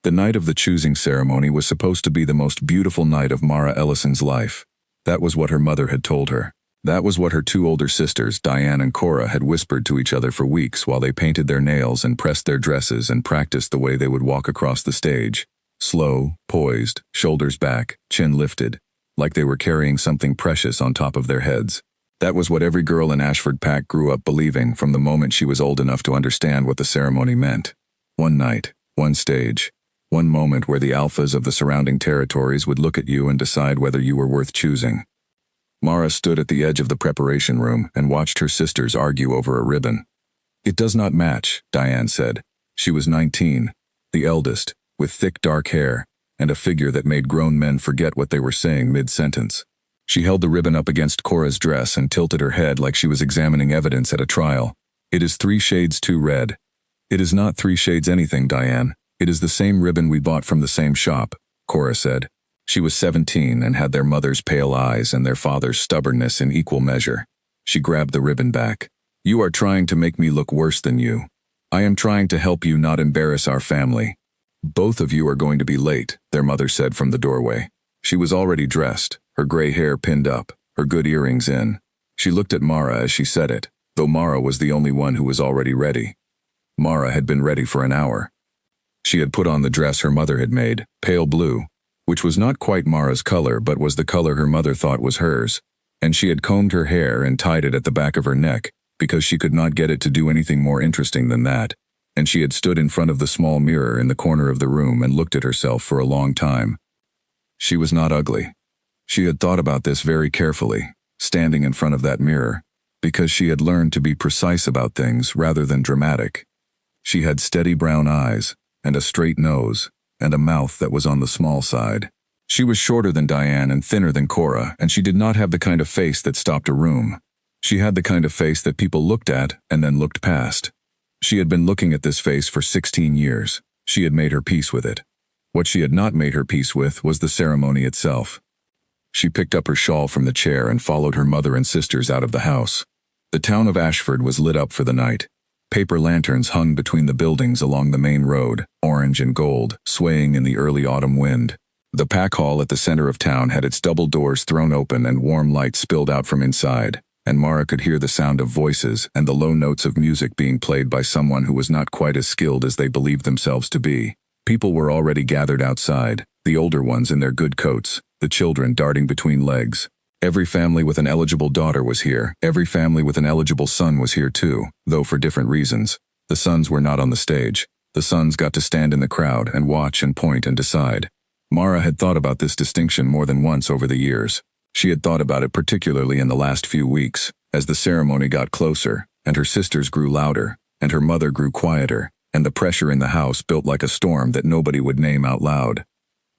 The night of the choosing ceremony was supposed to be the most beautiful night of Mara Ellison's life. That was what her mother had told her. That was what her two older sisters, Diane and Cora, had whispered to each other for weeks while they painted their nails and pressed their dresses and practiced the way they would walk across the stage. Slow, poised, shoulders back, chin lifted, like they were carrying something precious on top of their heads. That was what every girl in Ashford Pack grew up believing from the moment she was old enough to understand what the ceremony meant. One night, one stage, one moment where the alphas of the surrounding territories would look at you and decide whether you were worth choosing. Mara stood at the edge of the preparation room and watched her sisters argue over a ribbon. "It does not match," Diane said. She was 19, the eldest, with thick dark hair, and a figure that made grown men forget what they were saying mid-sentence. She held the ribbon up against Cora's dress and tilted her head like she was examining evidence at a trial. "It is 3 shades too red." "It is not 3 shades anything, Diane. It is the same ribbon we bought from the same shop," Cora said. She was 17 and had their mother's pale eyes and their father's stubbornness in equal measure. She grabbed the ribbon back. "You are trying to make me look worse than you. I am trying to help you not embarrass our family." "Both of you are going to be late," their mother said from the doorway. She was already dressed, her gray hair pinned up, her good earrings in. She looked at Mara as she said it, though Mara was the only one who was already ready. Mara had been ready for an hour. She had put on the dress her mother had made, pale blue, which was not quite Mara's color but was the color her mother thought was hers, and she had combed her hair and tied it at the back of her neck because she could not get it to do anything more interesting than that, and she had stood in front of the small mirror in the corner of the room and looked at herself for a long time. She was not ugly. She had thought about this very carefully, standing in front of that mirror, because she had learned to be precise about things rather than dramatic. She had steady brown eyes, and a straight nose, and a mouth that was on the small side. She was shorter than Diane and thinner than Cora, and she did not have the kind of face that stopped a room. She had the kind of face that people looked at and then looked past. She had been looking at this face for 16 years. She had made her peace with it. What she had not made her peace with was the ceremony itself. She picked up her shawl from the chair and followed her mother and sisters out of the house. The town of Ashford was lit up for the night. Paper lanterns hung between the buildings along the main road, orange and gold, swaying in the early autumn wind. The pack hall at the center of town had its double doors thrown open and warm light spilled out from inside, and Mara could hear the sound of voices and the low notes of music being played by someone who was not quite as skilled as they believed themselves to be. People were already gathered outside, the older ones in their good coats, the children darting between legs. Every family with an eligible daughter was here. Every family with an eligible son was here too, though for different reasons. The sons were not on the stage. The sons got to stand in the crowd and watch and point and decide. Mara had thought about this distinction more than once over the years. She had thought about it particularly in the last few weeks, as the ceremony got closer, and her sisters grew louder, and her mother grew quieter, and the pressure in the house built like a storm that nobody would name out loud.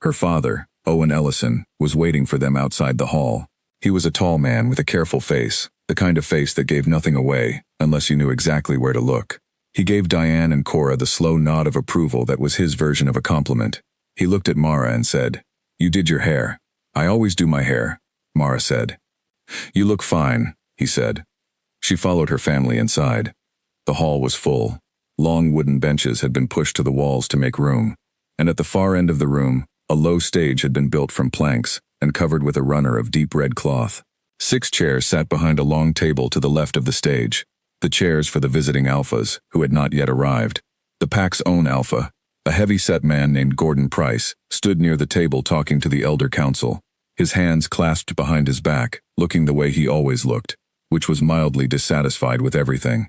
Her father, Owen Ellison, was waiting for them outside the hall. He was a tall man with a careful face, the kind of face that gave nothing away, unless you knew exactly where to look. He gave Diane and Cora the slow nod of approval that was his version of a compliment. He looked at Mara and said, "You did your hair." "I always do my hair," Mara said. "You look fine," he said. She followed her family inside. The hall was full. Long wooden benches had been pushed to the walls to make room, and at the far end of the room, a low stage had been built from planks and covered with a runner of deep red cloth. 6 chairs sat behind a long table to the left of the stage, the chairs for the visiting alphas, who had not yet arrived. The pack's own alpha, a heavy-set man named Gordon Price, stood near the table talking to the elder council, his hands clasped behind his back, looking the way he always looked, which was mildly dissatisfied with everything.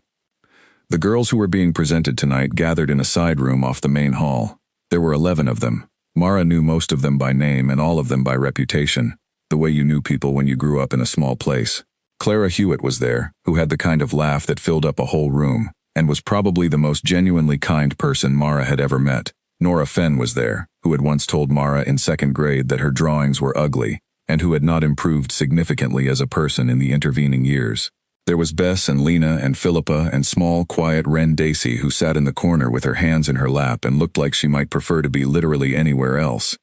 The girls who were being presented tonight gathered in a side room off the main hall. There were 11 of them. Mara knew most of them by name and all of them by reputation, the way you knew people when you grew up in a small place. Clara Hewitt was there, who had the kind of laugh that filled up a whole room, and was probably the most genuinely kind person Mara had ever met. Nora Fenn was there, who had once told Mara in 2nd grade that her drawings were ugly, and who had not improved significantly as a person in the intervening years. There was Bess and Lena and Philippa and small, quiet Wren Dacey, who sat in the corner with her hands in her lap and looked like she might prefer to be literally anywhere else.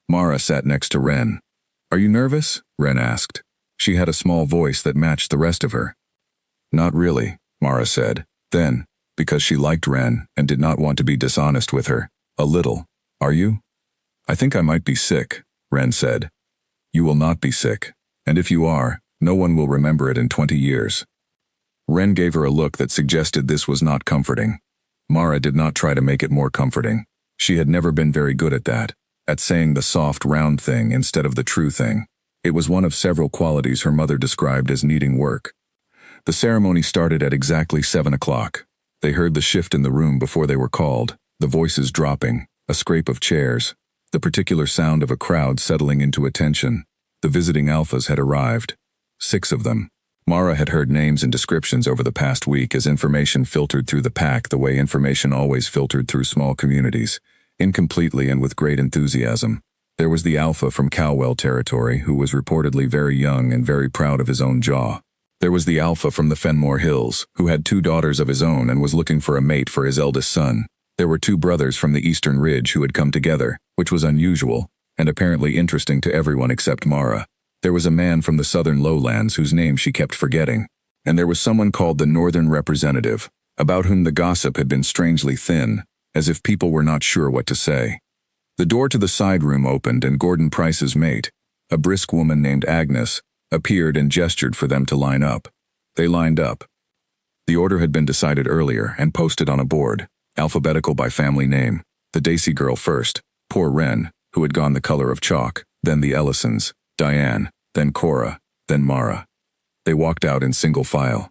Mara sat next to Wren. "Are you nervous?" Wren asked. She had a small voice that matched the rest of her. "Not really," Mara said. Then, because she liked Wren and did not want to be dishonest with her, "A little." Are you? I think I might be sick, Ren said. You will not be sick. And if you are, no one will remember it in 20 years. Ren gave her a look that suggested this was not comforting. Mara did not try to make it more comforting. She had never been very good at that, at saying the soft, round thing instead of the true thing. It was one of several qualities her mother described as needing work. The ceremony started at exactly 7 o'clock. They heard the shift in the room before they were called, the voices dropping, a scrape of chairs, the particular sound of a crowd settling into attention. The visiting alphas had arrived. 6 of them. Mara had heard names and descriptions over the past week as information filtered through the pack the way information always filtered through small communities, incompletely and with great enthusiasm. There was the alpha from Calwell territory who was reportedly very young and very proud of his own jaw. There was the alpha from the Fenmore Hills, who had 2 daughters of his own and was looking for a mate for his eldest son. There were 2 brothers from the Eastern Ridge who had come together, which was unusual, and apparently interesting to everyone except Mara. There was a man from the Southern Lowlands whose name she kept forgetting. And there was someone called the Northern Representative, about whom the gossip had been strangely thin, as if people were not sure what to say. The door to the side room opened and Gordon Price's mate, a brisk woman named Agnes, appeared and gestured for them to line up. They lined up. The order had been decided earlier and posted on a board, alphabetical by family name. The Dacey girl first, poor Ren, who had gone the color of chalk, then the Ellisons, Diane, then Cora, then Mara. They walked out in single file.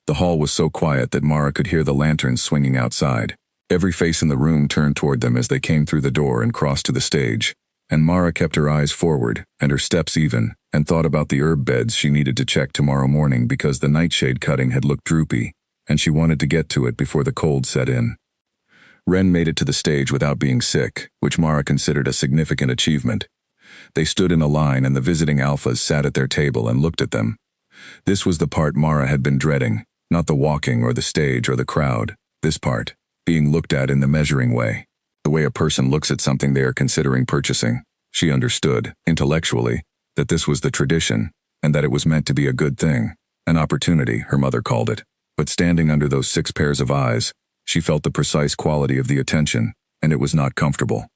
The hall was so quiet that Mara could hear the lanterns swinging outside. Every face in the room turned toward them as they came through the door and crossed to the stage, and Mara kept her eyes forward and her steps even, and thought about the herb beds she needed to check tomorrow morning because the nightshade cutting had looked droopy, and she wanted to get to it before the cold set in. Ren made it to the stage without being sick, which Mara considered a significant achievement. They stood in a line and the visiting alphas sat at their table and looked at them. This was the part Mara had been dreading, not the walking or the stage or the crowd. This part, being looked at in the measuring way. The way a person looks at something they are considering purchasing. She understood, intellectually, that this was the tradition, and that it was meant to be a good thing, an opportunity, her mother called it. But standing under those 6 pairs of eyes, she felt the precise quality of the attention, and it was not comfortable.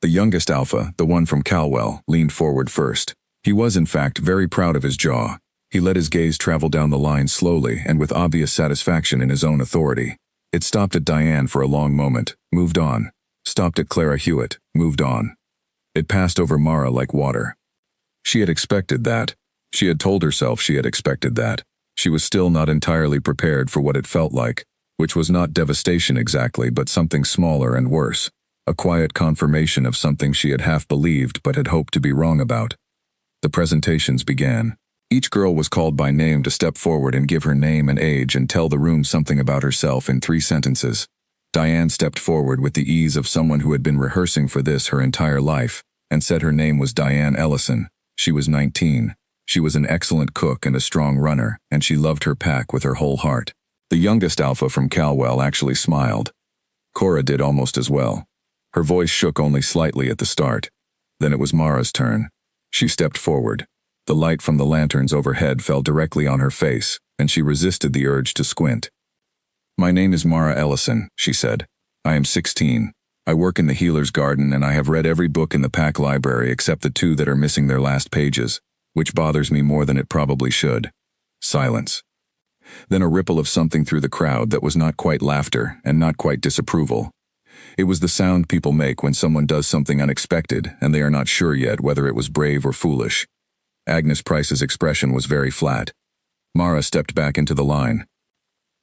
The youngest alpha, the one from Calwell, leaned forward first. He was, in fact, very proud of his jaw. He let his gaze travel down the line slowly and with obvious satisfaction in his own authority. It stopped at Diane for a long moment, moved on. Stopped at Clara Hewitt, moved on. It passed over Mara like water. She had expected that. She had told herself she had expected that. She was still not entirely prepared for what it felt like, which was not devastation exactly, but something smaller and worse. A quiet confirmation of something she had half believed but had hoped to be wrong about. The presentations began. Each girl was called by name to step forward and give her name and age and tell the room something about herself in 3 sentences. Diane stepped forward with the ease of someone who had been rehearsing for this her entire life, and said her name was Diane Ellison. She was 19. She was an excellent cook and a strong runner, and she loved her pack with her whole heart. The youngest alpha from Calwell actually smiled. Cora did almost as well. Her voice shook only slightly at the start. Then it was Mara's turn. She stepped forward. The light from the lanterns overhead fell directly on her face, and she resisted the urge to squint. "My name is Mara Ellison," she said. "I am 16. I work in the Healer's Garden and I have read every book in the pack library except the 2 that are missing their last pages, which bothers me more than it probably should." Silence. Then a ripple of something through the crowd that was not quite laughter and not quite disapproval. It was the sound people make when someone does something unexpected and they are not sure yet whether it was brave or foolish. Agnes Price's expression was very flat. Mara stepped back into the line.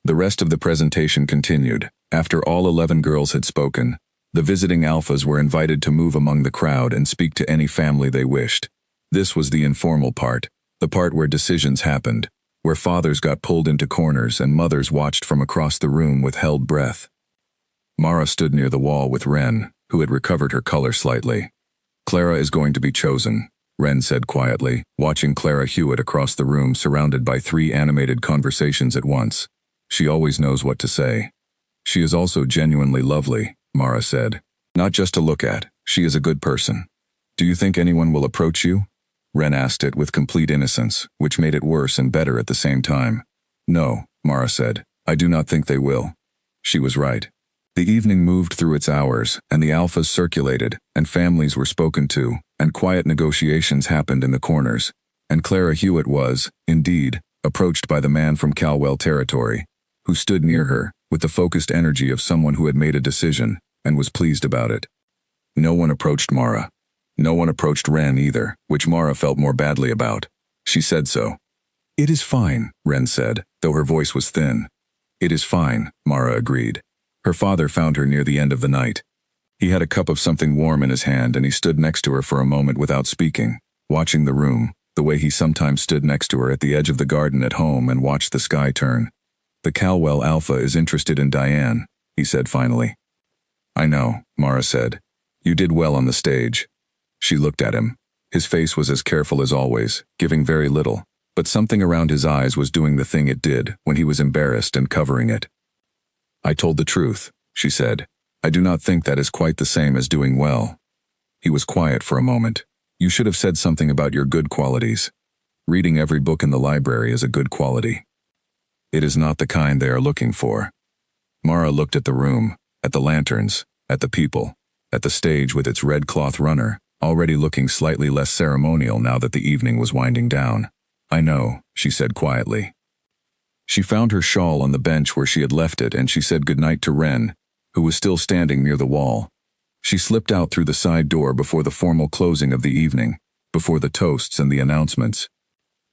The rest of the presentation continued. After all 11 girls had spoken, the visiting alphas were invited to move among the crowd and speak to any family they wished. This was the informal part, the part where decisions happened, where fathers got pulled into corners and mothers watched from across the room with held breath. Mara stood near the wall with Ren, who had recovered her color slightly. "Clara is going to be chosen," Ren said quietly, watching Clara Hewitt across the room surrounded by 3 animated conversations at once. "She always knows what to say." "She is also genuinely lovely," Mara said. "Not just to look at, she is a good person." "Do you think anyone will approach you?" Ren asked it with complete innocence, which made it worse and better at the same time. "No," Mara said. "I do not think they will." She was right. The evening moved through its hours, and the alphas circulated, and families were spoken to, and quiet negotiations happened in the corners. And Clara Hewitt was, indeed, approached by the man from Calwell territory, who stood near her, with the focused energy of someone who had made a decision, and was pleased about it. No one approached Mara. No one approached Ren either, which Mara felt more badly about. She said so. "It is fine," Ren said, though her voice was thin. "It is fine," Mara agreed. Her father found her near the end of the night. He had a cup of something warm in his hand, and he stood next to her for a moment without speaking, watching the room, the way he sometimes stood next to her at the edge of the garden at home and watched the sky turn. "The Calwell Alpha is interested in Diane," he said finally. "I know," Mara said. "You did well on the stage." She looked at him. His face was as careful as always, giving very little, but something around his eyes was doing the thing it did when he was embarrassed and covering it. "I told the truth," she said. "I do not think that is quite the same as doing well." He was quiet for a moment. "You should have said something about your good qualities. Reading every book in the library is a good quality. It is not the kind they are looking for." Mara looked at the room, at the lanterns, at the people, at the stage with its red cloth runner, already looking slightly less ceremonial now that the evening was winding down. "I know," she said quietly. She found her shawl on the bench where she had left it, and she said goodnight to Ren, who was still standing near the wall. She slipped out through the side door before the formal closing of the evening, before the toasts and the announcements.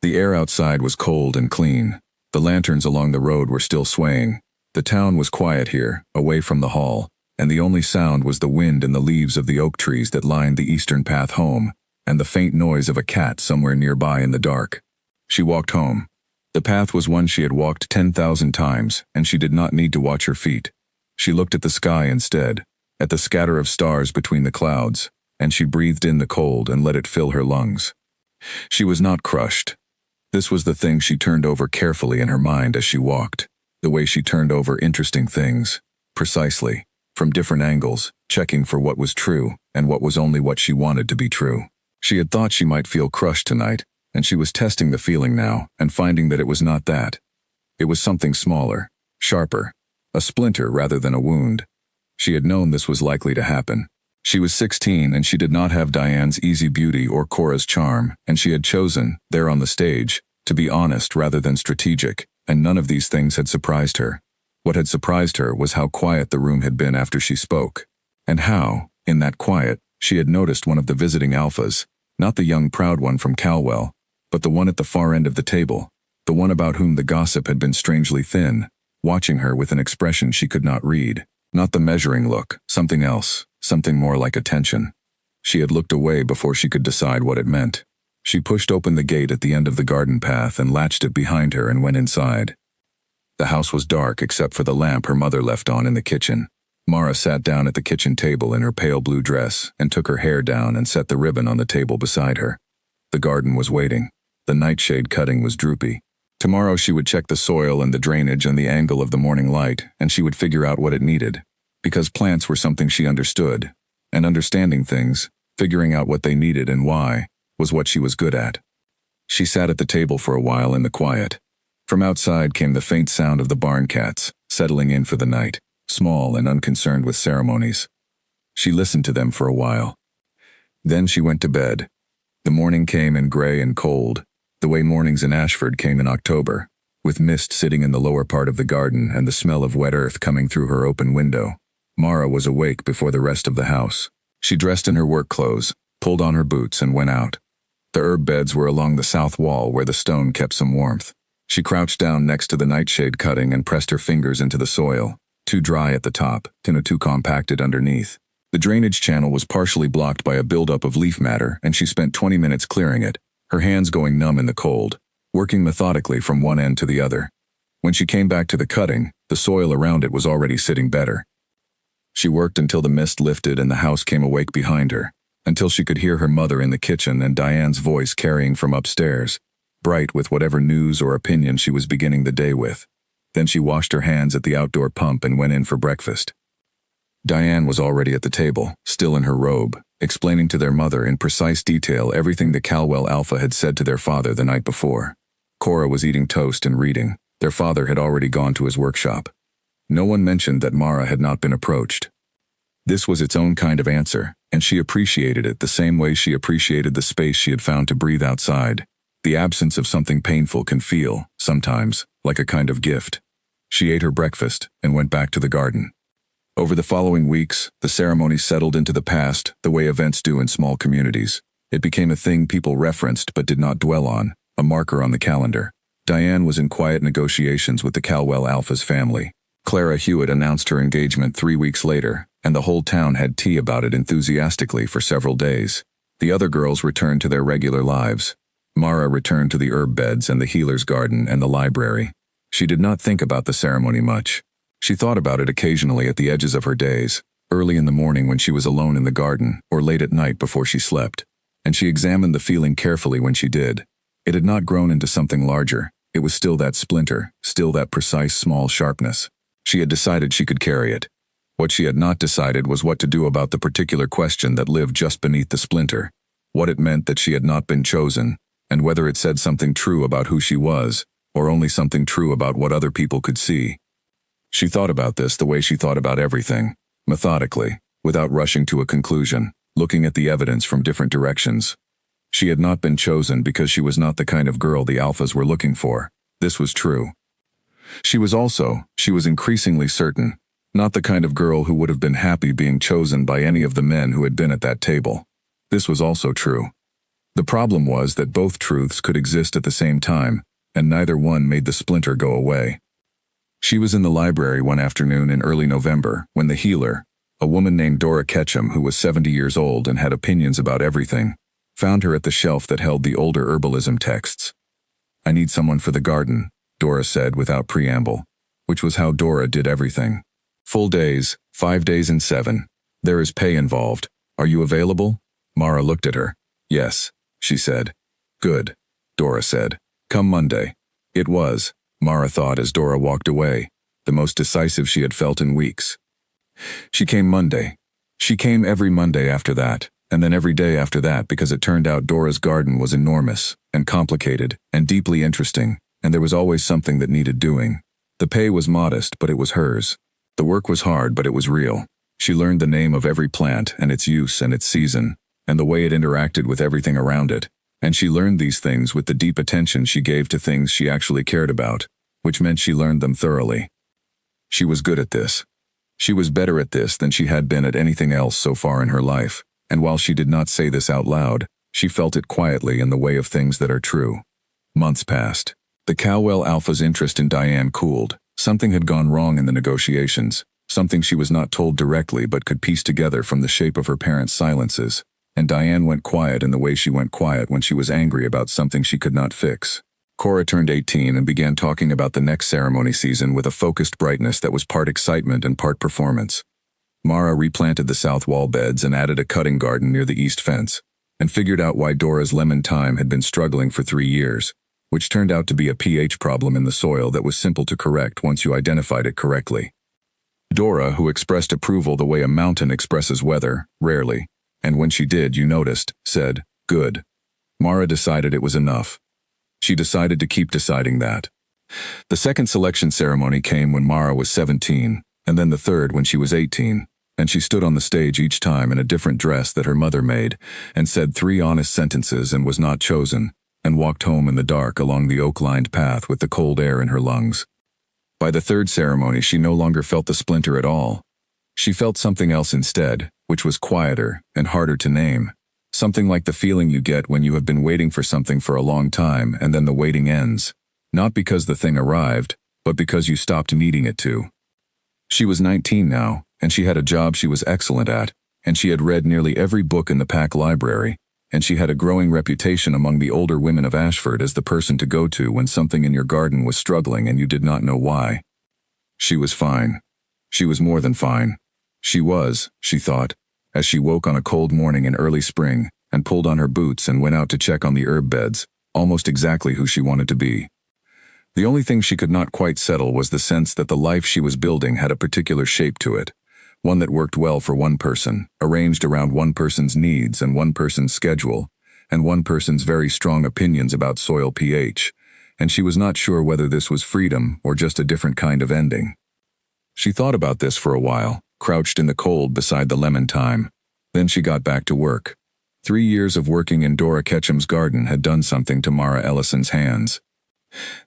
The air outside was cold and clean. The lanterns along the road were still swaying. The town was quiet here, away from the hall, and the only sound was the wind in the leaves of the oak trees that lined the eastern path home, and the faint noise of a cat somewhere nearby in the dark. She walked home. The path was one she had walked 10,000 times, and she did not need to watch her feet. She looked at the sky instead, at the scatter of stars between the clouds, and she breathed in the cold and let it fill her lungs. She was not crushed. This was the thing she turned over carefully in her mind as she walked, the way she turned over interesting things, precisely, from different angles, checking for what was true and what was only what she wanted to be true. She had thought she might feel crushed tonight, and she was testing the feeling now and finding that it was not that. It was something smaller, sharper, a splinter rather than a wound. She had known this was likely to happen. She was 16 and she did not have Diane's easy beauty or Cora's charm, and she had chosen, there on the stage, to be honest rather than strategic, and none of these things had surprised her. What had surprised her was how quiet the room had been after she spoke, and how, in that quiet, she had noticed one of the visiting alphas, not the young proud one from Calwell, but the one at the far end of the table, the one about whom the gossip had been strangely thin, watching her with an expression she could not read. Not the measuring look, something else, something more like attention. She had looked away before she could decide what it meant. She pushed open the gate at the end of the garden path and latched it behind her and went inside. The house was dark except for the lamp her mother left on in the kitchen. Mara sat down at the kitchen table in her pale blue dress and took her hair down and set the ribbon on the table beside her. The garden was waiting. The nightshade cutting was droopy. Tomorrow she would check the soil and the drainage and the angle of the morning light, and she would figure out what it needed. Because plants were something she understood, and understanding things, figuring out what they needed and why, was what she was good at. She sat at the table for a while in the quiet. From outside came the faint sound of the barn cats, settling in for the night, small and unconcerned with ceremonies. She listened to them for a while. Then she went to bed. The morning came in gray and cold, the way mornings in Ashford came in October, with mist sitting in the lower part of the garden and the smell of wet earth coming through her open window. Mara was awake before the rest of the house. She dressed in her work clothes, pulled on her boots, and went out. The herb beds were along the south wall where the stone kept some warmth. She crouched down next to the nightshade cutting and pressed her fingers into the soil, too dry at the top, too compacted underneath. The drainage channel was partially blocked by a buildup of leaf matter, and she spent 20 minutes clearing it, her hands going numb in the cold, working methodically from one end to the other. When she came back to the cutting, the soil around it was already sitting better. She worked until the mist lifted and the house came awake behind her, until she could hear her mother in the kitchen and Diane's voice carrying from upstairs, bright with whatever news or opinion she was beginning the day with. Then she washed her hands at the outdoor pump and went in for breakfast. Diane was already at the table, still in her robe, explaining to their mother in precise detail everything the Calwell Alpha had said to their father the night before. Cora was eating toast and reading. Their father had already gone to his workshop. No one mentioned that Mara had not been approached. This was its own kind of answer, and she appreciated it the same way she appreciated the space she had found to breathe outside. The absence of something painful can feel, sometimes, like a kind of gift. She ate her breakfast and went back to the garden. Over the following weeks, the ceremony settled into the past the way events do in small communities. It became a thing people referenced but did not dwell on, a marker on the calendar. Diane was in quiet negotiations with the Calwell Alpha's family. Clara Hewitt announced her engagement 3 weeks later, and the whole town had tea about it enthusiastically for several days. The other girls returned to their regular lives. Mara returned to the herb beds and the healer's garden and the library. She did not think about the ceremony much. She thought about it occasionally at the edges of her days, early in the morning when she was alone in the garden, or late at night before she slept. And she examined the feeling carefully when she did. It had not grown into something larger. It was still that splinter, still that precise small sharpness. She had decided she could carry it. What she had not decided was what to do about the particular question that lived just beneath the splinter, what it meant that she had not been chosen, and whether it said something true about who she was, or only something true about what other people could see. She thought about this the way she thought about everything, methodically, without rushing to a conclusion, looking at the evidence from different directions. She had not been chosen because she was not the kind of girl the Alphas were looking for. This was true. She was increasingly certain, not the kind of girl who would have been happy being chosen by any of the men who had been at that table. This was also true. The problem was that both truths could exist at the same time, and neither one made the splinter go away. She was in the library one afternoon in early November when the healer, a woman named Dora Ketchum who was 70 years old and had opinions about everything, found her at the shelf that held the older herbalism texts. "I need someone for the garden," Dora said without preamble, which was how Dora did everything. "Full days, 5 days and 7. There is pay involved. Are you available?" Mara looked at her. "Yes," she said. "Good," Dora said. "Come Monday." It was, Mara thought as Dora walked away, the most decisive she had felt in weeks. She came Monday. She came every Monday after that, and then every day after that because it turned out Dora's garden was enormous, and complicated, and deeply interesting, and there was always something that needed doing. The pay was modest, but it was hers. The work was hard, but it was real. She learned the name of every plant and its use and its season, and the way it interacted with everything around it. And she learned these things with the deep attention she gave to things she actually cared about, which meant she learned them thoroughly. She was good at this. She was better at this than she had been at anything else so far in her life, and while she did not say this out loud, she felt it quietly in the way of things that are true. Months passed. The Calwell Alpha's interest in Diane cooled. Something had gone wrong in the negotiations, something she was not told directly but could piece together from the shape of her parents' silences, and Diane went quiet in the way she went quiet when she was angry about something she could not fix. Cora turned 18 and began talking about the next ceremony season with a focused brightness that was part excitement and part performance. Mara replanted the south wall beds and added a cutting garden near the east fence, and figured out why Dora's lemon thyme had been struggling for 3 years, which turned out to be a pH problem in the soil that was simple to correct once you identified it correctly. Dora, who expressed approval the way a mountain expresses weather, rarely, and when she did, you noticed, said, "Good." Mara decided it was enough. She decided to keep deciding that. The second selection ceremony came when Mara was 17, and then the third when she was 18, and she stood on the stage each time in a different dress that her mother made, and said 3 honest sentences and was not chosen, and walked home in the dark along the oak-lined path with the cold air in her lungs. By the third ceremony, she no longer felt the splinter at all. She felt something else instead, which was quieter and harder to name. Something like the feeling you get when you have been waiting for something for a long time and then the waiting ends. Not because the thing arrived, but because you stopped needing it to. She was 19 now, and she had a job she was excellent at, and she had read nearly every book in the Pack library, and she had a growing reputation among the older women of Ashford as the person to go to when something in your garden was struggling and you did not know why. She was fine. She was more than fine. She was, she thought, as she woke on a cold morning in early spring and pulled on her boots and went out to check on the herb beds, almost exactly who she wanted to be. The only thing she could not quite settle was the sense that the life she was building had a particular shape to it, one that worked well for one person, arranged around one person's needs and one person's schedule, and one person's very strong opinions about soil pH, and she was not sure whether this was freedom or just a different kind of ending. She thought about this for a while, crouched in the cold beside the lemon thyme. Then she got back to work. 3 years of working in Dora Ketchum's garden had done something to Mara Ellison's hands.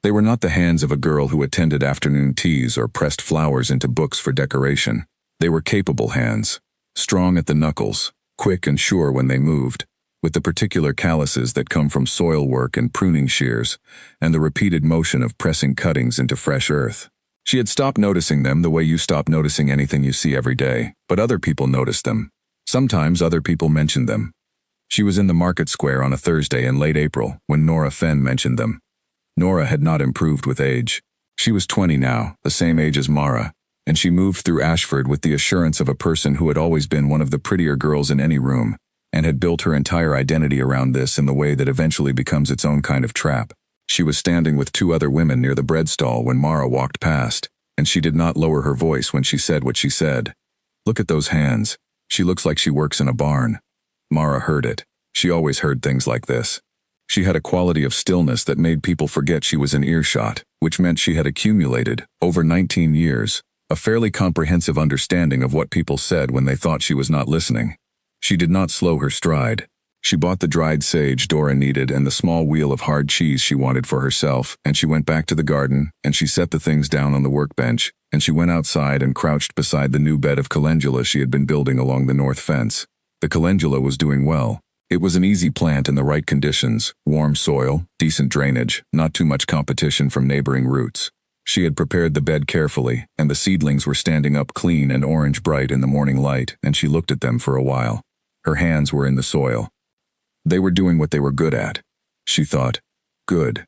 They were not the hands of a girl who attended afternoon teas or pressed flowers into books for decoration. They were capable hands, strong at the knuckles, quick and sure when they moved, with the particular calluses that come from soil work and pruning shears, and the repeated motion of pressing cuttings into fresh earth. She had stopped noticing them the way you stop noticing anything you see every day, but other people noticed them. Sometimes other people mentioned them. She was in the market square on a Thursday in late April when Nora Fenn mentioned them. Nora had not improved with age. She was 20 now, the same age as Mara, and she moved through Ashford with the assurance of a person who had always been one of the prettier girls in any room, and had built her entire identity around this in the way that eventually becomes its own kind of trap. She was standing with 2 other women near the bread stall when Mara walked past, and she did not lower her voice when she said what she said. "Look at those hands. She looks like she works in a barn." Mara heard it. She always heard things like this. She had a quality of stillness that made people forget she was in earshot, which meant she had accumulated, over 19 years, a fairly comprehensive understanding of what people said when they thought she was not listening. She did not slow her stride. She bought the dried sage Dora needed and the small wheel of hard cheese she wanted for herself, and she went back to the garden, and she set the things down on the workbench, and she went outside and crouched beside the new bed of calendula she had been building along the north fence. The calendula was doing well. It was an easy plant in the right conditions, warm soil, decent drainage, not too much competition from neighboring roots. She had prepared the bed carefully, and the seedlings were standing up clean and orange bright in the morning light, and she looked at them for a while. Her hands were in the soil. They were doing what they were good at. She thought, good.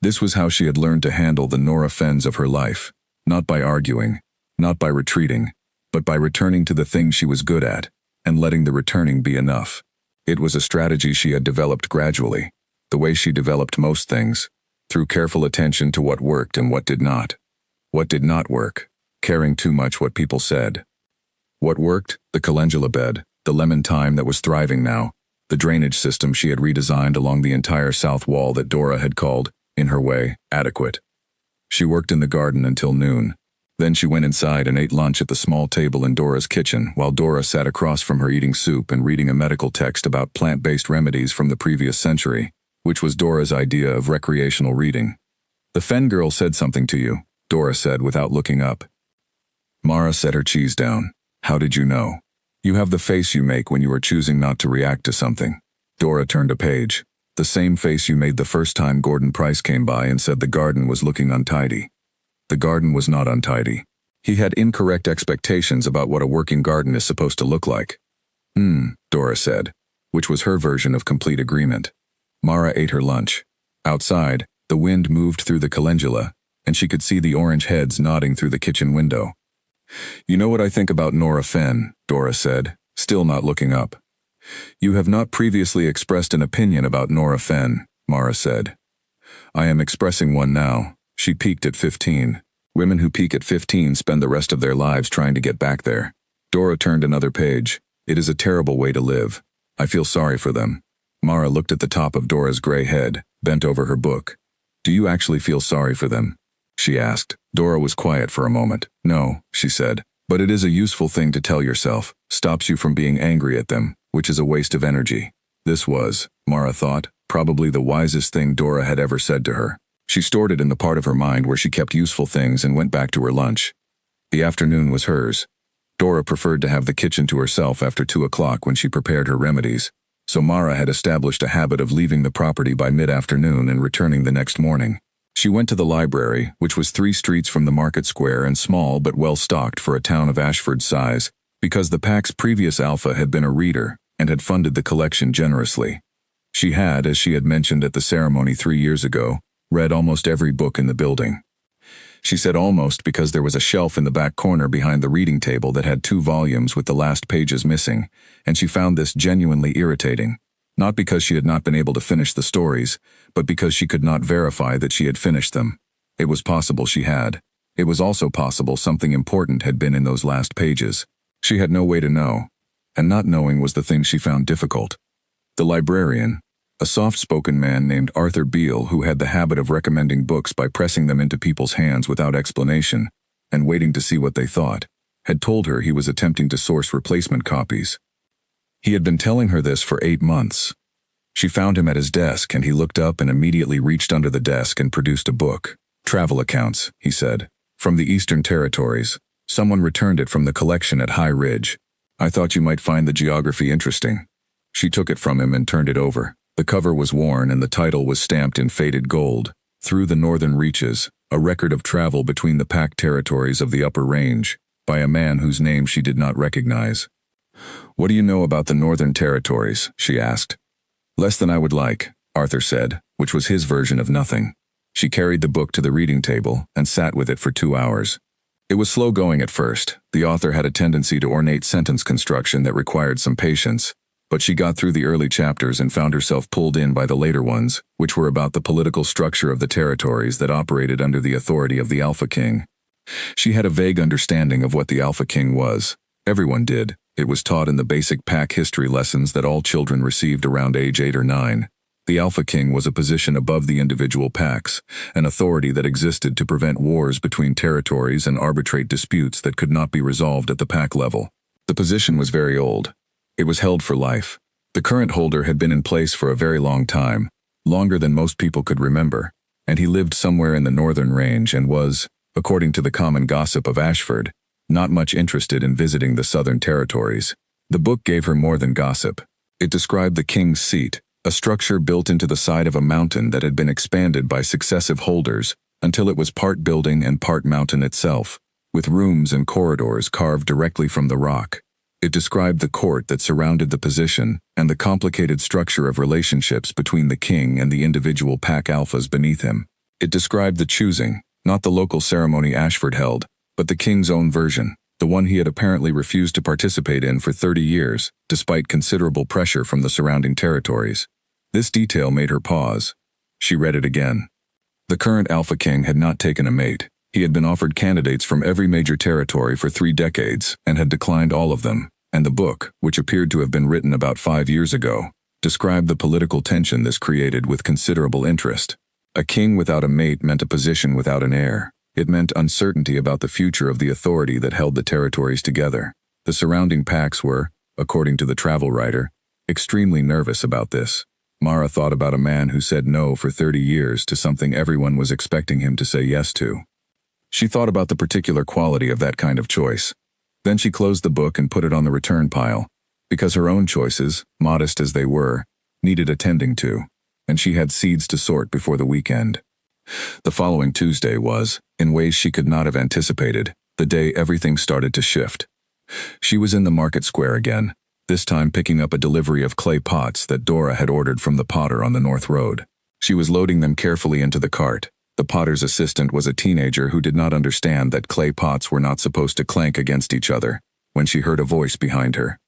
This was how she had learned to handle the Nora Fenns of her life, not by arguing, not by retreating, but by returning to the thing she was good at, and letting the returning be enough. It was a strategy she had developed gradually, the way she developed most things, through careful attention to what worked and what did not. What did not work, caring too much what people said. What worked, the calendula bed, the lemon thyme that was thriving now, the drainage system she had redesigned along the entire south wall that Dora had called, in her way, adequate. She worked in the garden until noon. Then she went inside and ate lunch at the small table in Dora's kitchen while Dora sat across from her eating soup and reading a medical text about plant-based remedies from the previous century, which was Dora's idea of recreational reading. "The Fenn girl said something to you," Dora said without looking up. Mara set her cheese down. "How did you know?" "You have the face you make when you are choosing not to react to something." Dora turned a page. "The same face you made the first time Gordon Price came by and said the garden was looking untidy." The garden was not untidy. He had incorrect expectations about what a working garden is supposed to look like. Dora said, which was her version of complete agreement. Mara ate her lunch. Outside, the wind moved through the calendula, and she could see the orange heads nodding through the kitchen window. "You know what I think about Nora Fenn," Dora said, still not looking up. "You have not previously expressed an opinion about Nora Fenn," Mara said. "I am expressing one now. She peaked at 15. Women who peak at 15 spend the rest of their lives trying to get back there." Dora turned another page. "It is a terrible way to live. I feel sorry for them." Mara looked at the top of Dora's gray head, bent over her book. "Do you actually feel sorry for them?" she asked. Dora was quiet for a moment. "No," she said. "But it is a useful thing to tell yourself. Stops you from being angry at them, which is a waste of energy." This was, Mara thought, probably the wisest thing Dora had ever said to her. She stored it in the part of her mind where she kept useful things and went back to her lunch. The afternoon was hers. Dora preferred to have the kitchen to herself after 2 o'clock when she prepared her remedies, so Mara had established a habit of leaving the property by mid-afternoon and returning the next morning. She went to the library, which was 3 streets from the market square and small but well-stocked for a town of Ashford's size, because the PAC's previous alpha had been a reader and had funded the collection generously. She had, as she had mentioned at the ceremony 3 years ago, read almost every book in the building. She said almost because there was a shelf in the back corner behind the reading table that had 2 volumes with the last pages missing, and she found this genuinely irritating. Not because she had not been able to finish the stories, but because she could not verify that she had finished them. It was possible she had. It was also possible something important had been in those last pages. She had no way to know, and not knowing was the thing she found difficult. The librarian, a soft-spoken man named Arthur Beale who had the habit of recommending books by pressing them into people's hands without explanation, and waiting to see what they thought, had told her he was attempting to source replacement copies. He had been telling her this for 8 months. She found him at his desk, and he looked up and immediately reached under the desk and produced a book. "Travel accounts," he said. "From the Eastern Territories. Someone returned it from the collection at High Ridge. I thought you might find the geography interesting." She took it from him and turned it over. The cover was worn and the title was stamped in faded gold. "Through the Northern Reaches, a record of travel between the Pack territories of the Upper Range, by a man whose name she did not recognize." "What do you know about the Northern Territories?" she asked. "Less than I would like," Arthur said, which was his version of nothing. She carried the book to the reading table and sat with it for 2 hours. It was slow going at first. The author had a tendency to ornate sentence construction that required some patience, but she got through the early chapters and found herself pulled in by the later ones, which were about the political structure of the territories that operated under the authority of the Alpha King. She had a vague understanding of what the Alpha King was. Everyone did. It was taught in the basic Pack history lessons that all children received around age 8 or 9. The Alpha King was a position above the individual packs, an authority that existed to prevent wars between territories and arbitrate disputes that could not be resolved at the pack level. The position was very old. It was held for life. The current holder had been in place for a very long time, longer than most people could remember, and he lived somewhere in the Northern Range and was, according to the common gossip of Ashford, not much interested in visiting the Southern Territories. The book gave her more than gossip. It described the king's seat, a structure built into the side of a mountain that had been expanded by successive holders until it was part building and part mountain itself, with rooms and corridors carved directly from the rock. It described the court that surrounded the position and the complicated structure of relationships between the king and the individual pack alphas beneath him. It described the choosing, not the local ceremony Ashford held, but the king's own version, the one he had apparently refused to participate in for 30 years, despite considerable pressure from the surrounding territories. This detail made her pause. She read it again. The current Alpha King had not taken a mate. He had been offered candidates from every major territory for 3 decades and had declined all of them, and the book, which appeared to have been written about 5 years ago, described the political tension this created with considerable interest. A king without a mate meant a position without an heir. It meant uncertainty about the future of the authority that held the territories together. The surrounding packs were, according to the travel writer, extremely nervous about this. Mara thought about a man who said no for 30 years to something everyone was expecting him to say yes to. She thought about the particular quality of that kind of choice. Then she closed the book and put it on the return pile, because her own choices, modest as they were, needed attending to, and she had seeds to sort before the weekend. The following Tuesday was, in ways she could not have anticipated, the day everything started to shift. She was in the market square again, this time picking up a delivery of clay pots that Dora had ordered from the potter on the North Road. She was loading them carefully into the cart. The potter's assistant was a teenager who did not understand that clay pots were not supposed to clank against each other, when she heard a voice behind her.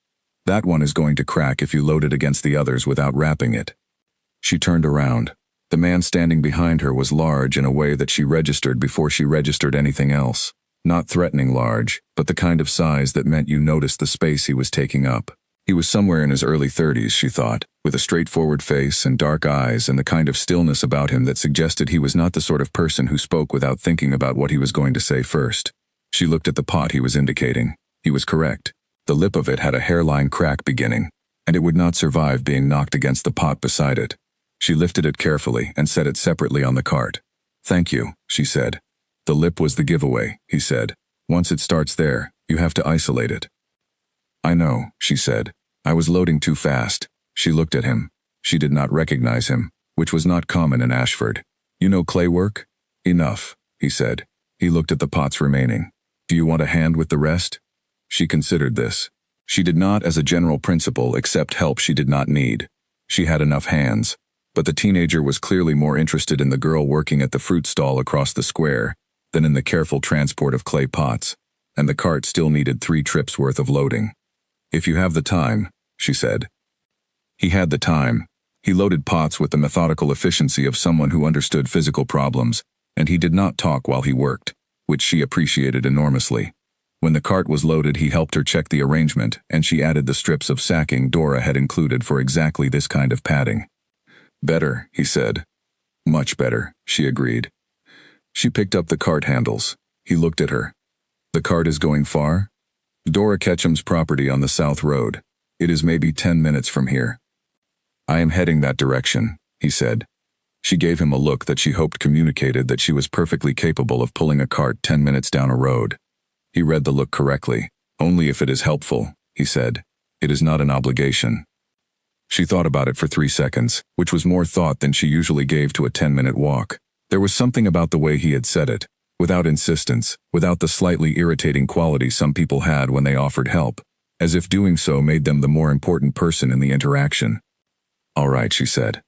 "That one is going to crack if you load it against the others without wrapping it." She turned around. The man standing behind her was large in a way that she registered before she registered anything else. Not threatening large, but the kind of size that meant you noticed the space he was taking up. He was somewhere in his early 30s, she thought, with a straightforward face and dark eyes and the kind of stillness about him that suggested he was not the sort of person who spoke without thinking about what he was going to say first. She looked at the pot he was indicating. He was correct. The lip of it had a hairline crack beginning, and it would not survive being knocked against the pot beside it. She lifted it carefully and set it separately on the cart. "Thank you," she said. "The lip was the giveaway," he said. "Once it starts there, you have to isolate it." "I know," she said. "I was loading too fast." She looked at him. She did not recognize him, which was not common in Ashford. "You know clay work?" "Enough," he said. He looked at the pots remaining. "Do you want a hand with the rest?" She considered this. She did not, as a general principle, accept help she did not need. She had enough hands. But the teenager was clearly more interested in the girl working at the fruit stall across the square than in the careful transport of clay pots, and the cart still needed 3 trips worth of loading. "If you have the time," she said. He had the time. He loaded pots with the methodical efficiency of someone who understood physical problems, and he did not talk while he worked, which she appreciated enormously. When the cart was loaded, he helped her check the arrangement, and she added the strips of sacking Dora had included for exactly this kind of padding. "Better," he said. "Much better," she agreed. She picked up the cart handles. He looked at her. The cart is going far? Dora Ketchum's property on the South Road. It is maybe 10 minutes from here. I am heading that direction, he said. She gave him a look that she hoped communicated that she was perfectly capable of pulling a cart 10 minutes down a road. He read the look correctly. Only if it is helpful, he said. It is not an obligation. She thought about it for 3 seconds, which was more thought than she usually gave to a 10-minute walk. There was something about the way he had said it, without insistence, without the slightly irritating quality some people had when they offered help, as if doing so made them the more important person in the interaction. All right, she said.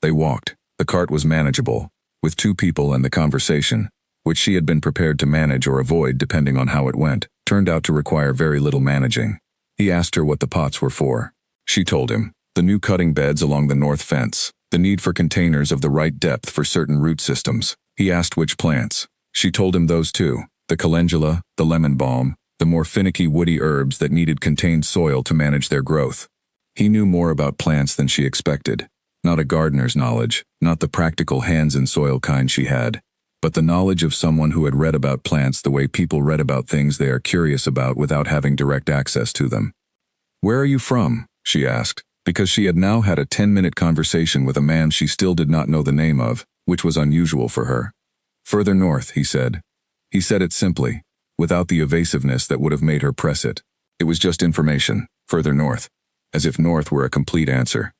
They walked. The cart was manageable, with 2 people and the conversation, which she had been prepared to manage or avoid depending on how it went, turned out to require very little managing. He asked her what the pots were for. She told him. The new cutting beds along the north fence, the need for containers of the right depth for certain root systems. He asked which plants. She told him those 2, the calendula, the lemon balm, the more finicky woody herbs that needed contained soil to manage their growth. He knew more about plants than she expected. Not a gardener's knowledge, not the practical hands in soil kind she had, but the knowledge of someone who had read about plants the way people read about things they are curious about without having direct access to them. Where are you from? She asked, because she had now had a 10-minute conversation with a man she still did not know the name of, which was unusual for her. Further north, he said. He said it simply, without the evasiveness that would have made her press it. It was just information, further north, as if north were a complete answer.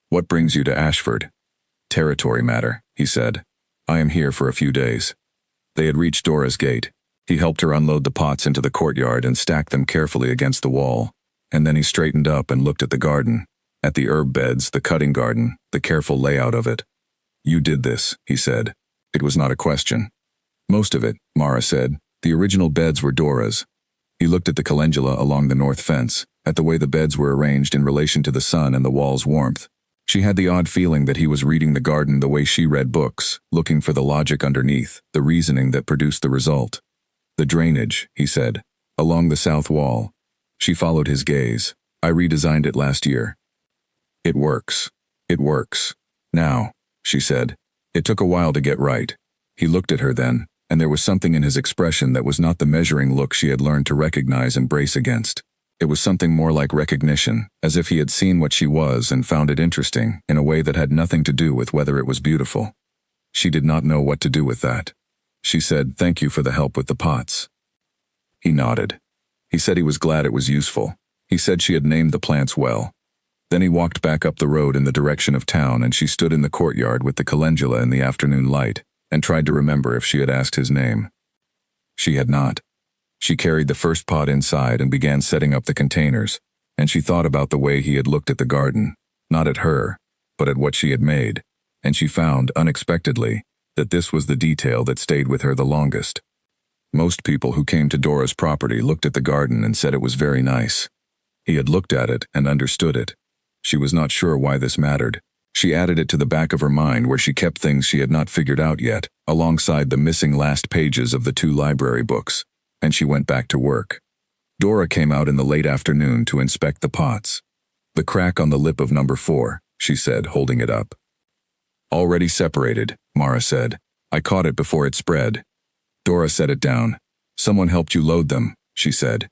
What brings you to Ashford? Territory matter, he said. I am here for a few days. They had reached Dora's gate. He helped her unload the pots into the courtyard and stack them carefully against the wall, and then he straightened up and looked at the garden. At the herb beds, the cutting garden, the careful layout of it. You did this, he said. It was not a question. Most of it, Mara said. The original beds were Dora's. He looked at the calendula along the north fence, at the way the beds were arranged in relation to the sun and the wall's warmth. She had the odd feeling that he was reading the garden the way she read books, looking for the logic underneath, the reasoning that produced the result. The drainage, he said, along the south wall. She followed his gaze. I redesigned it last year. It works. It works. Now, she said. It took a while to get right. He looked at her then, and there was something in his expression that was not the measuring look she had learned to recognize and brace against. It was something more like recognition, as if he had seen what she was and found it interesting in a way that had nothing to do with whether it was beautiful. She did not know what to do with that. She said, "Thank you for the help with the pots." He nodded. He said he was glad it was useful. He said she had named the plants well. Then he walked back up the road in the direction of town, and she stood in the courtyard with the calendula in the afternoon light, and tried to remember if she had asked his name. She had not. She carried the first pot inside and began setting up the containers, and she thought about the way he had looked at the garden, not at her, but at what she had made, and she found, unexpectedly, that this was the detail that stayed with her the longest. Most people who came to Dora's property looked at the garden and said it was very nice. He had looked at it and understood it. She was not sure why this mattered. She added it to the back of her mind where she kept things she had not figured out yet, alongside the missing last pages of the 2 library books, and she went back to work. Dora came out in the late afternoon to inspect the pots. The crack on the lip of number 4, she said, holding it up. Already separated, Mara said. I caught it before it spread. Dora set it down. Someone helped you load them, she said.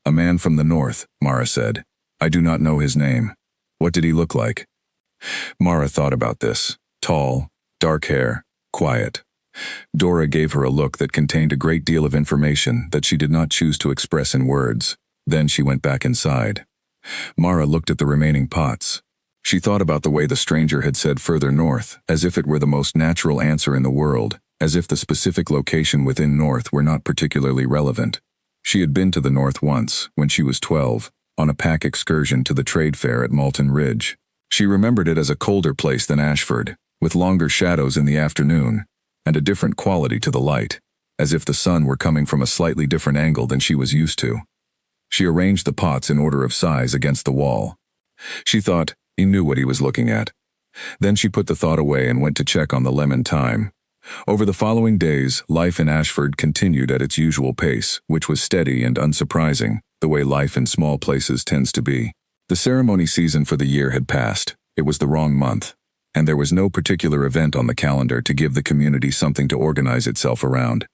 A man from the north, Mara said. I do not know his name. What did he look like? Mara thought about this. Tall, dark hair, quiet. Dora gave her a look that contained a great deal of information that she did not choose to express in words. Then she went back inside. Mara looked at the remaining pots. She thought about the way the stranger had said further north, as if it were the most natural answer in the world, as if the specific location within north were not particularly relevant. She had been to the north once, when she was 12, on a pack excursion to the trade fair at Malton Ridge. She remembered it as a colder place than Ashford, with longer shadows in the afternoon, and a different quality to the light, as if the sun were coming from a slightly different angle than she was used to. She arranged the pots in order of size against the wall. She thought he knew what he was looking at. Then she put the thought away and went to check on the lemon thyme. Over the following days, life in Ashford continued at its usual pace, which was steady and unsurprising, the way life in small places tends to be. The ceremony season for the year had passed. It was the wrong month, and there was no particular event on the calendar to give the community something to organize itself around.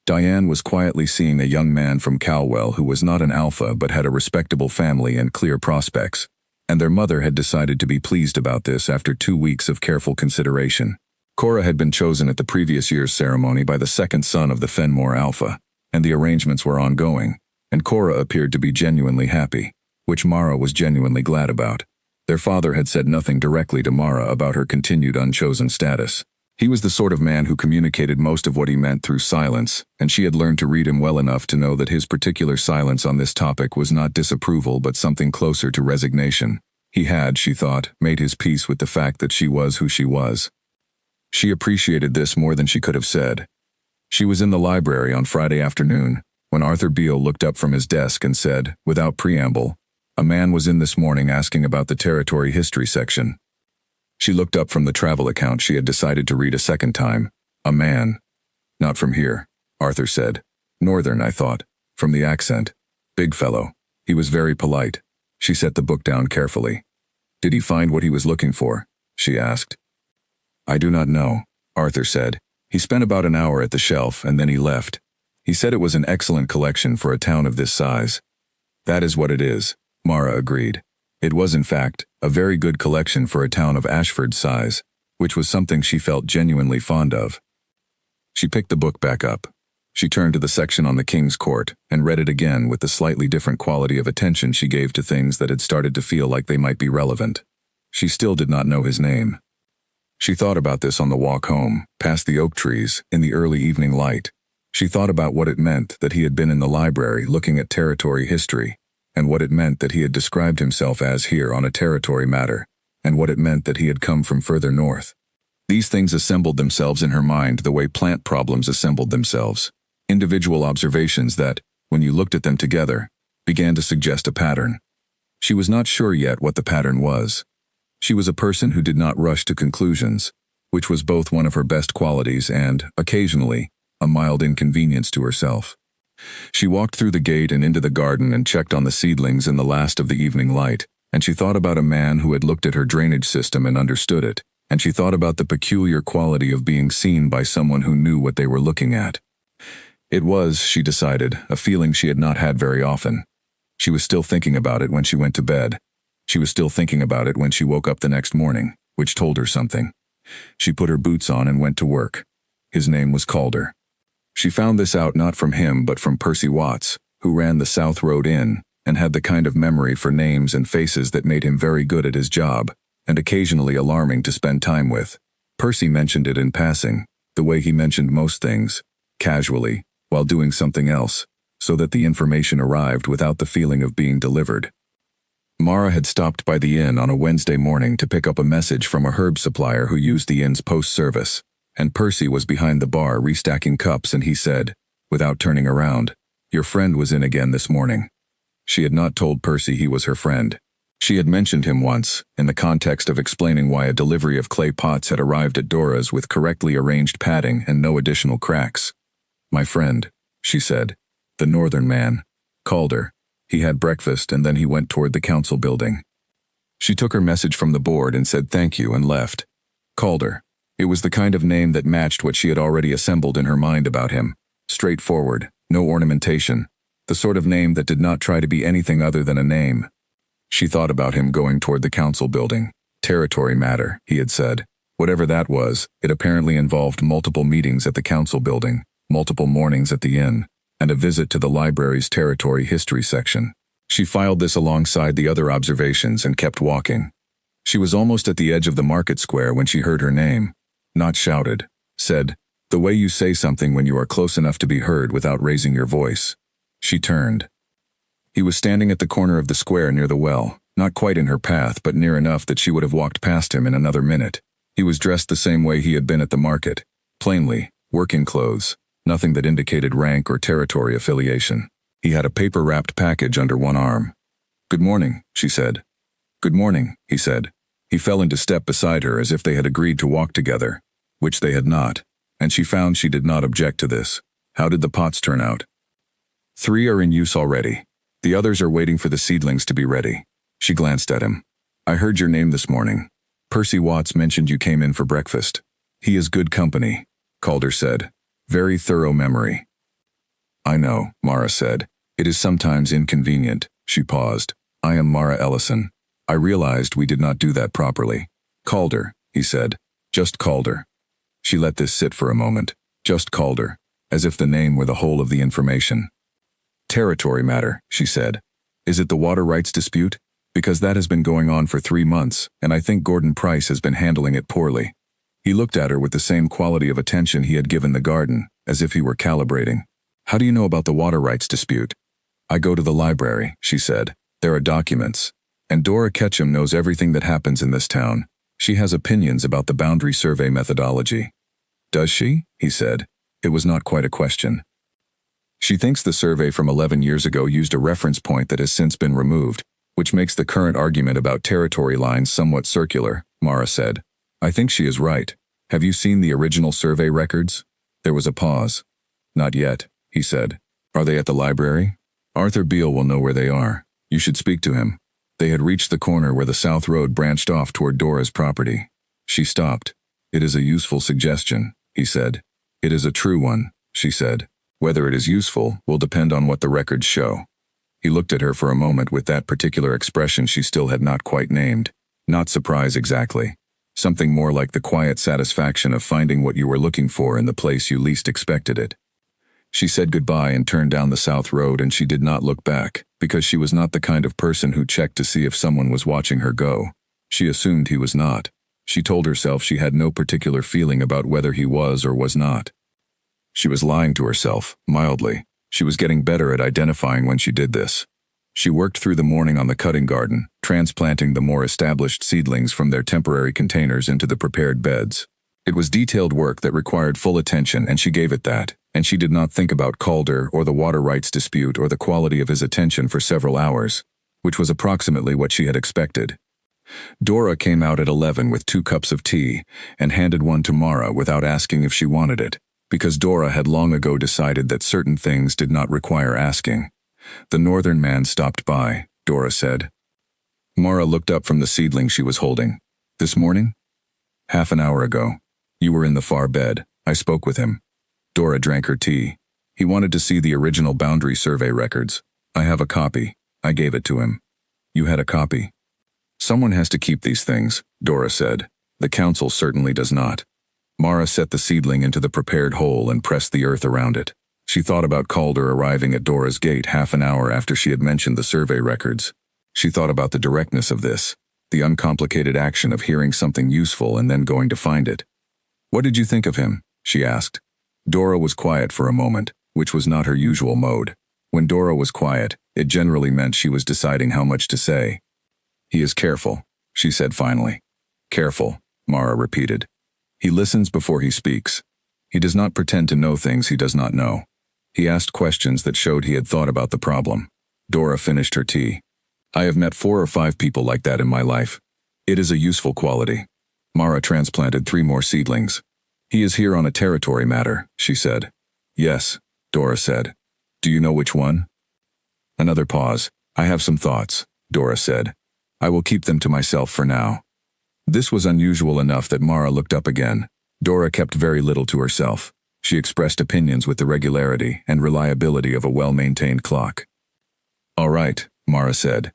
Diane was quietly seeing a young man from Calwell who was not an alpha but had a respectable family and clear prospects, and their mother had decided to be pleased about this after 2 weeks of careful consideration. Cora had been chosen at the previous year's ceremony by the second son of the Fenmore Alpha, and the arrangements were ongoing, and Cora appeared to be genuinely happy, which Mara was genuinely glad about. Their father had said nothing directly to Mara about her continued unchosen status. He was the sort of man who communicated most of what he meant through silence, and she had learned to read him well enough to know that his particular silence on this topic was not disapproval but something closer to resignation. He had, she thought, made his peace with the fact that she was who she was. She appreciated this more than she could have said. She was in the library on Friday afternoon, when Arthur Beale looked up from his desk and said, without preamble, "A man was in this morning asking about the territory history section." She looked up from the travel account she had decided to read a second time. "A man. Not from here," Arthur said. "Northern, I thought. From the accent. Big fellow. He was very polite." She set the book down carefully. "Did he find what he was looking for?" she asked. "I do not know," Arthur said. "He spent about an hour at the shelf and then he left. He said it was an excellent collection for a town of this size." "That is what it is," Mara agreed. It was, in fact, a very good collection for a town of Ashford's size, which was something she felt genuinely fond of. She picked the book back up. She turned to the section on the King's Court and read it again with the slightly different quality of attention she gave to things that had started to feel like they might be relevant. She still did not know his name. She thought about this on the walk home, past the oak trees, in the early evening light. She thought about what it meant that he had been in the library looking at territory history, and what it meant that he had described himself as here on a territory matter, and what it meant that he had come from further north. These things assembled themselves in her mind the way plant problems assembled themselves, individual observations that, when you looked at them together, began to suggest a pattern. She was not sure yet what the pattern was. She was a person who did not rush to conclusions, which was both one of her best qualities and, occasionally, a mild inconvenience to herself. She walked through the gate and into the garden and checked on the seedlings in the last of the evening light, and she thought about a man who had looked at her drainage system and understood it, and she thought about the peculiar quality of being seen by someone who knew what they were looking at. It was, she decided, a feeling she had not had very often. She was still thinking about it when she went to bed. She was still thinking about it when she woke up the next morning, which told her something. She put her boots on and went to work. His name was Calder. She found this out not from him but from Percy Watts, who ran the South Road Inn, and had the kind of memory for names and faces that made him very good at his job, and occasionally alarming to spend time with. Percy mentioned it in passing, the way he mentioned most things, casually, while doing something else, so that the information arrived without the feeling of being delivered. Mara had stopped by the inn on a Wednesday morning to pick up a message from a herb supplier who used the inn's post service, and Percy was behind the bar restacking cups, and he said, without turning around, "Your friend was in again this morning." She had not told Percy he was her friend. She had mentioned him once, in the context of explaining why a delivery of clay pots had arrived at Dora's with correctly arranged padding and no additional cracks. "My friend," she said. "The northern man. Calder. He had breakfast and then he went toward the council building." She took her message from the board and said thank you and left. Calder. It was the kind of name that matched what she had already assembled in her mind about him. Straightforward, no ornamentation. The sort of name that did not try to be anything other than a name. She thought about him going toward the council building. Territory matter, he had said. Whatever that was, it apparently involved multiple meetings at the council building, multiple mornings at the inn, and a visit to the library's territory history section. She filed this alongside the other observations and kept walking. She was almost at the edge of the market square when she heard her name. Not shouted. Said, the way you say something when you are close enough to be heard without raising your voice. She turned. He was standing at the corner of the square near the well, not quite in her path but near enough that she would have walked past him in another minute. He was dressed the same way he had been at the market, plainly, working clothes, nothing that indicated rank or territory affiliation. He had a paper-wrapped package under one arm. "Good morning," she said. "Good morning," he said. He fell into step beside her as if they had agreed to walk together, which they had not, and she found she did not object to this. "How did the pots turn out?" "3 are in use already. The others are waiting for the seedlings to be ready." She glanced at him. "I heard your name this morning. Percy Watts mentioned you came in for breakfast. He is good company," Calder said. "Very thorough memory." I know, Mara said. It is sometimes inconvenient. She paused. I am Mara Ellison. I realized we did not do that properly. Calder, he said. Just Calder. She let this sit for a moment. Just Calder. As if the name were the whole of the information. Territory matter, she said. Is it the water rights dispute? Because that has been going on for 3 months, and I think Gordon Price has been handling it poorly. He looked at her with the same quality of attention he had given the garden, as if he were calibrating. How do you know about the water rights dispute? I go to the library, she said. There are documents. And Dora Ketchum knows everything that happens in this town. She has opinions about the boundary survey methodology. Does she? He said. It was not quite a question. She thinks the survey from 11 years ago used a reference point that has since been removed, which makes the current argument about territory lines somewhat circular, Mara said. I think she is right. Have you seen the original survey records? There was a pause. Not yet, he said. Are they at the library? Arthur Beale will know where they are. You should speak to him. They had reached the corner where the south road branched off toward Dora's property. She stopped. It is a useful suggestion, he said. It is a true one, she said. Whether it is useful will depend on what the records show. He looked at her for a moment with that particular expression she still had not quite named. Not surprise exactly. Something more like the quiet satisfaction of finding what you were looking for in the place you least expected it. She said goodbye and turned down the south road, and she did not look back, because she was not the kind of person who checked to see if someone was watching her go. She assumed he was not. She told herself she had no particular feeling about whether he was or was not. She was lying to herself, mildly. She was getting better at identifying when she did this. She worked through the morning on the cutting garden, transplanting the more established seedlings from their temporary containers into the prepared beds. It was detailed work that required full attention, and she gave it that, and she did not think about Calder or the water rights dispute or the quality of his attention for several hours, which was approximately what she had expected. Dora came out at 11 with 2 cups of tea and handed one to Mara without asking if she wanted it, because Dora had long ago decided that certain things did not require asking. The northern man stopped by, Dora said. Mara looked up from the seedling she was holding. This morning? Half an hour ago. You were in the far bed. I spoke with him. Dora drank her tea. He wanted to see the original boundary survey records. I have a copy. I gave it to him. You had a copy. Someone has to keep these things, Dora said. The council certainly does not. Mara set the seedling into the prepared hole and pressed the earth around it. She thought about Calder arriving at Dora's gate half an hour after she had mentioned the survey records. She thought about the directness of this, the uncomplicated action of hearing something useful and then going to find it. What did you think of him? She asked. Dora was quiet for a moment, which was not her usual mode. When Dora was quiet, it generally meant she was deciding how much to say. He is careful, she said finally. Careful, Mara repeated. He listens before he speaks. He does not pretend to know things he does not know. He asked questions that showed he had thought about the problem. Dora finished her tea. I have met 4 or 5 people like that in my life. It is a useful quality. Mara transplanted 3 more seedlings. He is here on a territory matter, she said. Yes, Dora said. Do you know which one? Another pause. I have some thoughts, Dora said. I will keep them to myself for now. This was unusual enough that Mara looked up again. Dora kept very little to herself. She expressed opinions with the regularity and reliability of a well-maintained clock. All right, Mara said.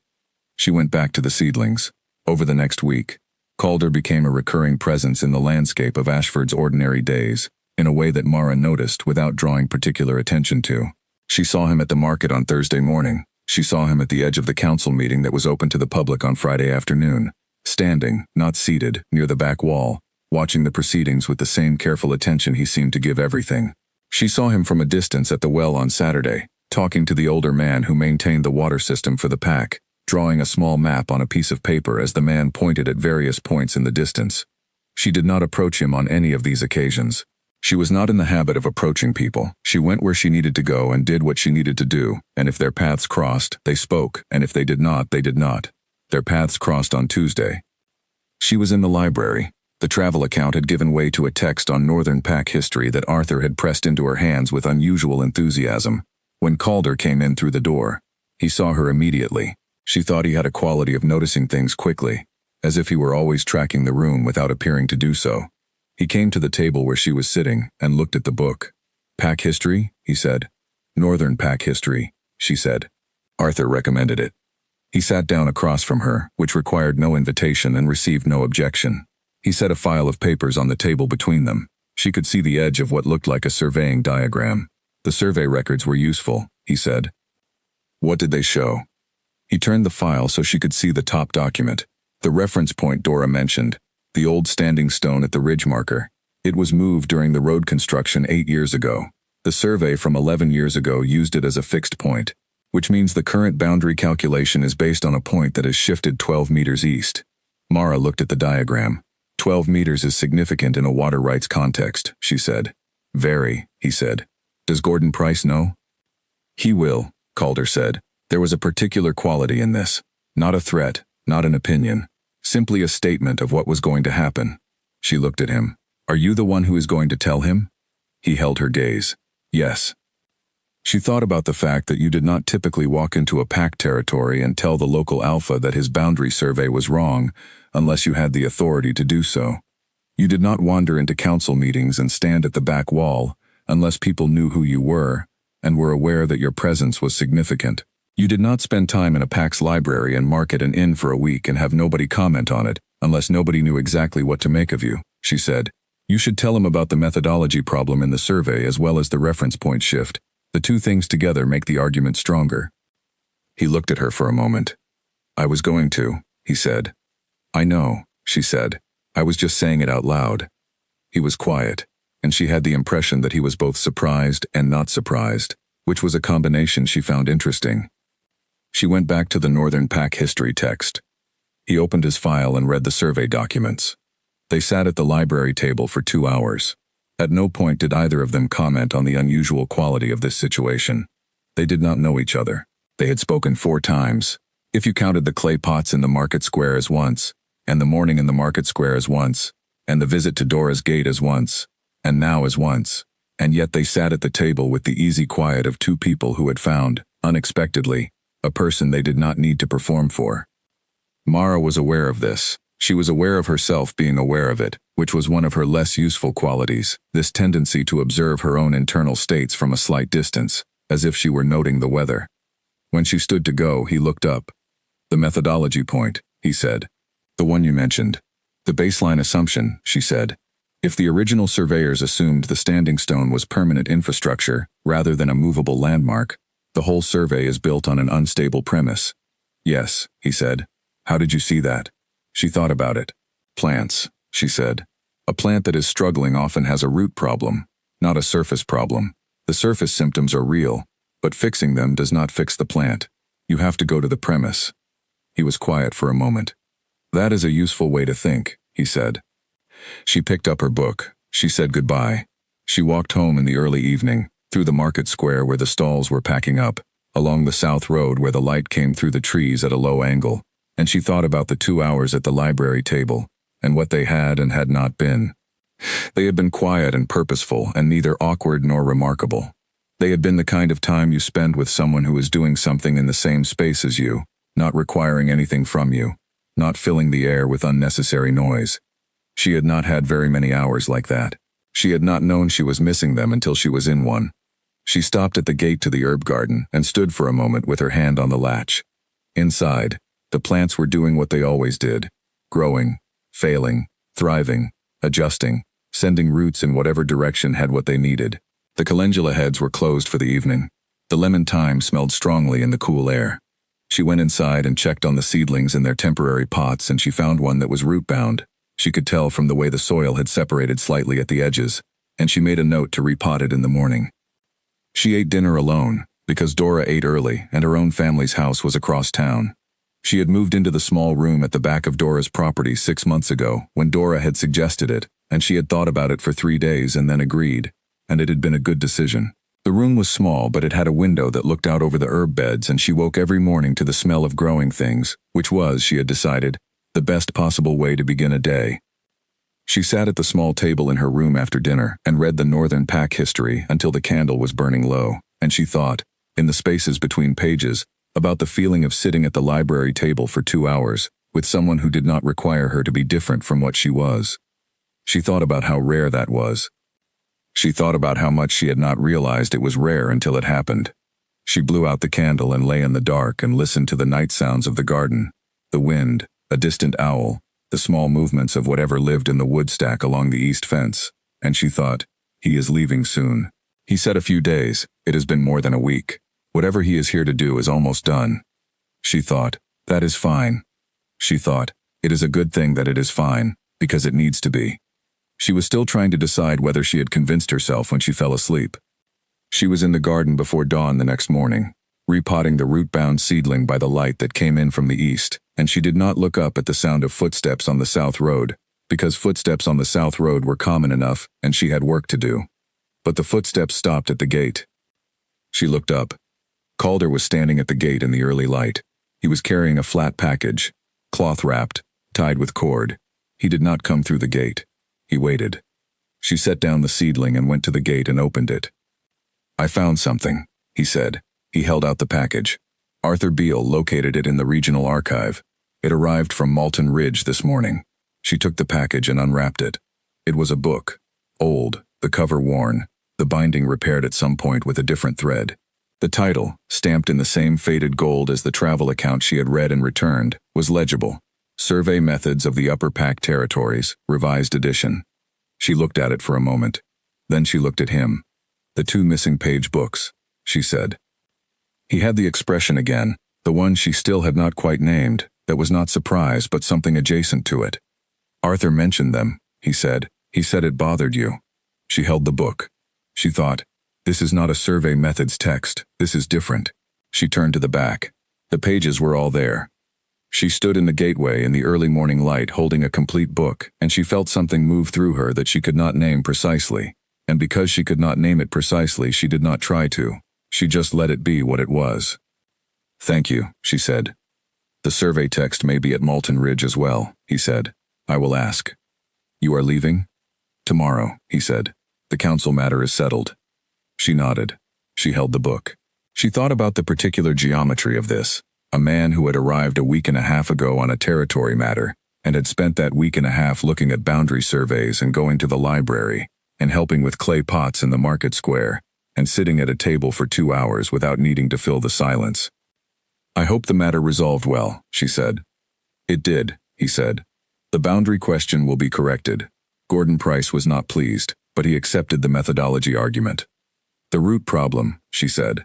She went back to the seedlings. Over the next week, Calder became a recurring presence in the landscape of Ashford's ordinary days, in a way that Mara noticed without drawing particular attention to. She saw him at the market on Thursday morning. She saw him at the edge of the council meeting that was open to the public on Friday afternoon, standing, not seated, near the back wall, watching the proceedings with the same careful attention he seemed to give everything. She saw him from a distance at the well on Saturday, talking to the older man who maintained the water system for the pack, drawing a small map on a piece of paper as the man pointed at various points in the distance. She did not approach him on any of these occasions. She was not in the habit of approaching people. She went where she needed to go and did what she needed to do, and if their paths crossed, they spoke, and if they did not, they did not. Their paths crossed on Tuesday. She was in the library. The travel account had given way to a text on Northern Pack history that Arthur had pressed into her hands with unusual enthusiasm. When Calder came in through the door, he saw her immediately. She thought he had a quality of noticing things quickly, as if he were always tracking the room without appearing to do so. He came to the table where she was sitting and looked at the book. Pack history? He said. Northern Pack History, she said. Arthur recommended it. He sat down across from her, which required no invitation and received no objection. He set a file of papers on the table between them. She could see the edge of what looked like a surveying diagram. The survey records were useful, he said. What did they show? He turned the file so she could see the top document. The reference point Dora mentioned, the old standing stone at the ridge marker. It was moved during the road construction 8 years ago. The survey from 11 years ago used it as a fixed point, which means the current boundary calculation is based on a point that has shifted 12 meters east. Mara looked at the diagram. 12 meters is significant in a water rights context, she said. Very, he said. Does Gordon Price know? He will, Calder said. There was a particular quality in this. Not a threat, not an opinion. Simply a statement of what was going to happen. She looked at him. Are you the one who is going to tell him? He held her gaze. Yes. She thought about the fact that you did not typically walk into a pack territory and tell the local alpha that his boundary survey was wrong, unless you had the authority to do so. You did not wander into council meetings and stand at the back wall, unless people knew who you were, and were aware that your presence was significant. You did not spend time in a pack's library and market an inn for a week and have nobody comment on it, unless nobody knew exactly what to make of you, she said. You should tell him about the methodology problem in the survey as well as the reference point shift. The two things together make the argument stronger. He looked at her for a moment. I was going to, he said. I know, she said. I was just saying it out loud. He was quiet, and she had the impression that he was both surprised and not surprised, which was a combination she found interesting. She went back to the Northern Pack history text. He opened his file and read the survey documents. They sat at the library table for 2 hours. At no point did either of them comment on the unusual quality of this situation. They did not know each other. They had spoken 4 times, if you counted the clay pots in the market square as once, and the morning in the market square as once, and the visit to Dora's gate as once, and now as once, and yet they sat at the table with the easy quiet of 2 people who had found, unexpectedly, a person they did not need to perform for. Mara was aware of this. She was aware of herself being aware of it, which was one of her less useful qualities, this tendency to observe her own internal states from a slight distance, as if she were noting the weather. When she stood to go, he looked up. The methodology point, he said. The one you mentioned. The baseline assumption, she said. If the original surveyors assumed the standing stone was permanent infrastructure, rather than a movable landmark, the whole survey is built on an unstable premise. Yes, he said. How did you see that? She thought about it. Plants, she said. A plant that is struggling often has a root problem, not a surface problem. The surface symptoms are real, but fixing them does not fix the plant. You have to go to the premise. He was quiet for a moment. That is a useful way to think, he said. She picked up her book. She said goodbye. She walked home in the early evening, through the market square where the stalls were packing up, along the south road where the light came through the trees at a low angle, and she thought about the 2 hours at the library table, and what they had and had not been. They had been quiet and purposeful and neither awkward nor remarkable. They had been the kind of time you spend with someone who is doing something in the same space as you, not requiring anything from you, not filling the air with unnecessary noise. She had not had very many hours like that. She had not known she was missing them until she was in one. She stopped at the gate to the herb garden and stood for a moment with her hand on the latch. Inside, the plants were doing what they always did, growing, failing, thriving, adjusting, sending roots in whatever direction had what they needed. The calendula heads were closed for the evening. The lemon thyme smelled strongly in the cool air. She went inside and checked on the seedlings in their temporary pots, and she found one that was root-bound. She could tell from the way the soil had separated slightly at the edges, and she made a note to repot it in the morning. She ate dinner alone, because Dora ate early and her own family's house was across town. She had moved into the small room at the back of Dora's property 6 months ago when Dora had suggested it, and she had thought about it for 3 days and then agreed, and it had been a good decision. The room was small, but it had a window that looked out over the herb beds, and she woke every morning to the smell of growing things, which was, she had decided, the best possible way to begin a day. She sat at the small table in her room after dinner and read the Northern Pack history until the candle was burning low, and she thought, in the spaces between pages, about the feeling of sitting at the library table for 2 hours with someone who did not require her to be different from what she was. She thought about how rare that was. She thought about how much she had not realized it was rare until it happened. She blew out the candle and lay in the dark and listened to the night sounds of the garden, the wind, a distant owl, the small movements of whatever lived in the wood stack along the east fence, and she thought, he is leaving soon. He said a few days, it has been more than a week. Whatever he is here to do is almost done. She thought, that is fine. She thought, it is a good thing that it is fine, because it needs to be. She was still trying to decide whether she had convinced herself when she fell asleep. She was in the garden before dawn the next morning, repotting the root-bound seedling by the light that came in from the east, and she did not look up at the sound of footsteps on the south road, because footsteps on the south road were common enough and she had work to do. But the footsteps stopped at the gate. She looked up. Calder was standing at the gate in the early light. He was carrying a flat package, cloth-wrapped, tied with cord. He did not come through the gate. He waited. She set down the seedling and went to the gate and opened it. I found something, he said. He held out the package. Arthur Beale located it in the regional archive. It arrived from Malton Ridge this morning. She took the package and unwrapped it. It was a book. Old, the cover worn, the binding repaired at some point with a different thread. The title, stamped in the same faded gold as the travel account she had read and returned, was legible. Survey Methods of the Upper Pack Territories, Revised Edition. She looked at it for a moment. Then she looked at him. The 2 missing page books, she said. He had the expression again, the one she still had not quite named, that was not surprise but something adjacent to it. Arthur mentioned them, he said. He said it bothered you. She held the book. She thought, this is not a Survey Methods text, this is different. She turned to the back. The pages were all there. She stood in the gateway in the early morning light holding a complete book, and she felt something move through her that she could not name precisely. And because she could not name it precisely, she did not try to. She just let it be what it was. Thank you, she said. The survey text may be at Malton Ridge as well, he said. I will ask. You are leaving? Tomorrow, he said. The council matter is settled. She nodded. She held the book. She thought about the particular geometry of this. A man who had arrived a week and a half ago on a territory matter, and had spent that week and a half looking at boundary surveys and going to the library, and helping with clay pots in the market square, and sitting at a table for 2 hours without needing to fill the silence. I hope the matter resolved well, she said. It did, he said. The boundary question will be corrected. Gordon Price was not pleased, but he accepted the methodology argument. The root problem, she said.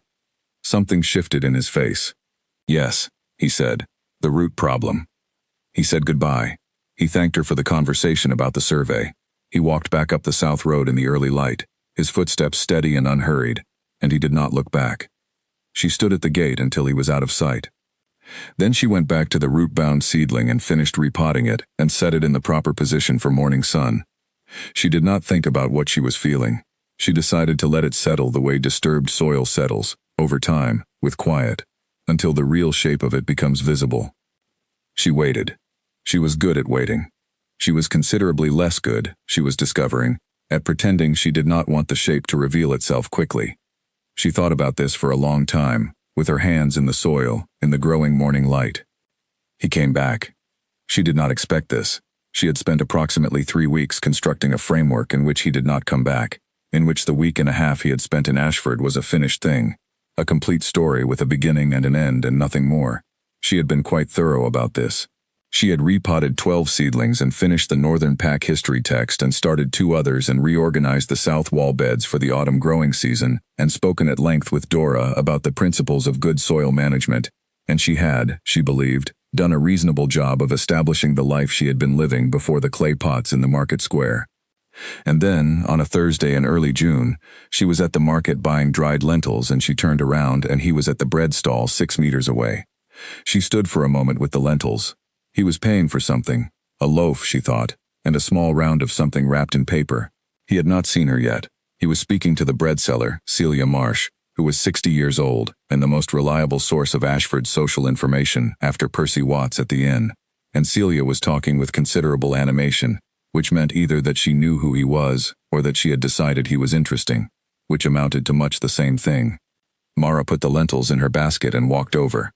Something shifted in his face. Yes, he said. The root problem. He said goodbye. He thanked her for the conversation about the survey. He walked back up the south road in the early light, his footsteps steady and unhurried, and he did not look back. She stood at the gate until he was out of sight. Then she went back to the root-bound seedling and finished repotting it and set it in the proper position for morning sun. She did not think about what she was feeling. She decided to let it settle the way disturbed soil settles, over time, with quiet, until the real shape of it becomes visible. She waited. She was good at waiting. She was considerably less good, she was discovering, at pretending she did not want the shape to reveal itself quickly. She thought about this for a long time, with her hands in the soil, in the growing morning light. He came back. She did not expect this. She had spent approximately 3 weeks constructing a framework in which he did not come back, in which the week and a half he had spent in Ashford was a finished thing, a complete story with a beginning and an end and nothing more. She had been quite thorough about this. She had repotted 12 seedlings and finished the Northern Pack history text and started 2 others and reorganized the south wall beds for the autumn growing season and spoken at length with Dora about the principles of good soil management, and she had, she believed, done a reasonable job of establishing the life she had been living before the clay pots in the market square. And then, on a Thursday in early June, she was at the market buying dried lentils and she turned around and he was at the bread stall 6 meters away. She stood for a moment with the lentils. He was paying for something, a loaf, she thought, and a small round of something wrapped in paper. He had not seen her yet. He was speaking to the bread seller, Celia Marsh, who was 60 years old and the most reliable source of Ashford's social information after Percy Watts at the inn. And Celia was talking with considerable animation, which meant either that she knew who he was or that she had decided he was interesting, which amounted to much the same thing. Mara put the lentils in her basket and walked over.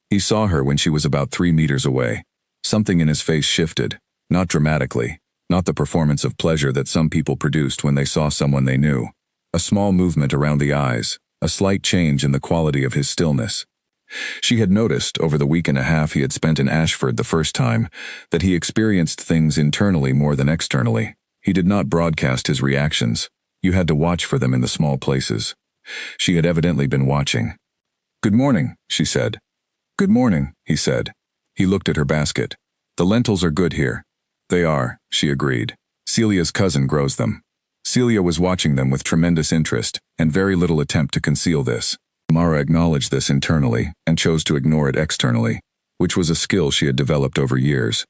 He saw her when she was about 3 meters away. Something in his face shifted, not dramatically, not the performance of pleasure that some people produced when they saw someone they knew. A small movement around the eyes, a slight change in the quality of his stillness. She had noticed, over the week and a half he had spent in Ashford the first time, that he experienced things internally more than externally. He did not broadcast his reactions. You had to watch for them in the small places. She had evidently been watching. "Good morning," she said. "Good morning," he said. He looked at her basket. "The lentils are good here." "They are," she agreed. "Celia's cousin grows them." Celia was watching them with tremendous interest, and very little attempt to conceal this. Mara acknowledged this internally, and chose to ignore it externally, which was a skill she had developed over years.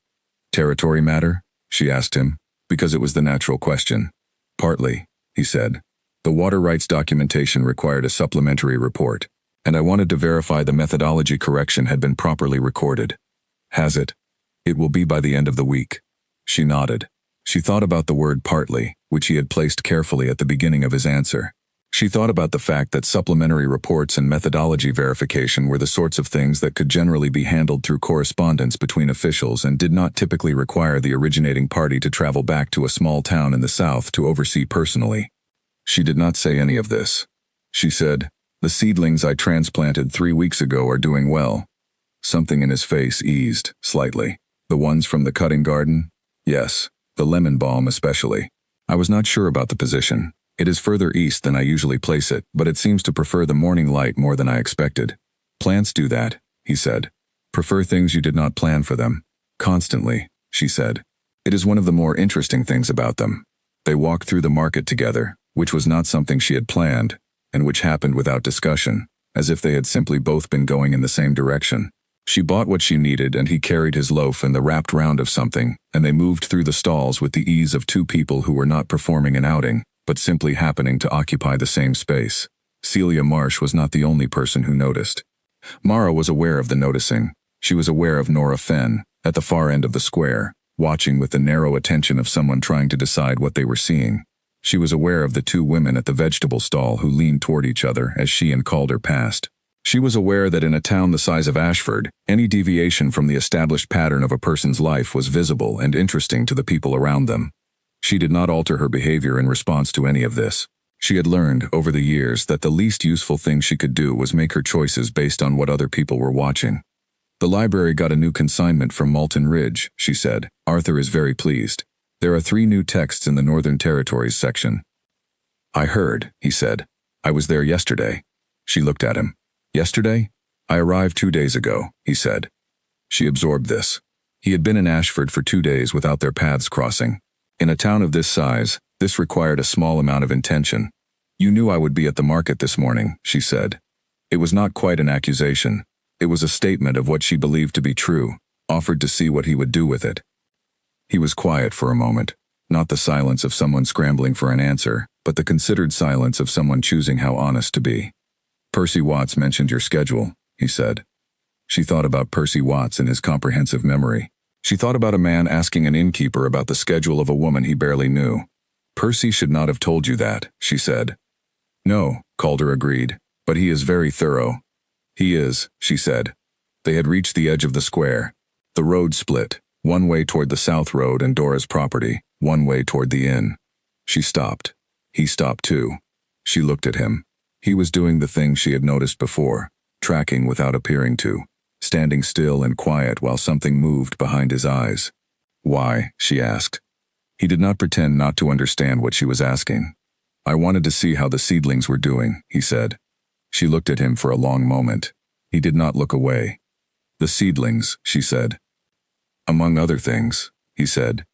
"Territory matter?" she asked him, because it was the natural question. "Partly," he said. "The water rights documentation required a supplementary report, and I wanted to verify the methodology correction had been properly recorded." "Has it?" "It will be by the end of the week." She nodded. She thought about the word partly, which he had placed carefully at the beginning of his answer. She thought about the fact that supplementary reports and methodology verification were the sorts of things that could generally be handled through correspondence between officials and did not typically require the originating party to travel back to a small town in the south to oversee personally. She did not say any of this. She said, "The seedlings I transplanted 3 weeks ago are doing well." Something in his face eased, slightly. "The ones from the cutting garden?" "Yes. The lemon balm especially. I was not sure about the position. It is further east than I usually place it, but it seems to prefer the morning light more than I expected." "Plants do that," he said. "Prefer things you did not plan for them." "Constantly," she said. "It is one of the more interesting things about them." They walked through the market together, which was not something she had planned, and which happened without discussion, as if they had simply both been going in the same direction. She bought what she needed and he carried his loaf and the wrapped round of something, and they moved through the stalls with the ease of two people who were not performing an outing, but simply happening to occupy the same space. Celia Marsh was not the only person who noticed. Mara was aware of the noticing. She was aware of Nora Fenn, at the far end of the square, watching with the narrow attention of someone trying to decide what they were seeing. She was aware of the two women at the vegetable stall who leaned toward each other as she and Calder passed. She was aware that in a town the size of Ashford, any deviation from the established pattern of a person's life was visible and interesting to the people around them. She did not alter her behavior in response to any of this. She had learned, over the years, that the least useful thing she could do was make her choices based on what other people were watching. "The library got a new consignment from Malton Ridge," she said. "Arthur is very pleased. There are 3 new texts in the Northern Territories section." "I heard," he said. "I was there yesterday." She looked at him. "Yesterday? I arrived 2 days ago," he said. She absorbed this. He had been in Ashford for 2 days without their paths crossing. In a town of this size, this required a small amount of intention. "You knew I would be at the market this morning," she said. It was not quite an accusation. It was a statement of what she believed to be true, offered to see what he would do with it. He was quiet for a moment, not the silence of someone scrambling for an answer, but the considered silence of someone choosing how honest to be. "Percy Watts mentioned your schedule," he said. She thought about Percy Watts and his comprehensive memory. She thought about a man asking an innkeeper about the schedule of a woman he barely knew. "Percy should not have told you that," she said. "No," Calder agreed, "but he is very thorough." "He is," she said. They had reached the edge of the square. The road split, one way toward the South Road and Dora's property, one way toward the inn. She stopped. He stopped too. She looked at him. He was doing the thing she had noticed before, tracking without appearing to, standing still and quiet while something moved behind his eyes. "Why?" she asked. He did not pretend not to understand what she was asking. "I wanted to see how the seedlings were doing," he said. She looked at him for a long moment. He did not look away. "The seedlings," she said. "Among other things," he said.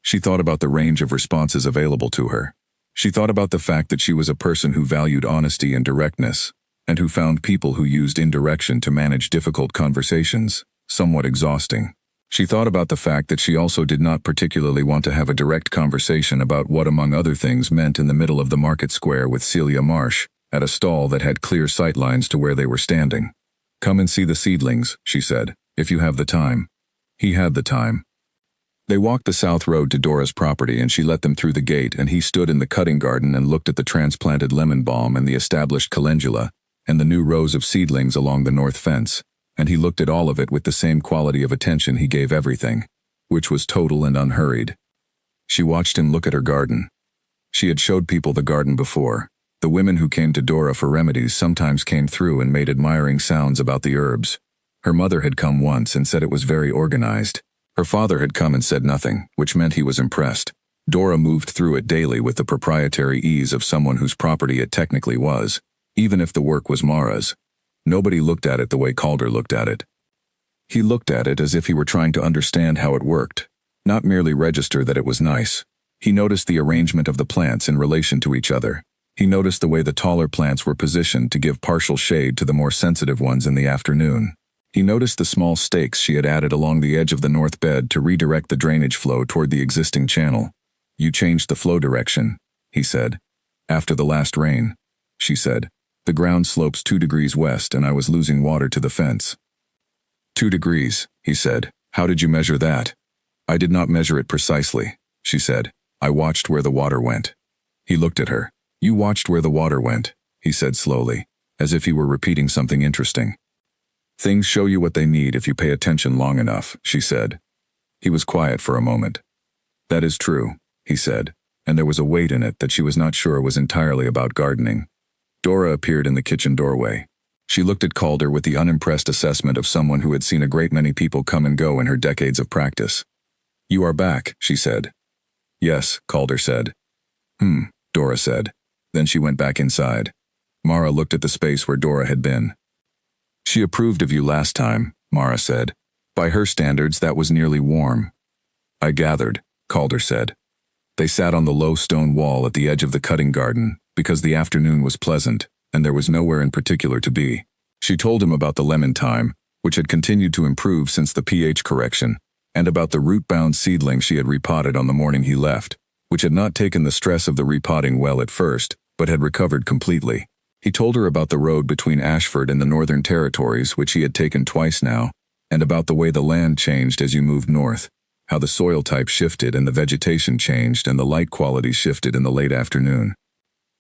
She thought about the range of responses available to her. She thought about the fact that she was a person who valued honesty and directness, and who found people who used indirection to manage difficult conversations somewhat exhausting. She thought about the fact that she also did not particularly want to have a direct conversation about what, among other things, meant in the middle of the market square with Celia Marsh, at a stall that had clear sightlines to where they were standing. "Come and see the seedlings," she said, "if you have the time." He had the time. They walked the South Road to Dora's property and she let them through the gate, and he stood in the cutting garden and looked at the transplanted lemon balm and the established calendula and the new rows of seedlings along the north fence, and he looked at all of it with the same quality of attention he gave everything, which was total and unhurried. She watched him look at her garden. She had showed people the garden before. The women who came to Dora for remedies sometimes came through and made admiring sounds about the herbs. Her mother had come once and said it was very organized. Her father had come and said nothing, which meant he was impressed. Dora moved through it daily with the proprietary ease of someone whose property it technically was, even if the work was Mara's. Nobody looked at it the way Calder looked at it. He looked at it as if he were trying to understand how it worked, not merely register that it was nice. He noticed the arrangement of the plants in relation to each other. He noticed the way the taller plants were positioned to give partial shade to the more sensitive ones in the afternoon. He noticed the small stakes she had added along the edge of the north bed to redirect the drainage flow toward the existing channel. "You changed the flow direction," he said. "After the last rain," she said. "The ground slopes 2 degrees west and I was losing water to the fence." 2 degrees, he said. "How did you measure that?" "I did not measure it precisely," she said. "I watched where the water went." He looked at her. "You watched where the water went," he said slowly, as if he were repeating something interesting. "Things show you what they need if you pay attention long enough," she said. He was quiet for a moment. "That is true," he said, and there was a weight in it that she was not sure was entirely about gardening. Dora appeared in the kitchen doorway. She looked at Calder with the unimpressed assessment of someone who had seen a great many people come and go in her decades of practice. "You are back," she said. "Yes," Calder said. Dora said. Then she went back inside. Mara looked at the space where Dora had been. "She approved of you last time," Mara said. "By her standards, that was nearly warm." "I gathered," Calder said. They sat on the low stone wall at the edge of the cutting garden, because the afternoon was pleasant, and there was nowhere in particular to be. She told him about the lemon thyme, which had continued to improve since the pH correction, and about the root-bound seedling she had repotted on the morning he left, which had not taken the stress of the repotting well at first, but had recovered completely. He told her about the road between Ashford and the Northern Territories, which he had taken twice now, and about the way the land changed as you moved north, how the soil type shifted and the vegetation changed and the light quality shifted in the late afternoon.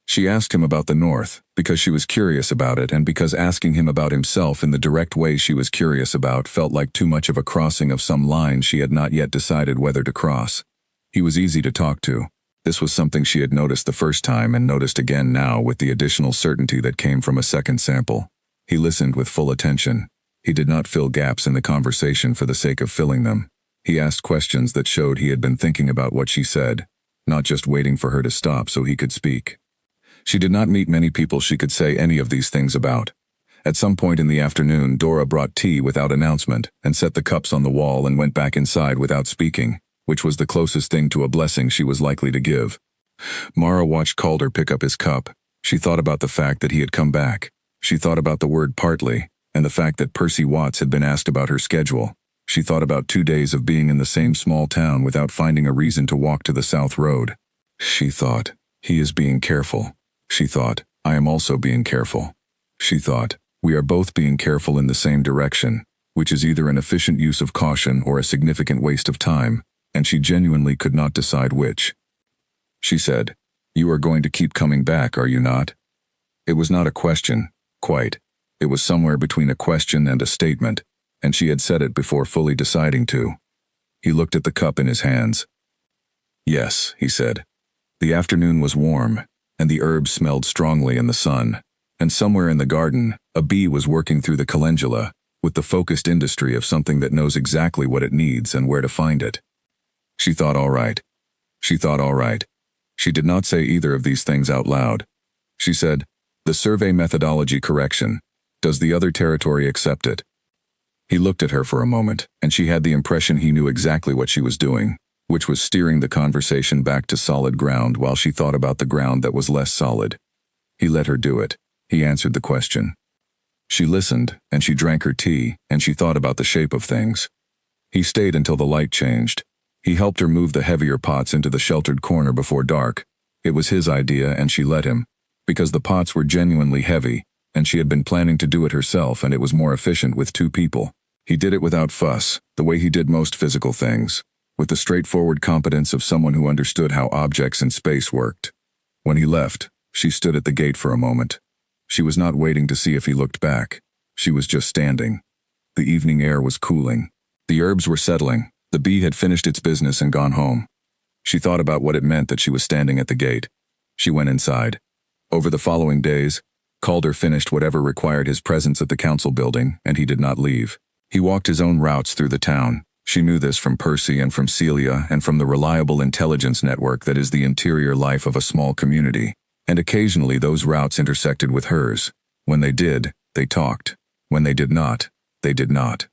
She asked him about the North, because she was curious about it and because asking him about himself in the direct way she was curious about felt like too much of a crossing of some line she had not yet decided whether to cross. He was easy to talk to. This was something she had noticed the first time and noticed again now with the additional certainty that came from a second sample. He listened with full attention. He did not fill gaps in the conversation for the sake of filling them. He asked questions that showed he had been thinking about what she said, not just waiting for her to stop so he could speak. She did not meet many people she could say any of these things about. At some point in the afternoon, Dora brought tea without announcement and set the cups on the wall and went back inside without speaking, which was the closest thing to a blessing she was likely to give. Mara watched Calder pick up his cup. She thought about the fact that he had come back. She thought about the word partly, and the fact that Percy Watts had been asked about her schedule. She thought about 2 days of being in the same small town without finding a reason to walk to the South Road. She thought, he is being careful. She thought, I am also being careful. She thought, we are both being careful in the same direction, which is either an efficient use of caution or a significant waste of time, and she genuinely could not decide which. She said, you are going to keep coming back, are you not? It was not a question, quite. It was somewhere between a question and a statement, and she had said it before fully deciding to. He looked at the cup in his hands. Yes, he said. The afternoon was warm, and the herbs smelled strongly in the sun, and somewhere in the garden, a bee was working through the calendula, with the focused industry of something that knows exactly what it needs and where to find it. She thought all right. She thought all right. She did not say either of these things out loud. She said, the survey methodology correction. Does the other territory accept it? He looked at her for a moment, and she had the impression he knew exactly what she was doing, which was steering the conversation back to solid ground while she thought about the ground that was less solid. He let her do it. He answered the question. She listened, and she drank her tea, and she thought about the shape of things. He stayed until the light changed. He helped her move the heavier pots into the sheltered corner before dark. It was his idea, and she let him, because the pots were genuinely heavy, and she had been planning to do it herself, and it was more efficient with 2 people. He did it without fuss, the way he did most physical things, with the straightforward competence of someone who understood how objects in space worked. When he left, she stood at the gate for a moment. She was not waiting to see if he looked back. She was just standing. The evening air was cooling. The herbs were settling. The bee had finished its business and gone home. She thought about what it meant that she was standing at the gate. She went inside. Over the following days, Calder finished whatever required his presence at the council building, and he did not leave. He walked his own routes through the town. She knew this from Percy and from Celia and from the reliable intelligence network that is the interior life of a small community. And occasionally those routes intersected with hers. When they did, they talked. When they did not, they did not.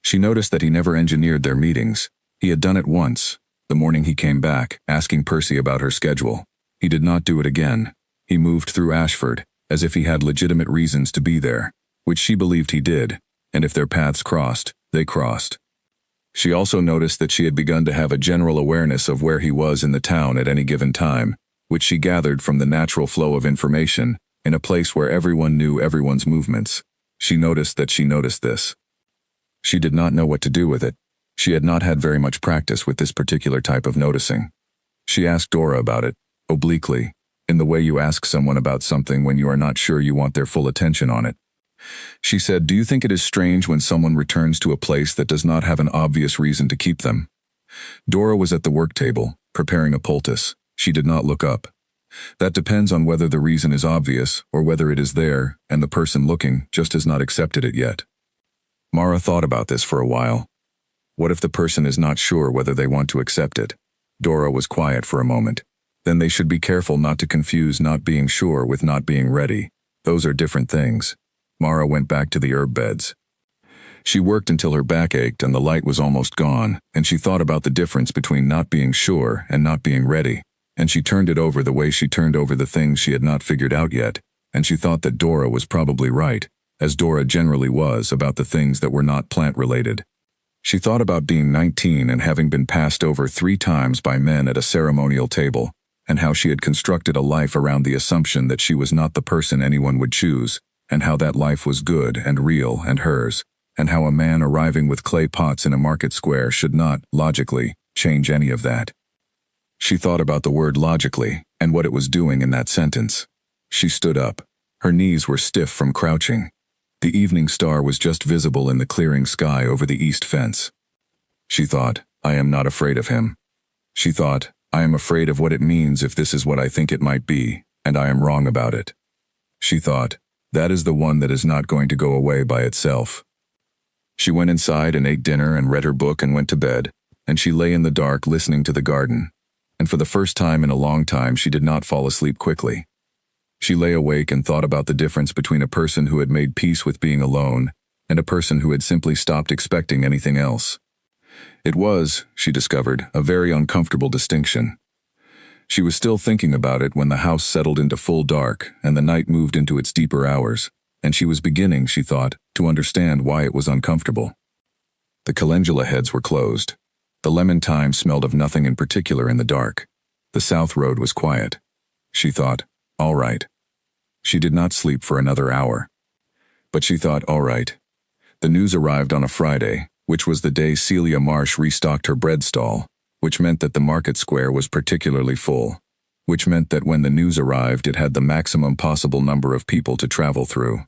She noticed that he never engineered their meetings. He had done it once, the morning he came back, asking Percy about her schedule. He did not do it again. He moved through Ashford, as if he had legitimate reasons to be there, which she believed he did, and if their paths crossed, they crossed. She also noticed that she had begun to have a general awareness of where he was in the town at any given time, which she gathered from the natural flow of information, in a place where everyone knew everyone's movements. She noticed that she noticed this. She did not know what to do with it. She had not had very much practice with this particular type of noticing. She asked Dora about it, obliquely, in the way you ask someone about something when you are not sure you want their full attention on it. She said, "Do you think it is strange when someone returns to a place that does not have an obvious reason to keep them?" Dora was at the work table, preparing a poultice. She did not look up. That depends on whether the reason is obvious or whether it is there and the person looking just has not accepted it yet. Mara thought about this for a while. What if the person is not sure whether they want to accept it? Dora was quiet for a moment. Then they should be careful not to confuse not being sure with not being ready. Those are different things. Mara went back to the herb beds. She worked until her back ached and the light was almost gone, and she thought about the difference between not being sure and not being ready, and she turned it over the way she turned over the things she had not figured out yet, and she thought that Dora was probably right, as Dora generally was about the things that were not plant-related. She thought about being 19 and having been passed over 3 times by men at a ceremonial table, and how she had constructed a life around the assumption that she was not the person anyone would choose, and how that life was good and real and hers, and how a man arriving with clay pots in a market square should not, logically, change any of that. She thought about the word logically and what it was doing in that sentence. She stood up. Her knees were stiff from crouching. The evening star was just visible in the clearing sky over the east fence. She thought, "I am not afraid of him." She thought, "I am afraid of what it means if this is what I think it might be, and I am wrong about it." She thought, "That is the one that is not going to go away by itself." She went inside and ate dinner and read her book and went to bed, and she lay in the dark listening to the garden. And for the first time in a long time she did not fall asleep quickly. She lay awake and thought about the difference between a person who had made peace with being alone and a person who had simply stopped expecting anything else. It was, she discovered, a very uncomfortable distinction. She was still thinking about it when the house settled into full dark and the night moved into its deeper hours, and she was beginning, she thought, to understand why it was uncomfortable. The calendula heads were closed. The lemon thyme smelled of nothing in particular in the dark. The south road was quiet. She thought, all right. She did not sleep for another hour. But she thought, all right. The news arrived on a Friday, which was the day Celia Marsh restocked her bread stall, which meant that the market square was particularly full, which meant that when the news arrived it had the maximum possible number of people to travel through.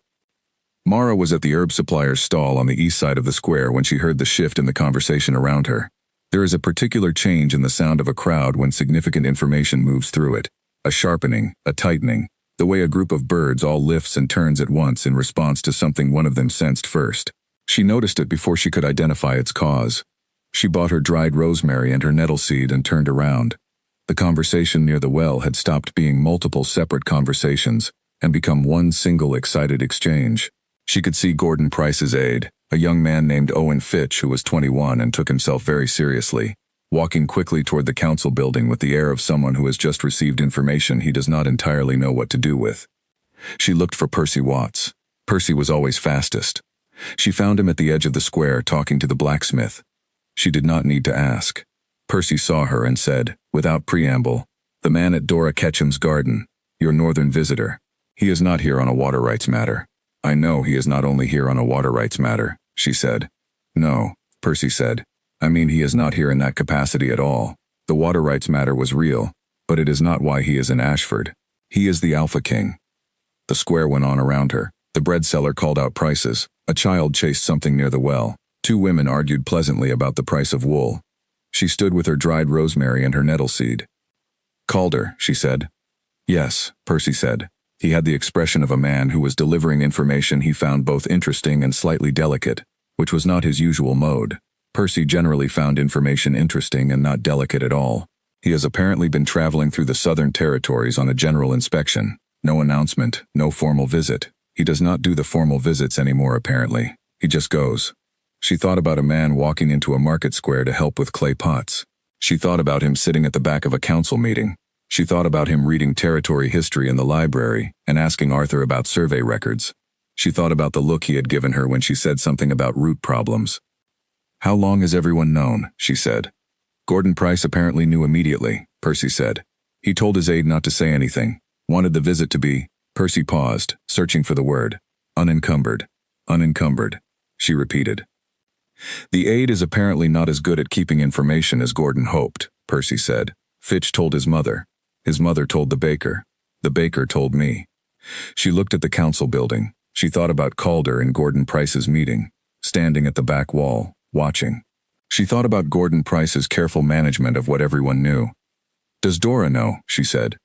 Mara was at the herb supplier's stall on the east side of the square when she heard the shift in the conversation around her. There is a particular change in the sound of a crowd when significant information moves through it, a sharpening, a tightening, the way a group of birds all lifts and turns at once in response to something one of them sensed first. She noticed it before she could identify its cause. She bought her dried rosemary and her nettle seed and turned around. The conversation near the well had stopped being multiple separate conversations and become one single excited exchange. She could see Gordon Price's aide, a young man named Owen Fitch who was 21 and took himself very seriously, walking quickly toward the council building with the air of someone who has just received information he does not entirely know what to do with. She looked for Percy Watts. Percy was always fastest. She found him at the edge of the square talking to the blacksmith. She did not need to ask. Percy saw her and said, without preamble, "The man at Dora Ketchum's garden, your northern visitor. He is not here on a water rights matter." "I know he is not only here on a water rights matter," she said. "No," Percy said. "I mean he is not here in that capacity at all. The water rights matter was real, but it is not why he is in Ashford. He is the Alpha King." The square went on around her. The bread seller called out prices. A child chased something near the well. 2 women argued pleasantly about the price of wool. She stood with her dried rosemary and her nettle seed. Calder, she said. Yes, Percy said. He had the expression of a man who was delivering information he found both interesting and slightly delicate, which was not his usual mode. Percy generally found information interesting and not delicate at all. He has apparently been traveling through the Southern Territories on a general inspection. No announcement, no formal visit. He does not do the formal visits anymore apparently. He just goes. She thought about a man walking into a market square to help with clay pots. She thought about him sitting at the back of a council meeting. She thought about him reading territory history in the library and asking Arthur about survey records. She thought about the look he had given her when she said something about root problems. How long has everyone known? She said. Gordon Price apparently knew immediately, Percy said. He told his aide not to say anything. Wanted the visit to be. Percy paused, searching for the word. Unencumbered. Unencumbered. She repeated. The aide is apparently not as good at keeping information as Gordon hoped, Percy said. Fitch told his mother. His mother told the baker. The baker told me. She looked at the council building. She thought about Calder and Gordon Price's meeting, standing at the back wall, watching. She thought about Gordon Price's careful management of what everyone knew. Does Dora know? She said.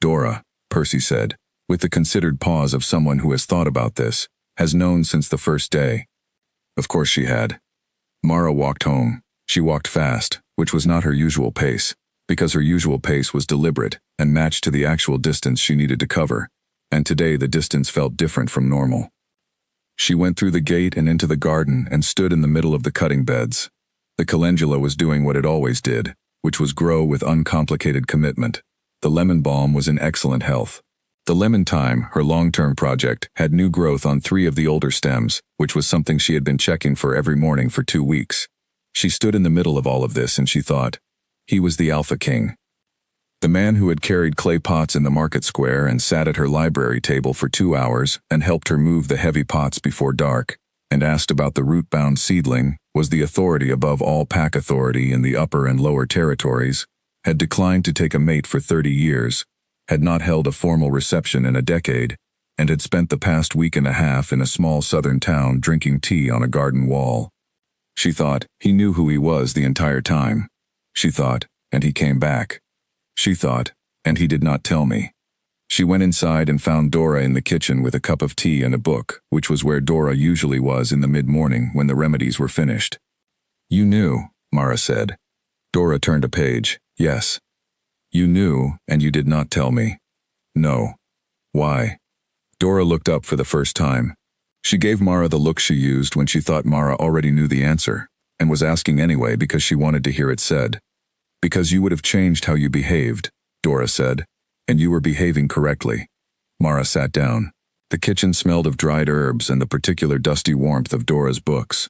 Dora, Percy said, with the considered pause of someone who has thought about this, has known since the first day. Of course she had. Mara walked home. She walked fast, which was not her usual pace, because her usual pace was deliberate and matched to the actual distance she needed to cover, and today the distance felt different from normal. She went through the gate and into the garden and stood in the middle of the cutting beds. The calendula was doing what it always did, which was grow with uncomplicated commitment. The lemon balm was in excellent health. The lemon thyme, her long-term project, had new growth on 3 of the older stems, which was something she had been checking for every morning for 2 weeks. She stood in the middle of all of this and she thought, he was the Alpha King. The man who had carried clay pots in the market square and sat at her library table for 2 hours and helped her move the heavy pots before dark, and asked about the root-bound seedling, was the authority above all pack authority in the upper and lower territories, had declined to take a mate for 30 years, had not held a formal reception in a decade, and had spent the past week and a half in a small southern town drinking tea on a garden wall. She thought, he knew who he was the entire time. She thought, and he came back. She thought, and he did not tell me. She went inside and found Dora in the kitchen with a cup of tea and a book, which was where Dora usually was in the mid-morning when the remedies were finished. You knew, Mara said. Dora turned a page. Yes. You knew, and you did not tell me. No. Why? Dora looked up for the first time. She gave Mara the look she used when she thought Mara already knew the answer, and was asking anyway because she wanted to hear it said. Because you would have changed how you behaved, Dora said, and you were behaving correctly. Mara sat down. The kitchen smelled of dried herbs and the particular dusty warmth of Dora's books.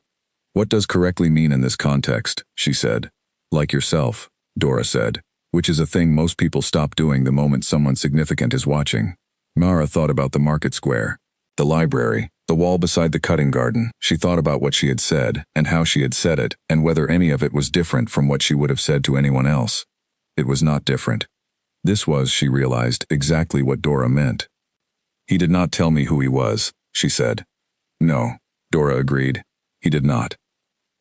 What does correctly mean in this context? She said. Like yourself, Dora said, which is a thing most people stop doing the moment someone significant is watching. Mara thought about the market square, the library, the wall beside the cutting garden. She thought about what she had said and how she had said it and whether any of it was different from what she would have said to anyone else. It was not different. This was, she realized, exactly what Dora meant. He did not tell me who he was, she said. No, Dora agreed. He did not.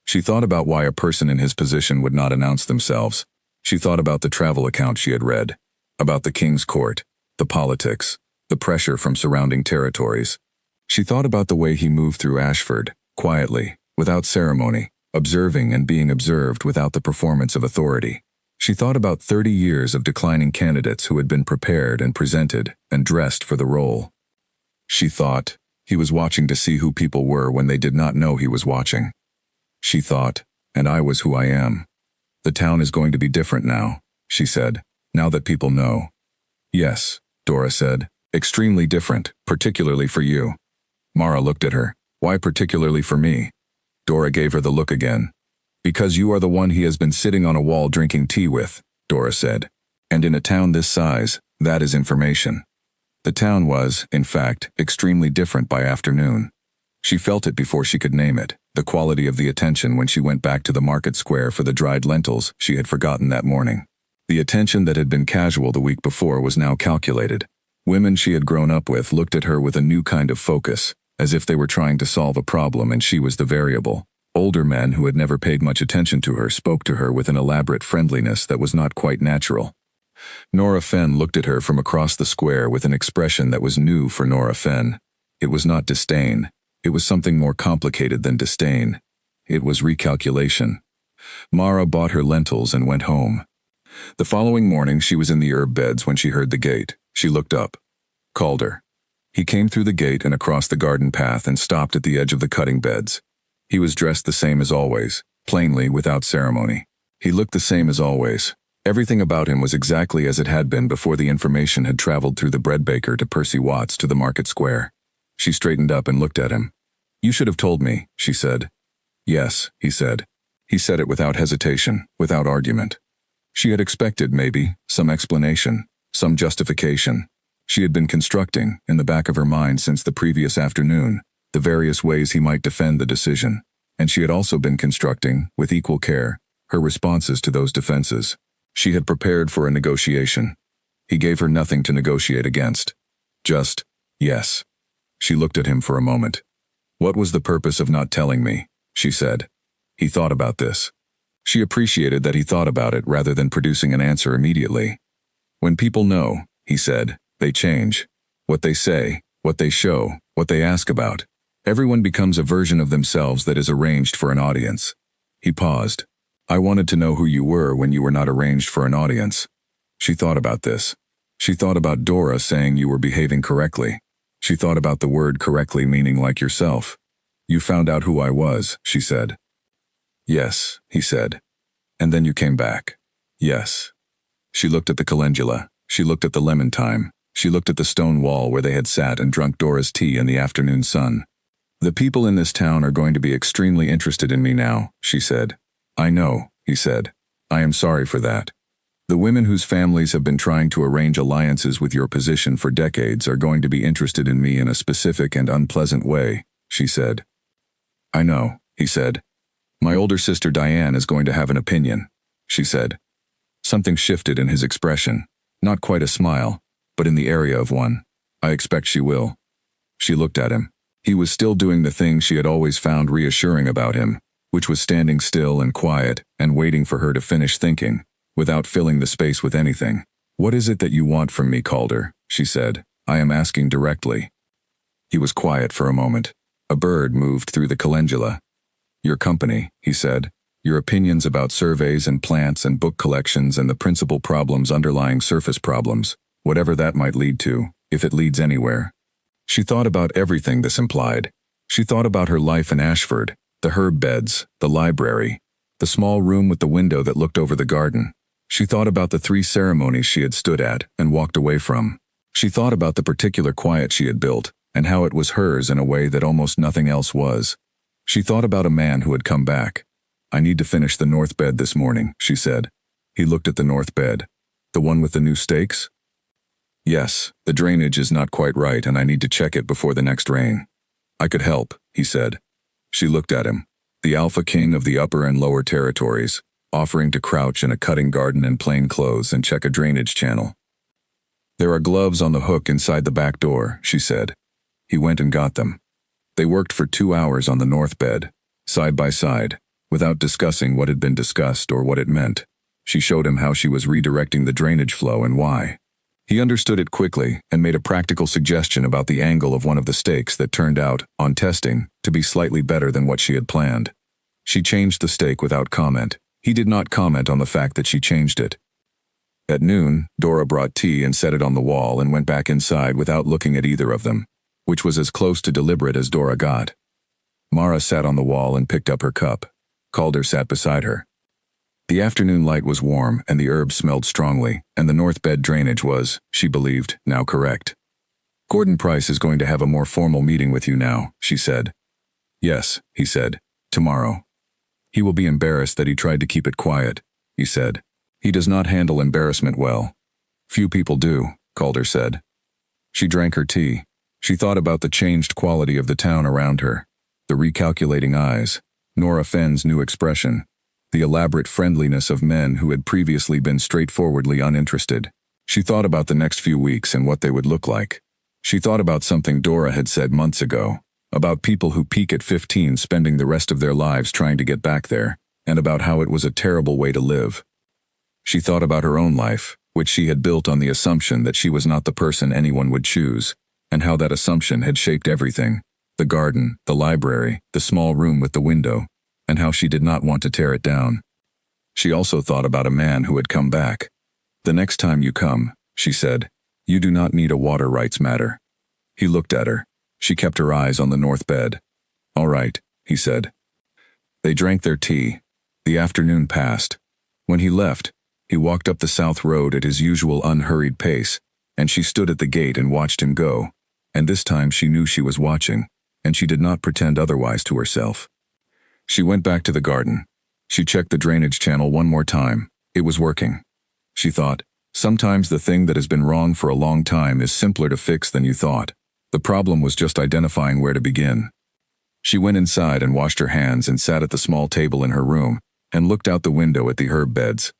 She thought about why a person in his position would not announce themselves. She thought about the travel account she had read, about the King's Court, the politics, the pressure from surrounding territories. She thought about the way he moved through Ashford, quietly, without ceremony, observing and being observed without the performance of authority. She thought about 30 years of declining candidates who had been prepared and presented and dressed for the role. She thought, he was watching to see who people were when they did not know he was watching. She thought, and I was who I am. The town is going to be different now, she said, now that people know. Yes, Dora said, extremely different, particularly for you. Mara looked at her. Why particularly for me? Dora gave her the look again. Because you are the one he has been sitting on a wall drinking tea with, Dora said. And in a town this size, that is information. The town was, in fact, extremely different by afternoon. She felt it before she could name it, the quality of the attention when she went back to the market square for the dried lentils she had forgotten that morning. The attention that had been casual the week before was now calculated. Women she had grown up with looked at her with a new kind of focus, as if they were trying to solve a problem and she was the variable. Older men who had never paid much attention to her spoke to her with an elaborate friendliness that was not quite natural. Nora Fenn looked at her from across the square with an expression that was new for Nora Fenn. It was not disdain. It was something more complicated than disdain. It was recalculation. Mara bought her lentils and went home. The following morning she was in the herb beds when she heard the gate. She looked up. Calder. He came through the gate and across the garden path and stopped at the edge of the cutting beds. He was dressed the same as always, plainly, without ceremony. He looked the same as always. Everything about him was exactly as it had been before the information had traveled through the bread baker to Percy Watts to the market square. She straightened up and looked at him. "You should have told me," she said. "Yes," he said. He said it without hesitation, without argument. She had expected, maybe, some explanation, some justification. She had been constructing, in the back of her mind since the previous afternoon, the various ways he might defend the decision, and she had also been constructing, with equal care, her responses to those defenses. She had prepared for a negotiation. He gave her nothing to negotiate against. Just, yes. She looked at him for a moment. "What was the purpose of not telling me?" she said. He thought about this. She appreciated that he thought about it rather than producing an answer immediately. "When people know," he said, "they change. What they say, what they show, what they ask about. Everyone becomes a version of themselves that is arranged for an audience." He paused. "I wanted to know who you were when you were not arranged for an audience." She thought about this. She thought about Dora saying you were behaving correctly. She thought about the word correctly meaning like yourself. "You found out who I was," she said. "Yes," he said. "And then you came back." "Yes." She looked at the calendula. She looked at the lemon thyme. She looked at the stone wall where they had sat and drunk Dora's tea in the afternoon sun. "The people in this town are going to be extremely interested in me now," she said. "I know," he said. "I am sorry for that. The women whose families have been trying to arrange alliances with your position for decades are going to be interested in me in a specific and unpleasant way," she said. "I know," he said. "My older sister Diane is going to have an opinion," she said. Something shifted in his expression. Not quite a smile, but in the area of one. "I expect she will." She looked at him. He was still doing the thing she had always found reassuring about him, which was standing still and quiet and waiting for her to finish thinking, without filling the space with anything. "What is it that you want from me, Calder?" she said. "I am asking directly." He was quiet for a moment. A bird moved through the calendula. "Your company," he said. "Your opinions about surveys and plants and book collections and the principal problems underlying surface problems, whatever that might lead to, if it leads anywhere." She thought about everything this implied. She thought about her life in Ashford, the herb beds, the library, the small room with the window that looked over the garden. She thought about the 3 ceremonies she had stood at and walked away from. She thought about the particular quiet she had built, and how it was hers in a way that almost nothing else was. She thought about a man who had come back. "I need to finish the north bed this morning," she said. He looked at the north bed. "The one with the new stakes?" "Yes, the drainage is not quite right and I need to check it before the next rain." "I could help," he said. She looked at him. The alpha king of the upper and lower territories, offering to crouch in a cutting garden in plain clothes and check a drainage channel. "There are gloves on the hook inside the back door," she said. He went and got them. They worked for 2 hours on the north bed, side by side, without discussing what had been discussed or what it meant. She showed him how she was redirecting the drainage flow and why. He understood it quickly and made a practical suggestion about the angle of one of the stakes that turned out, on testing, to be slightly better than what she had planned. She changed the stake without comment. He did not comment on the fact that she changed it. At noon, Dora brought tea and set it on the wall and went back inside without looking at either of them, which was as close to deliberate as Dora got. Mara sat on the wall and picked up her cup. Calder sat beside her. The afternoon light was warm and the herbs smelled strongly, and the north bed drainage was, she believed, now correct. "Gordon Price is going to have a more formal meeting with you now," she said. "Yes," he said. "Tomorrow. He will be embarrassed that he tried to keep it quiet," he said. "He does not handle embarrassment well." "Few people do," Calder said. She drank her tea. She thought about the changed quality of the town around her, the recalculating eyes, Nora Fenn's new expression, the elaborate friendliness of men who had previously been straightforwardly uninterested. She thought about the next few weeks and what they would look like. She thought about something Dora had said months ago. About people who peak at 15 spending the rest of their lives trying to get back there, and about how it was a terrible way to live. She thought about her own life, which she had built on the assumption that she was not the person anyone would choose, and how that assumption had shaped everything: the garden, the library, the small room with the window, and how she did not want to tear it down. She also thought about a man who had come back. "The next time you come," she said, "you do not need a water rights matter." He looked at her. She kept her eyes on the north bed. "All right," he said. They drank their tea. The afternoon passed. When he left, he walked up the south road at his usual unhurried pace, and she stood at the gate and watched him go. And this time she knew she was watching, and she did not pretend otherwise to herself. She went back to the garden. She checked the drainage channel one more time. It was working. She thought, sometimes the thing that has been wrong for a long time is simpler to fix than you thought. The problem was just identifying where to begin. She went inside and washed her hands and sat at the small table in her room and looked out the window at the herb beds.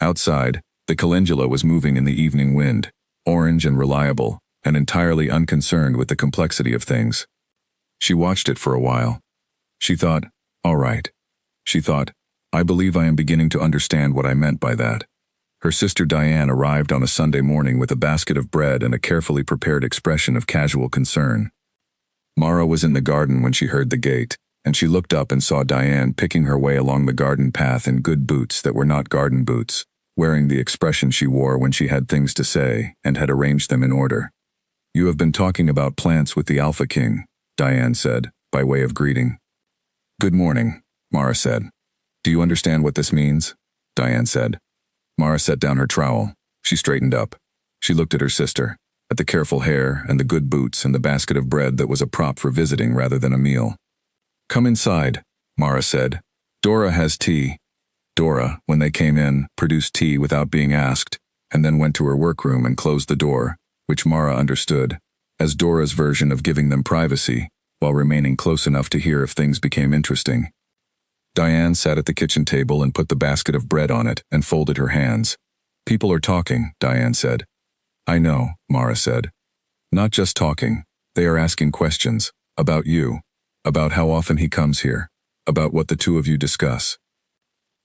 Outside, the calendula was moving in the evening wind, orange and reliable, and entirely unconcerned with the complexity of things. She watched it for a while. She thought, all right. She thought, I believe I am beginning to understand what I meant by that. Her sister Diane arrived on a Sunday morning with a basket of bread and a carefully prepared expression of casual concern. Mara was in the garden when she heard the gate, and she looked up and saw Diane picking her way along the garden path in good boots that were not garden boots, wearing the expression she wore when she had things to say and had arranged them in order. "You have been talking about plants with the Alpha King," Diane said, by way of greeting. "Good morning," Mara said. "Do you understand what this means?" Diane said. Mara set down her trowel. She straightened up. She looked at her sister, at the careful hair and the good boots and the basket of bread that was a prop for visiting rather than a meal. "Come inside," Mara said. "Dora has tea." Dora, when they came in, produced tea without being asked, and then went to her workroom and closed the door, which Mara understood as Dora's version of giving them privacy, while remaining close enough to hear if things became interesting. Diane sat at the kitchen table and put the basket of bread on it and folded her hands. "People are talking," Diane said. "I know," Mara said. "Not just talking. They are asking questions. About you. About how often he comes here. About what the two of you discuss."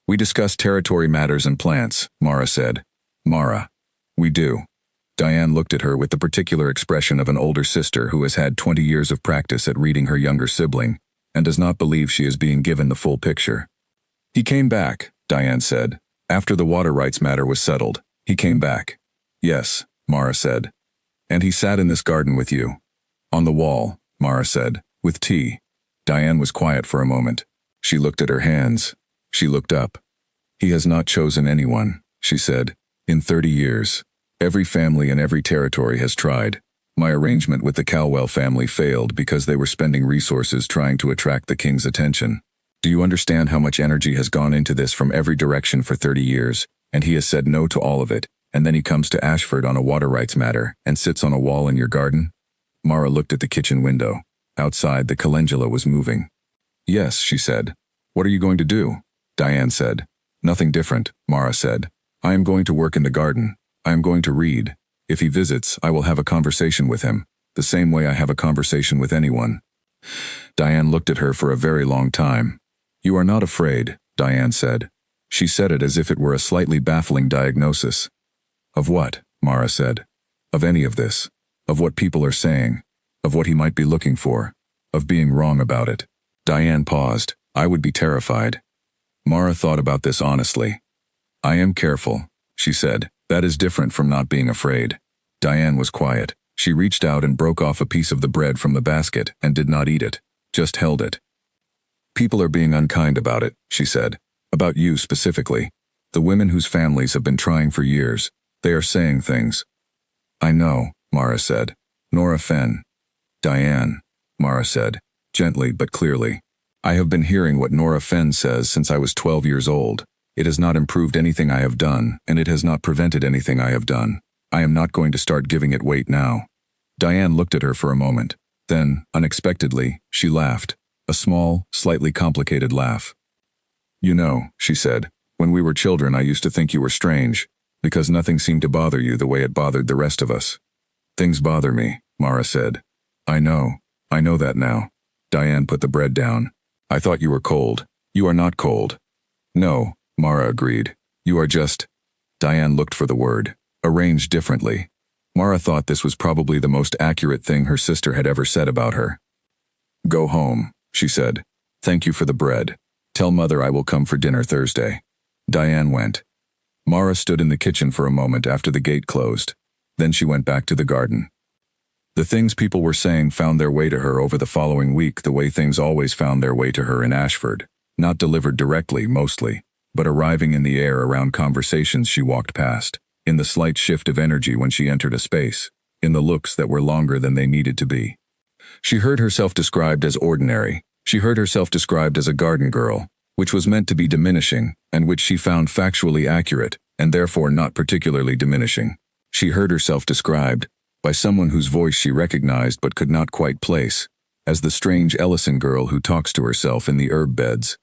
"We discuss territory matters and plants," Mara said. "Mara. We do." Diane looked at her with the particular expression of an older sister who has had 20 years of practice at reading her younger sibling, and does not believe she is being given the full picture. "He came back," Diane said. "After the water rights matter was settled. He came back." "Yes," Mara said. "And he sat in this garden with you." "On the wall," Mara said, "with tea." Diane was quiet for a moment. She looked at her hands. She looked up. "He has not chosen anyone," she said, "in 30 years. Every family in every territory has tried. My arrangement with the Calwell family failed because they were spending resources trying to attract the king's attention. Do you understand how much energy has gone into this from every direction for 30 years, and he has said no to all of it, and then he comes to Ashford on a water rights matter and sits on a wall in your garden?" Mara looked at the kitchen window. Outside, the calendula was moving. "Yes," she said. "What are you going to do?" Diane said. "Nothing different," Mara said. "I am going to work in the garden. I am going to read. If he visits, I will have a conversation with him, the same way I have a conversation with anyone." Diane looked at her for a very long time. "You are not afraid," Diane said. She said it as if it were a slightly baffling diagnosis. "Of what?" Mara said. "Of any of this. Of what people are saying. Of what he might be looking for. Of being wrong about it." Diane paused. "I would be terrified." Mara thought about this honestly. "I am careful," she said. "That is different from not being afraid." Diane was quiet. She reached out and broke off a piece of the bread from the basket and did not eat it, just held it. "People are being unkind about it," she said. "About you specifically. The women whose families have been trying for years. They are saying things." "I know," Mara said. "Nora Fenn." "Diane," Mara said, gently but clearly. "I have been hearing what Nora Fenn says since I was 12 years old. It has not improved anything I have done, and it has not prevented anything I have done. I am not going to start giving it weight now." Diane looked at her for a moment. Then, unexpectedly, she laughed. A small, slightly complicated laugh. "You know," she said, "when we were children I used to think you were strange, because nothing seemed to bother you the way it bothered the rest of us." "Things bother me," Mara said. I know that now. Diane put the bread down. I thought you were cold. You are not cold. No, Mara agreed. You are just… Diane looked for the word. Arranged differently. Mara thought this was probably the most accurate thing her sister had ever said about her. Go home, she said. Thank you for the bread. Tell Mother I will come for dinner Thursday. Diane went. Mara stood in the kitchen for a moment after the gate closed. Then she went back to the garden. The things people were saying found their way to her over the following week the way things always found their way to her in Ashford, not delivered directly, mostly, but arriving in the air around conversations she walked past, in the slight shift of energy when she entered a space, in the looks that were longer than they needed to be. She heard herself described as ordinary. She heard herself described as a garden girl, which was meant to be diminishing, and which she found factually accurate, and therefore not particularly diminishing. She heard herself described, by someone whose voice she recognized but could not quite place, as the strange Ellison girl who talks to herself in the herb beds.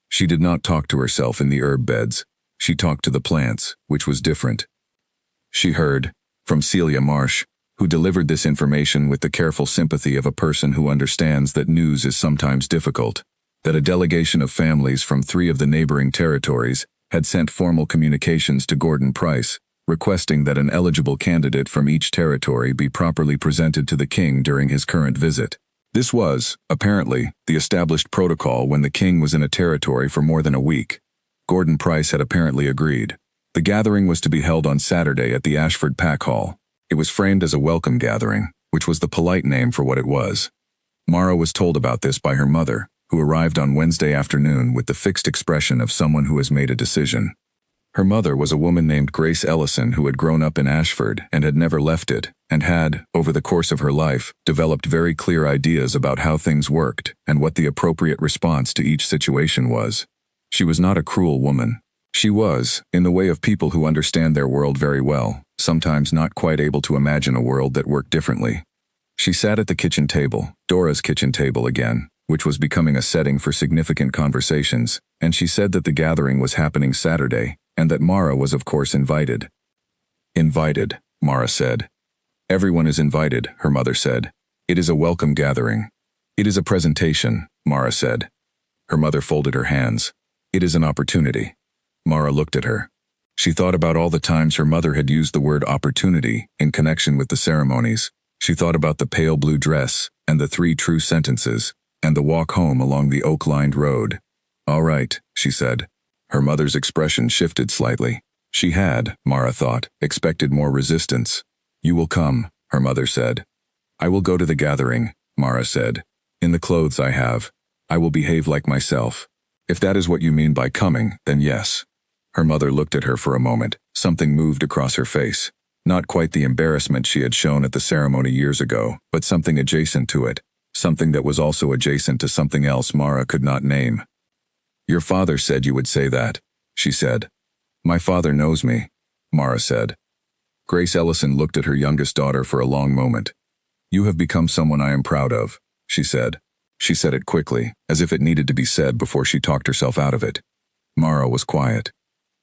She did not talk to herself in the herb beds. She talked to the plants, which was different. She heard, from Celia Marsh, who delivered this information with the careful sympathy of a person who understands that news is sometimes difficult, that a delegation of families from 3 of the neighboring territories had sent formal communications to Gordon Price, requesting that an eligible candidate from each territory be properly presented to the king during his current visit. This was, apparently, the established protocol when the king was in a territory for more than a week. Gordon Price had apparently agreed. The gathering was to be held on Saturday at the Ashford Pack Hall. It was framed as a welcome gathering, which was the polite name for what it was. Mara was told about this by her mother, who arrived on Wednesday afternoon with the fixed expression of someone who has made a decision. Her mother was a woman named Grace Ellison who had grown up in Ashford and had never left it, and had, over the course of her life, developed very clear ideas about how things worked and what the appropriate response to each situation was. She was not a cruel woman. She was, in the way of people who understand their world very well, sometimes not quite able to imagine a world that worked differently. She sat at the kitchen table, Dora's kitchen table again, which was becoming a setting for significant conversations, and she said that the gathering was happening Saturday, and that Mara was of course invited. Invited, Mara said. Everyone is invited, her mother said. It is a welcome gathering. It is a presentation, Mara said. Her mother folded her hands. It is an opportunity. Mara looked at her. She thought about all the times her mother had used the word opportunity in connection with the ceremonies. She thought about the pale blue dress, and the 3 true sentences, and the walk home along the oak-lined road. All right, she said. Her mother's expression shifted slightly. She had, Mara thought, expected more resistance. You will come, her mother said. I will go to the gathering, Mara said. In the clothes I have. I will behave like myself. If that is what you mean by coming, then yes. Her mother looked at her for a moment. Something moved across her face. Not quite the embarrassment she had shown at the ceremony years ago, but something adjacent to it. Something that was also adjacent to something else Mara could not name. Your father said you would say that, she said. My father knows me, Mara said. Grace Ellison looked at her youngest daughter for a long moment. You have become someone I am proud of, she said. She said it quickly, as if it needed to be said before she talked herself out of it. Mara was quiet.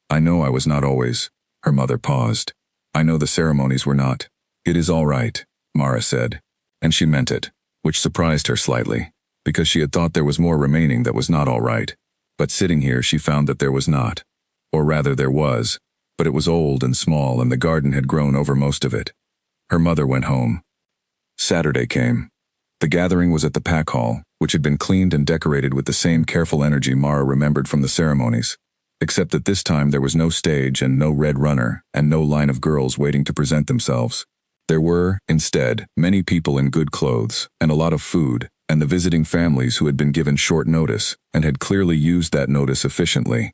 I know I was not always. Her mother paused. I know the ceremonies were not. It is all right, Mara said. And she meant it, which surprised her slightly, because she had thought there was more remaining that was not all right. But sitting here she found that there was not. Or rather there was, but it was old and small and the garden had grown over most of it. Her mother went home. Saturday came. The gathering was at the Pack Hall, which had been cleaned and decorated with the same careful energy Mara remembered from the ceremonies, except that this time there was no stage and no red runner and no line of girls waiting to present themselves. There were, instead, many people in good clothes and a lot of food, and the visiting families who had been given short notice and had clearly used that notice efficiently.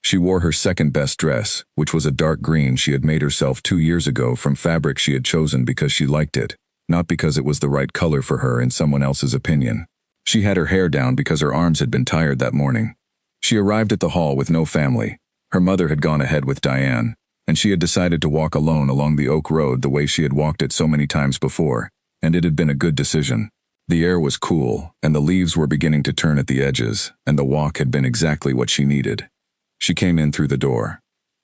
She wore her second-best dress, which was a dark green she had made herself 2 years ago from fabric she had chosen because she liked it, not because it was the right color for her in someone else's opinion. She had her hair down because her arms had been tired that morning. She arrived at the hall with no family. Her mother had gone ahead with Diane, and she had decided to walk alone along the Oak Road the way she had walked it so many times before, and it had been a good decision. The air was cool, and the leaves were beginning to turn at the edges, and the walk had been exactly what she needed. She came in through the door.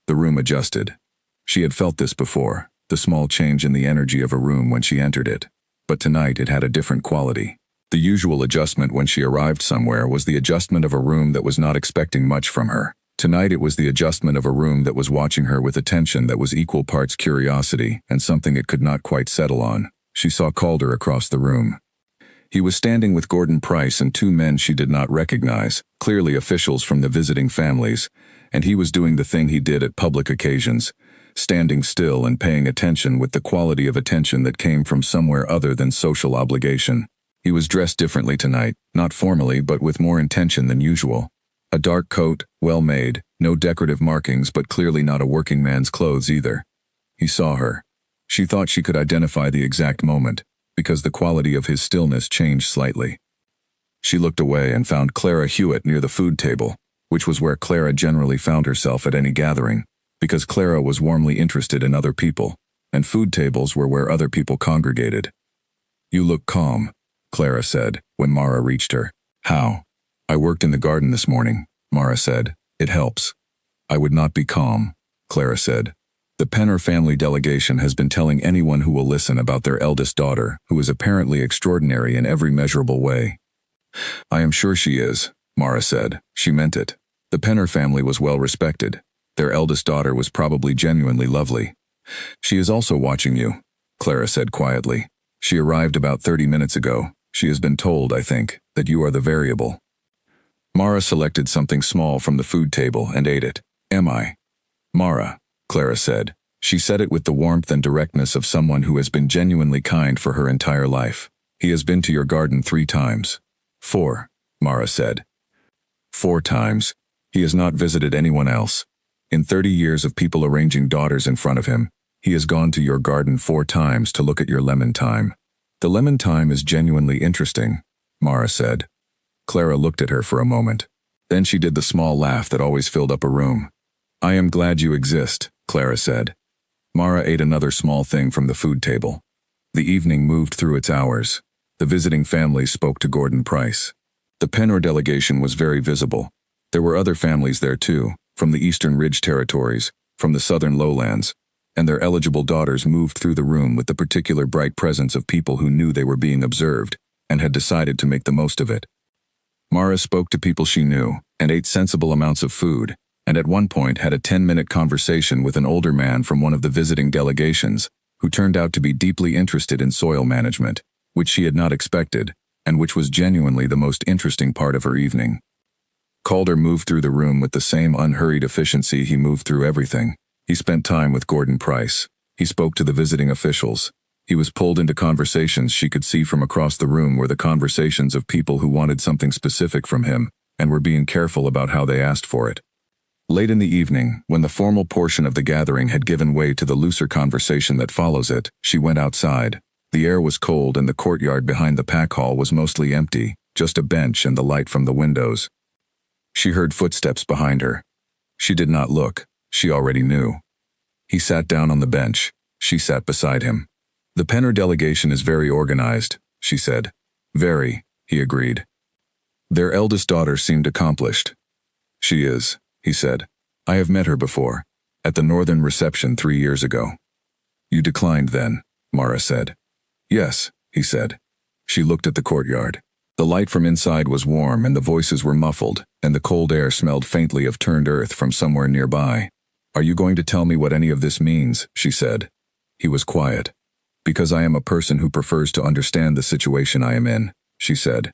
The room adjusted. She had felt this before, the small change in the energy of a room when she entered it, but tonight it had a different quality. The usual adjustment when she arrived somewhere was the adjustment of a room that was not expecting much from her. Tonight it was the adjustment of a room that was watching her with attention that was equal parts curiosity and something it could not quite settle on. She saw Calder across the room. He was standing with Gordon Price and two men she did not recognize, clearly officials from the visiting families, and he was doing the thing he did at public occasions, standing still and paying attention with the quality of attention that came from somewhere other than social obligation. He was dressed differently tonight, not formally but with more intention than usual. A dark coat, well made, no decorative markings but clearly not a working man's clothes either. He saw her. She thought she could identify the exact moment, because the quality of his stillness changed slightly. She looked away and found Clara Hewitt near the food table, which was where Clara generally found herself at any gathering, because Clara was warmly interested in other people, and food tables were where other people congregated. "You look calm," Clara said, when Mara reached her. "How?" "I worked in the garden this morning," Mara said. "It helps." "I would not be calm," Clara said. "The Penner family delegation has been telling anyone who will listen about their eldest daughter, who is apparently extraordinary in every measurable way." "I am sure she is," Mara said. She meant it. The Penner family was well respected. Their eldest daughter was probably genuinely lovely. "She is also watching you," Clara said quietly. "She arrived about 30 minutes ago. She has been told, I think, that you are the variable." Mara selected something small from the food table and ate it. "Am I?" "Mara," Clara said. She said it with the warmth and directness of someone who has been genuinely kind for her entire life. "He has been to your garden 3 times. 4, Mara said. 4 times. He has not visited anyone else. In 30 years of people arranging daughters in front of him, he has gone to your garden 4 times to look at your lemon thyme. The lemon thyme is genuinely interesting," Mara said. Clara looked at her for a moment. Then she did the small laugh that always filled up a room. "I am glad you exist," Clara said. Mara ate another small thing from the food table. The evening moved through its hours. The visiting families spoke to Gordon Price. The Penner delegation was very visible. There were other families there too, from the Eastern Ridge Territories, from the Southern Lowlands, and their eligible daughters moved through the room with the particular bright presence of people who knew they were being observed and had decided to make the most of it. Mara spoke to people she knew and ate sensible amounts of food, and at one point had a 10-minute conversation with an older man from one of the visiting delegations who turned out to be deeply interested in soil management, which she had not expected, and which was genuinely the most interesting part of her evening. Calder moved through the room with the same unhurried efficiency he moved through everything. He spent time with Gordon Price. He spoke to the visiting officials. He was pulled into conversations she could see from across the room were the conversations of people who wanted something specific from him and were being careful about how they asked for it. Late in the evening, when the formal portion of the gathering had given way to the looser conversation that follows it, she went outside. The air was cold and the courtyard behind the pack hall was mostly empty, just a bench and the light from the windows. She heard footsteps behind her. She did not look. She already knew. He sat down on the bench. She sat beside him. "The Penner delegation is very organized," she said. "Very," he agreed. "Their eldest daughter seemed accomplished." "She is," he said. "I have met her before, at the Northern reception 3 years ago." "You declined then," Mara said. "Yes," he said. She looked at the courtyard. The light from inside was warm and the voices were muffled, and the cold air smelled faintly of turned earth from somewhere nearby. "Are you going to tell me what any of this means?" she said. He was quiet. "Because I am a person who prefers to understand the situation I am in," she said.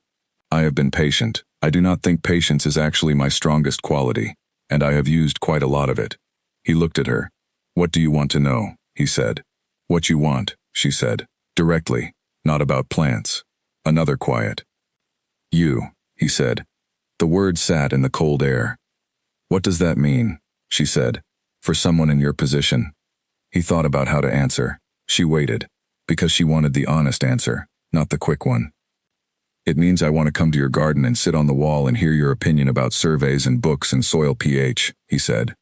"I have been patient. I do not think patience is actually my strongest quality, and I have used quite a lot of it." He looked at her. "What do you want to know?" he said. "What you want," she said, directly, "not about plants." Another quiet. "You," he said. The word sat in the cold air. "What does that mean?" she said. "For someone in your position." He thought about how to answer. She waited, because she wanted the honest answer, not the quick one. "It means I want to come to your garden and sit on the wall and hear your opinion about surveys and books and soil pH," he said.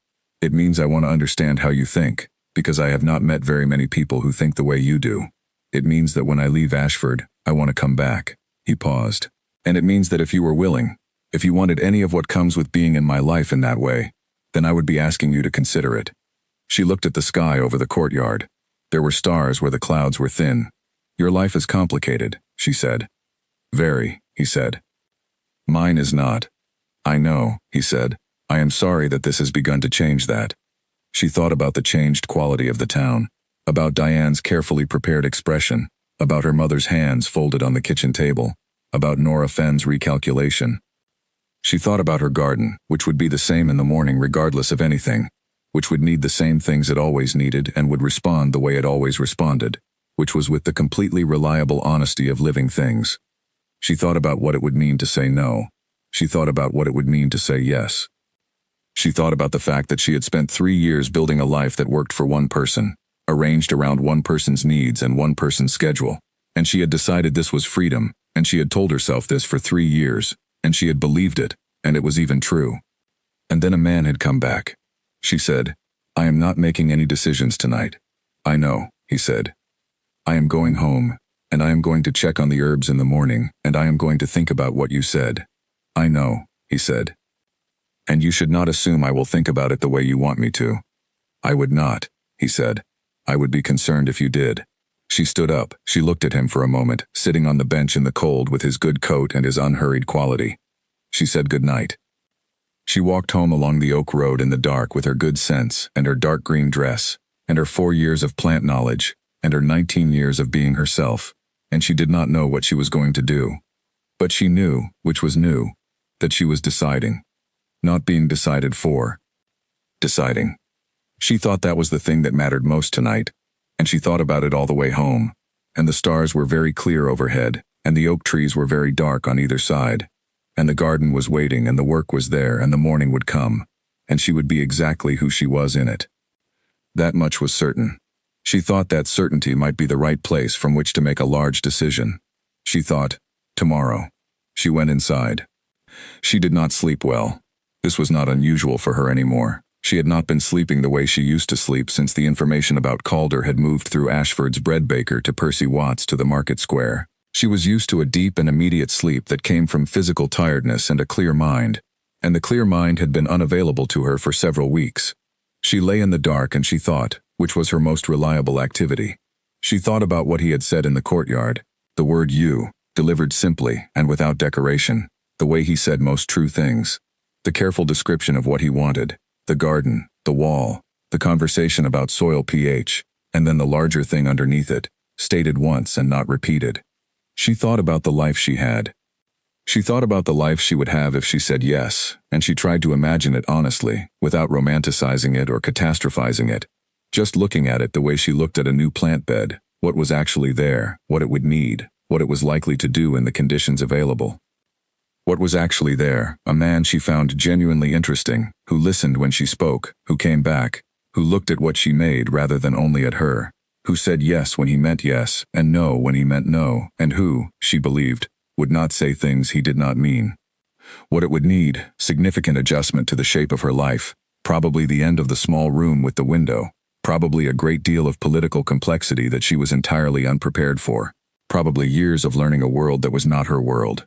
"It means I want to understand how you think, because I have not met very many people who think the way you do. It means that when I leave Ashford, I want to come back." He paused. "And it means that if you were willing, if you wanted any of what comes with being in my life in that way, then I would be asking you to consider it." She looked at the sky over the courtyard. There were stars where the clouds were thin. "Your life is complicated," she said. Very, he said. Mine is not. I know, he said. I am sorry that this has begun to change that. She thought about the changed quality of the town, about Diane's carefully prepared expression, about her mother's hands folded on the kitchen table, about Nora Fenn's recalculation. She thought about her garden, which would be the same in the morning regardless of anything, which would need the same things it always needed and would respond the way it always responded, which was with the completely reliable honesty of living things. She thought about what it would mean to say no. She thought about what it would mean to say yes. She thought about the fact that she had spent 3 years building a life that worked for one person, arranged around one person's needs and one person's schedule, and she had decided this was freedom, and she had told herself this for 3 years, and she had believed it, and it was even true. And then a man had come back. She said, I am not making any decisions tonight. I know, he said. I am going home, and I am going to check on the herbs in the morning, and I am going to think about what you said. I know, he said. And you should not assume I will think about it the way you want me to. I would not, he said. I would be concerned if you did. She stood up. She looked at him for a moment, sitting on the bench in the cold with his good coat and his unhurried quality. She said good night. She walked home along the oak road in the dark with her good sense and her dark green dress and her 4 years of plant knowledge and her 19 years of being herself, and she did not know what she was going to do. But she knew, which was new, that she was deciding. Not being decided for. Deciding. She thought that was the thing that mattered most tonight, and she thought about it all the way home, and the stars were very clear overhead, and the oak trees were very dark on either side, and the garden was waiting and the work was there and the morning would come, and she would be exactly who she was in it. That much was certain. She thought that certainty might be the right place from which to make a large decision. She thought, tomorrow. She went inside. She did not sleep well. This was not unusual for her anymore. She had not been sleeping the way she used to sleep since the information about Calder had moved through Ashford's bread baker to Percy Watts to the market square. She was used to a deep and immediate sleep that came from physical tiredness and a clear mind, and the clear mind had been unavailable to her for several weeks. She lay in the dark and she thought, which was her most reliable activity. She thought about what he had said in the courtyard, the word you, delivered simply and without decoration, the way he said most true things, the careful description of what he wanted, the garden, the wall, the conversation about soil pH, and then the larger thing underneath it, stated once and not repeated. She thought about the life she had. She thought about the life she would have if she said yes, and she tried to imagine it honestly, without romanticizing it or catastrophizing it, just looking at it the way she looked at a new plant bed, what was actually there, what it would need, what it was likely to do in the conditions available. What was actually there, a man she found genuinely interesting, who listened when she spoke, who came back, who looked at what she made rather than only at her, who said yes when he meant yes and no when he meant no, and who, she believed, would not say things he did not mean. What it would need, significant adjustment to the shape of her life, probably the end of the small room with the window, probably a great deal of political complexity that she was entirely unprepared for, probably years of learning a world that was not her world.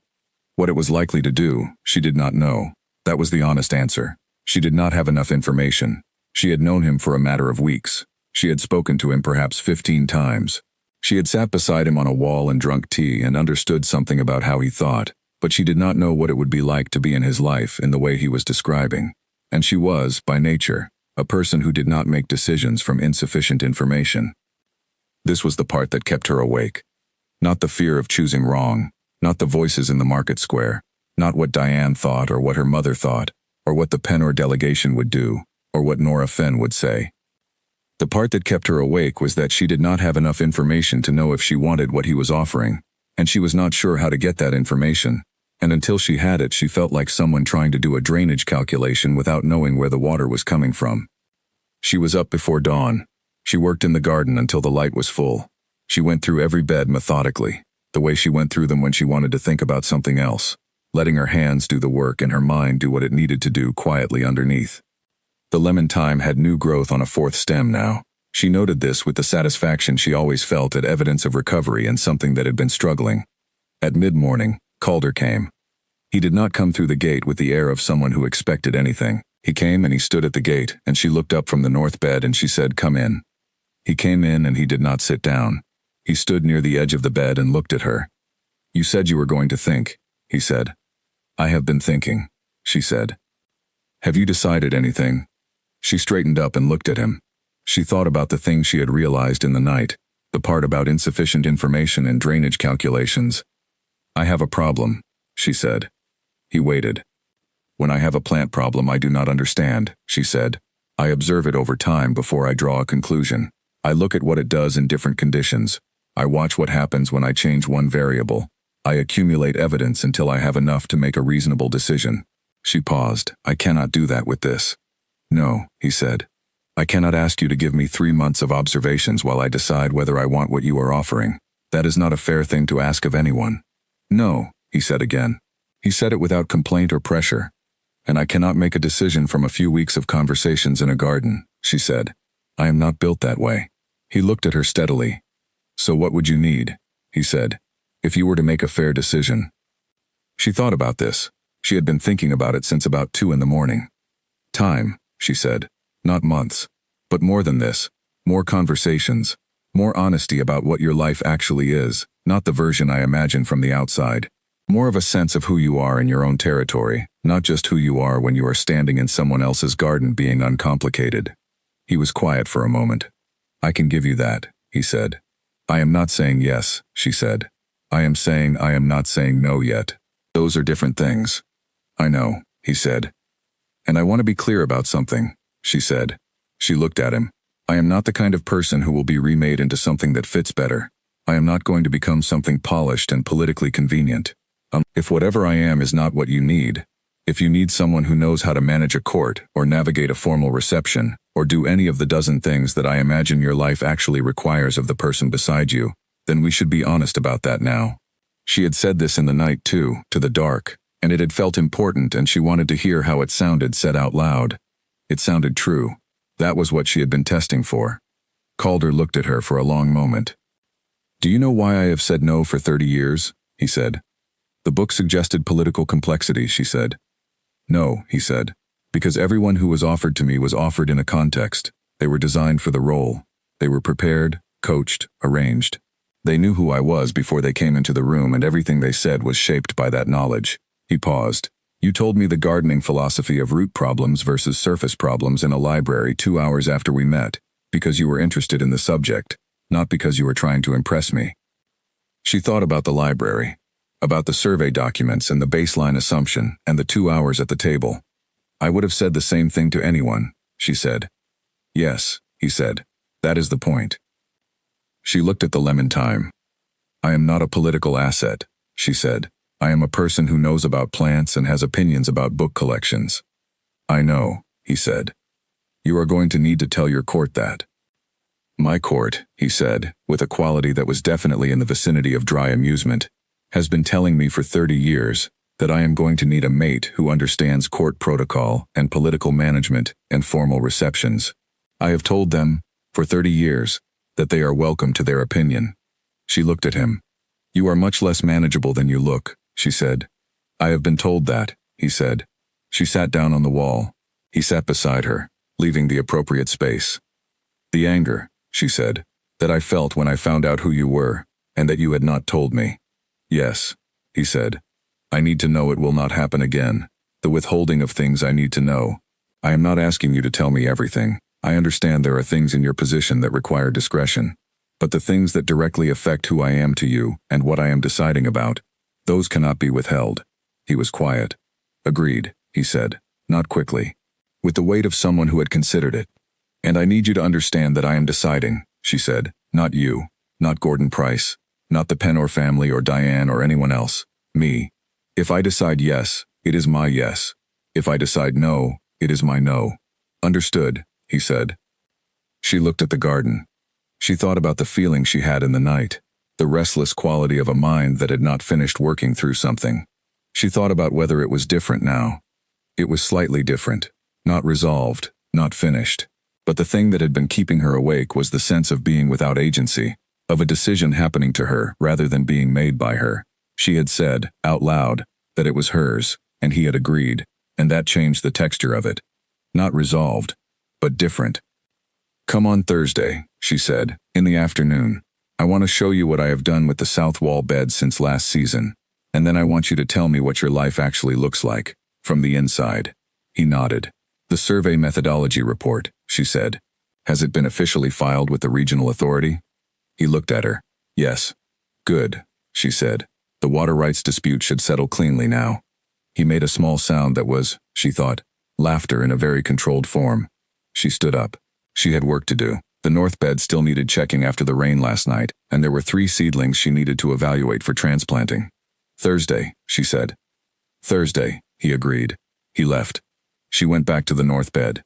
What it was likely to do, she did not know. That was the honest answer. She did not have enough information. She had known him for a matter of weeks. She had spoken to him perhaps 15 times. She had sat beside him on a wall and drunk tea and understood something about how he thought, but she did not know what it would be like to be in his life in the way he was describing. And she was, by nature, a person who did not make decisions from insufficient information. This was the part that kept her awake. Not the fear of choosing wrong. Not the voices in the market square, not what Diane thought or what her mother thought, or what the Penor delegation would do, or what Nora Fenn would say. The part that kept her awake was that she did not have enough information to know if she wanted what he was offering, and she was not sure how to get that information, and until she had it she felt like someone trying to do a drainage calculation without knowing where the water was coming from. She was up before dawn. She worked in the garden until the light was full. She went through every bed methodically, the way she went through them when she wanted to think about something else, letting her hands do the work and her mind do what it needed to do quietly underneath. The lemon thyme had new growth on a 4th stem now. She noted this with the satisfaction she always felt at evidence of recovery in something that had been struggling. At mid-morning, Calder came. He did not come through the gate with the air of someone who expected anything. He came and he stood at the gate, and she looked up from the north bed and she said, "Come in." He came in and he did not sit down. He stood near the edge of the bed and looked at her. You said you were going to think, he said. I have been thinking, she said. Have you decided anything? She straightened up and looked at him. She thought about the things she had realized in the night, the part about insufficient information and drainage calculations. I have a problem, she said. He waited. When I have a plant problem I do not understand, she said. I observe it over time before I draw a conclusion. I look at what it does in different conditions. I watch what happens when I change one variable. I accumulate evidence until I have enough to make a reasonable decision. She paused. I cannot do that with this. No, he said. I cannot ask you to give me 3 months of observations while I decide whether I want what you are offering. That is not a fair thing to ask of anyone. No, he said again. He said it without complaint or pressure. And I cannot make a decision from a few weeks of conversations in a garden, she said. I am not built that way. He looked at her steadily. So what would you need, he said, if you were to make a fair decision? She thought about this. She had been thinking about it since about 2 in the morning. Time, she said. Not months. But more than this. More conversations. More honesty about what your life actually is, not the version I imagine from the outside. More of a sense of who you are in your own territory, not just who you are when you are standing in someone else's garden being uncomplicated. He was quiet for a moment. I can give you that, he said. I am not saying yes, she said. I am not saying no yet. Those are different things. I know, he said. And I want to be clear about something, she said. She looked at him. I am not the kind of person who will be remade into something that fits better. I am not going to become something polished and politically convenient. If whatever I am is not what you need, if you need someone who knows how to manage a court or navigate a formal reception or do any of the dozen things that I imagine your life actually requires of the person beside you, then we should be honest about that now. She had said this in the night too, to the dark, and it had felt important and she wanted to hear how it sounded said out loud. It sounded true. That was what she had been testing for. Calder looked at her for a long moment. Do you know why I have said no for 30 years? He said. The book suggested political complexity, she said. No, he said. Because everyone who was offered to me was offered in a context. They were designed for the role. They were prepared, coached, arranged. They knew who I was before they came into the room and everything they said was shaped by that knowledge. He paused. You told me the gardening philosophy of root problems versus surface problems in a library 2 hours after we met, because you were interested in the subject, not because you were trying to impress me. She thought about the library, about the survey documents and the baseline assumption and the 2 hours at the table. I would have said the same thing to anyone, she said. Yes, he said. That is the point. She looked at the lemon thyme. I am not a political asset, she said. I am a person who knows about plants and has opinions about book collections. I know, he said. You are going to need to tell your court that. My court, he said, with a quality that was definitely in the vicinity of dry amusement, has been telling me for 30 years that I am going to need a mate who understands court protocol and political management and formal receptions. I have told them, for 30 years, that they are welcome to their opinion. She looked at him. You are much less manageable than you look, she said. I have been told that, he said. She sat down on the wall. He sat beside her, leaving the appropriate space. The anger, she said, that I felt when I found out who you were, and that you had not told me. Yes, he said. I need to know it will not happen again. The withholding of things I need to know. I am not asking you to tell me everything. I understand there are things in your position that require discretion. But the things that directly affect who I am to you and what I am deciding about, those cannot be withheld. He was quiet. Agreed, he said, not quickly, with the weight of someone who had considered it. And I need you to understand that I am deciding, she said, not you, not Gordon Price, not the Penor family or Diane or anyone else, me. If I decide yes, it is my yes. If I decide no, it is my no. Understood, he said. She looked at the garden. She thought about the feeling she had in the night, the restless quality of a mind that had not finished working through something. She thought about whether it was different now. It was slightly different, not resolved, not finished. But the thing that had been keeping her awake was the sense of being without agency, of a decision happening to her rather than being made by her. She had said, out loud, that it was hers, and he had agreed, and that changed the texture of it. Not resolved, but different. Come on Thursday, she said, in the afternoon. I want to show you what I have done with the south wall beds since last season, and then I want you to tell me what your life actually looks like, from the inside." He nodded. "The survey methodology report," she said. "Has it been officially filed with the regional authority?" He looked at her. "Yes." "Good," she said. "The water rights dispute should settle cleanly now." He made a small sound that was, she thought, laughter in a very controlled form. She stood up. She had work to do. The north bed still needed checking after the rain last night, and there were 3 seedlings she needed to evaluate for transplanting. "Thursday," she said. "Thursday," he agreed. He left. She went back to the north bed.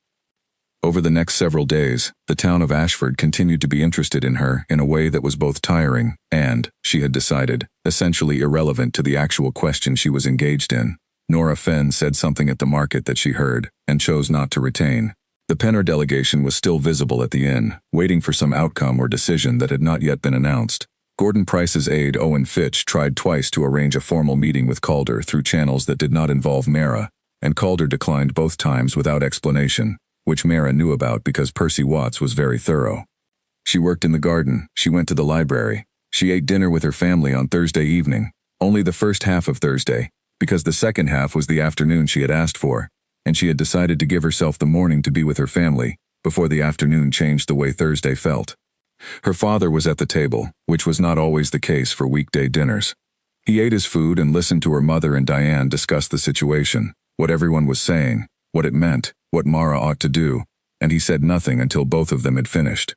Over the next several days, the town of Ashford continued to be interested in her in a way that was both tiring and, she had decided, essentially irrelevant to the actual question she was engaged in. Nora Fenn said something at the market that she heard, and chose not to retain. The Penner delegation was still visible at the inn, waiting for some outcome or decision that had not yet been announced. Gordon Price's aide Owen Fitch tried twice to arrange a formal meeting with Calder through channels that did not involve Mara, and Calder declined both times without explanation, which Mara knew about because Percy Watts was very thorough. She worked in the garden, she went to the library, she ate dinner with her family on Thursday evening, only the first half of Thursday, because the second half was the afternoon she had asked for, and she had decided to give herself the morning to be with her family, before the afternoon changed the way Thursday felt. Her father was at the table, which was not always the case for weekday dinners. He ate his food and listened to her mother and Diane discuss the situation, what everyone was saying, what it meant, what Mara ought to do, and he said nothing until both of them had finished.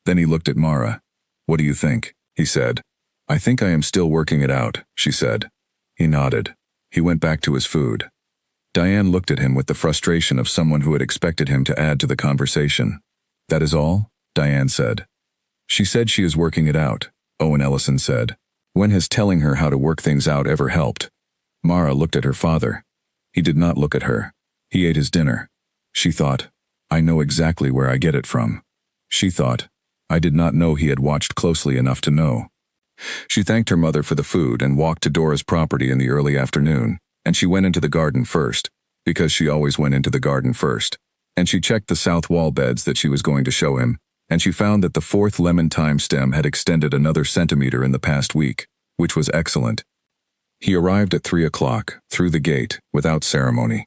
Then he looked at Mara. "What do you think?" he said. "I think I am still working it out," she said. He nodded. He went back to his food. Diane looked at him with the frustration of someone who had expected him to add to the conversation. "That is all?" Diane said. "She said she is working it out," Owen Ellison said. "When has telling her how to work things out ever helped?" Mara looked at her father. He did not look at her. He ate his dinner. She thought, "I know exactly where I get it from." She thought, "I did not know he had watched closely enough to know." She thanked her mother for the food and walked to Dora's property in the early afternoon, and she went into the garden first, because she always went into the garden first, and she checked the south wall beds that she was going to show him, and she found that the 4th lemon thyme stem had extended another centimeter in the past week, which was excellent. He arrived at 3 o'clock, through the gate, without ceremony.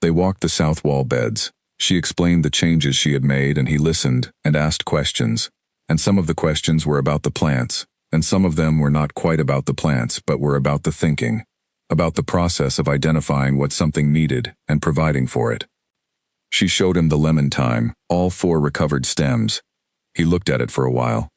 They walked the south wall beds. She explained the changes she had made, and he listened and asked questions, and some of the questions were about the plants, and some of them were not quite about the plants but were about the thinking, about the process of identifying what something needed and providing for it. She showed him the lemon thyme, all 4 recovered stems. He looked at it for a while.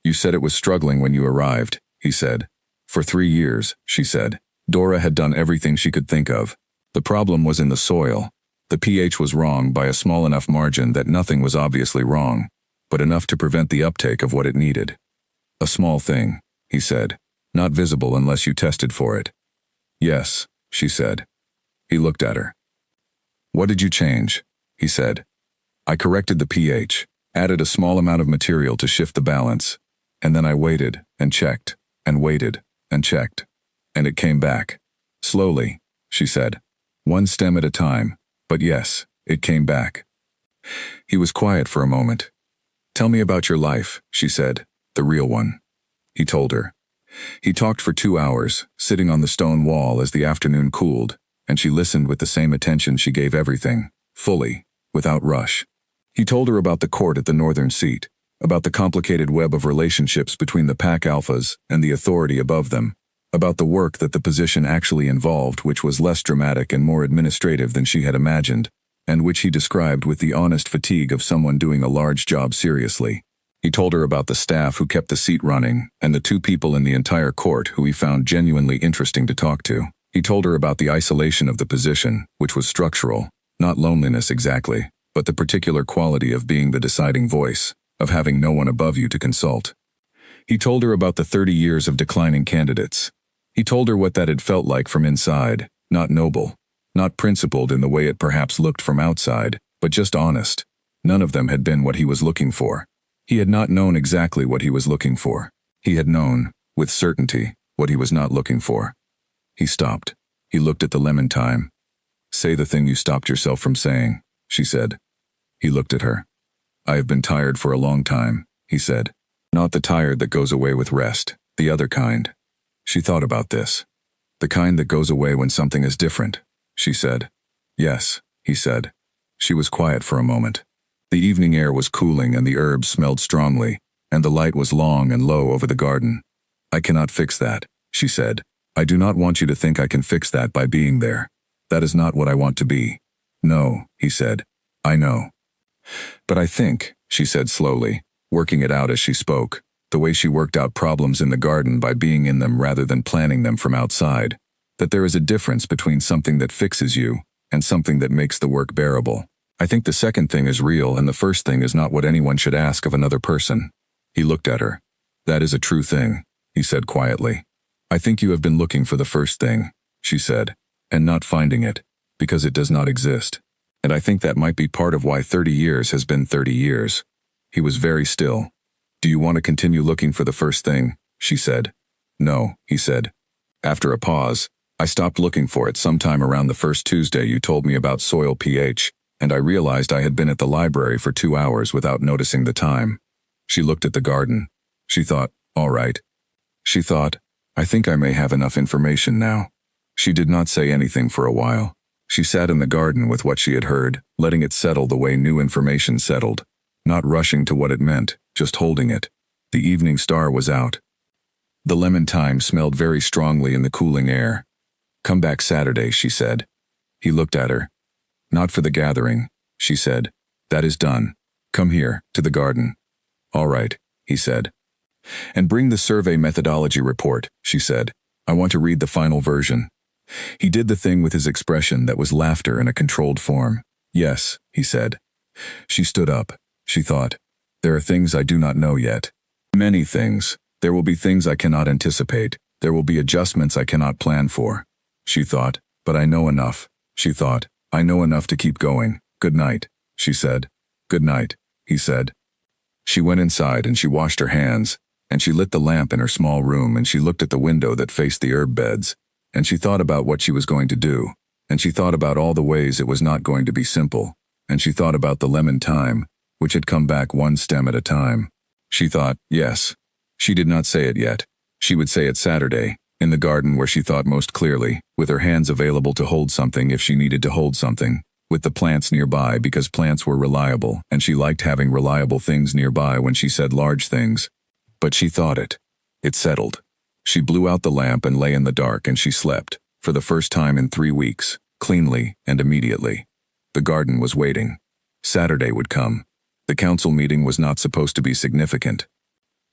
"You said it was struggling when you arrived," he said. "For 3 years," she said. Dora had done everything she could think of. The problem was in the soil. The pH was wrong by a small enough margin that nothing was obviously wrong, but enough to prevent the uptake of what it needed. "A small thing," he said, "not visible unless you tested for it." "Yes," she said. He looked at her. "What did you change?" he said. "I corrected the pH, added a small amount of material to shift the balance, and then I waited and checked and waited and checked, and it came back. Slowly," she said. "1 stem at a time, but yes, it came back." He was quiet for a moment. "Tell me about your life," she said, "the real one." He told her. He talked for 2 hours, sitting on the stone wall as the afternoon cooled, and she listened with the same attention she gave everything, fully, without rush. He told her about the court at the northern seat, about the complicated web of relationships between the pack alphas and the authority above them, about the work that the position actually involved, which was less dramatic and more administrative than she had imagined, and which he described with the honest fatigue of someone doing a large job seriously. He told her about the staff who kept the seat running, and the 2 people in the entire court who he found genuinely interesting to talk to. He told her about the isolation of the position, which was structural, not loneliness exactly, but the particular quality of being the deciding voice, of having no one above you to consult. He told her about the 30 years of declining candidates. He told her what that had felt like from inside, not noble, not principled in the way it perhaps looked from outside, but just honest. None of them had been what he was looking for. He had not known exactly what he was looking for. He had known, with certainty, what he was not looking for. He stopped. He looked at the lemon thyme. "Say the thing you stopped yourself from saying," she said. He looked at her. "I have been tired for a long time," he said. Not the tired that goes away with rest, the other kind. She thought about this. The kind that goes away when something is different, she said. Yes, he said. She was quiet for a moment. The evening air was cooling and the herbs smelled strongly, and the light was long and low over the garden. I cannot fix that, she said. I do not want you to think I can fix that by being there. That is not what I want to be. No, he said. I know. But I think, she said slowly, working it out as she spoke, the way she worked out problems in the garden by being in them rather than planning them from outside, that there is a difference between something that fixes you and something that makes the work bearable. I think the second thing is real and the first thing is not what anyone should ask of another person. He looked at her. That is a true thing, he said quietly. I think you have been looking for the first thing, she said, and not finding it, because it does not exist. And I think that might be part of why 30 years has been 30 years. He was very still. Do you want to continue looking for the first thing? She said. No, he said. After a pause, I stopped looking for it sometime around the first Tuesday you told me about soil pH, and I realized I had been at the library for 2 hours without noticing the time. She looked at the garden. She thought, all right. She thought, I think I may have enough information now. She did not say anything for a while. She sat in the garden with what she had heard, letting it settle the way new information settled, not rushing to what it meant, just holding it. The evening star was out. The lemon thyme smelled very strongly in the cooling air. Come back Saturday, she said. He looked at her. Not for the gathering, she said. That is done. Come here, to the garden. All right, he said. And bring the survey methodology report, she said. I want to read the final version. He did the thing with his expression that was laughter in a controlled form. Yes, he said. She stood up. She thought, there are things I do not know yet. Many things. There will be things I cannot anticipate. There will be adjustments I cannot plan for. She thought, but I know enough. She thought, I know enough to keep going. Good night, she said. Good night, he said. She went inside and she washed her hands, and she lit the lamp in her small room and she looked at the window that faced the herb beds, and she thought about what she was going to do, and she thought about all the ways it was not going to be simple, and she thought about the lemon thyme, which had come back one stem at a time. She thought, yes. She did not say it yet. She would say it Saturday, in the garden where she thought most clearly, with her hands available to hold something if she needed to hold something, with the plants nearby because plants were reliable and she liked having reliable things nearby when she said large things. But she thought it. It settled. She blew out the lamp and lay in the dark and she slept, for the first time in 3 weeks, cleanly and immediately. The garden was waiting. Saturday would come. The council meeting was not supposed to be significant.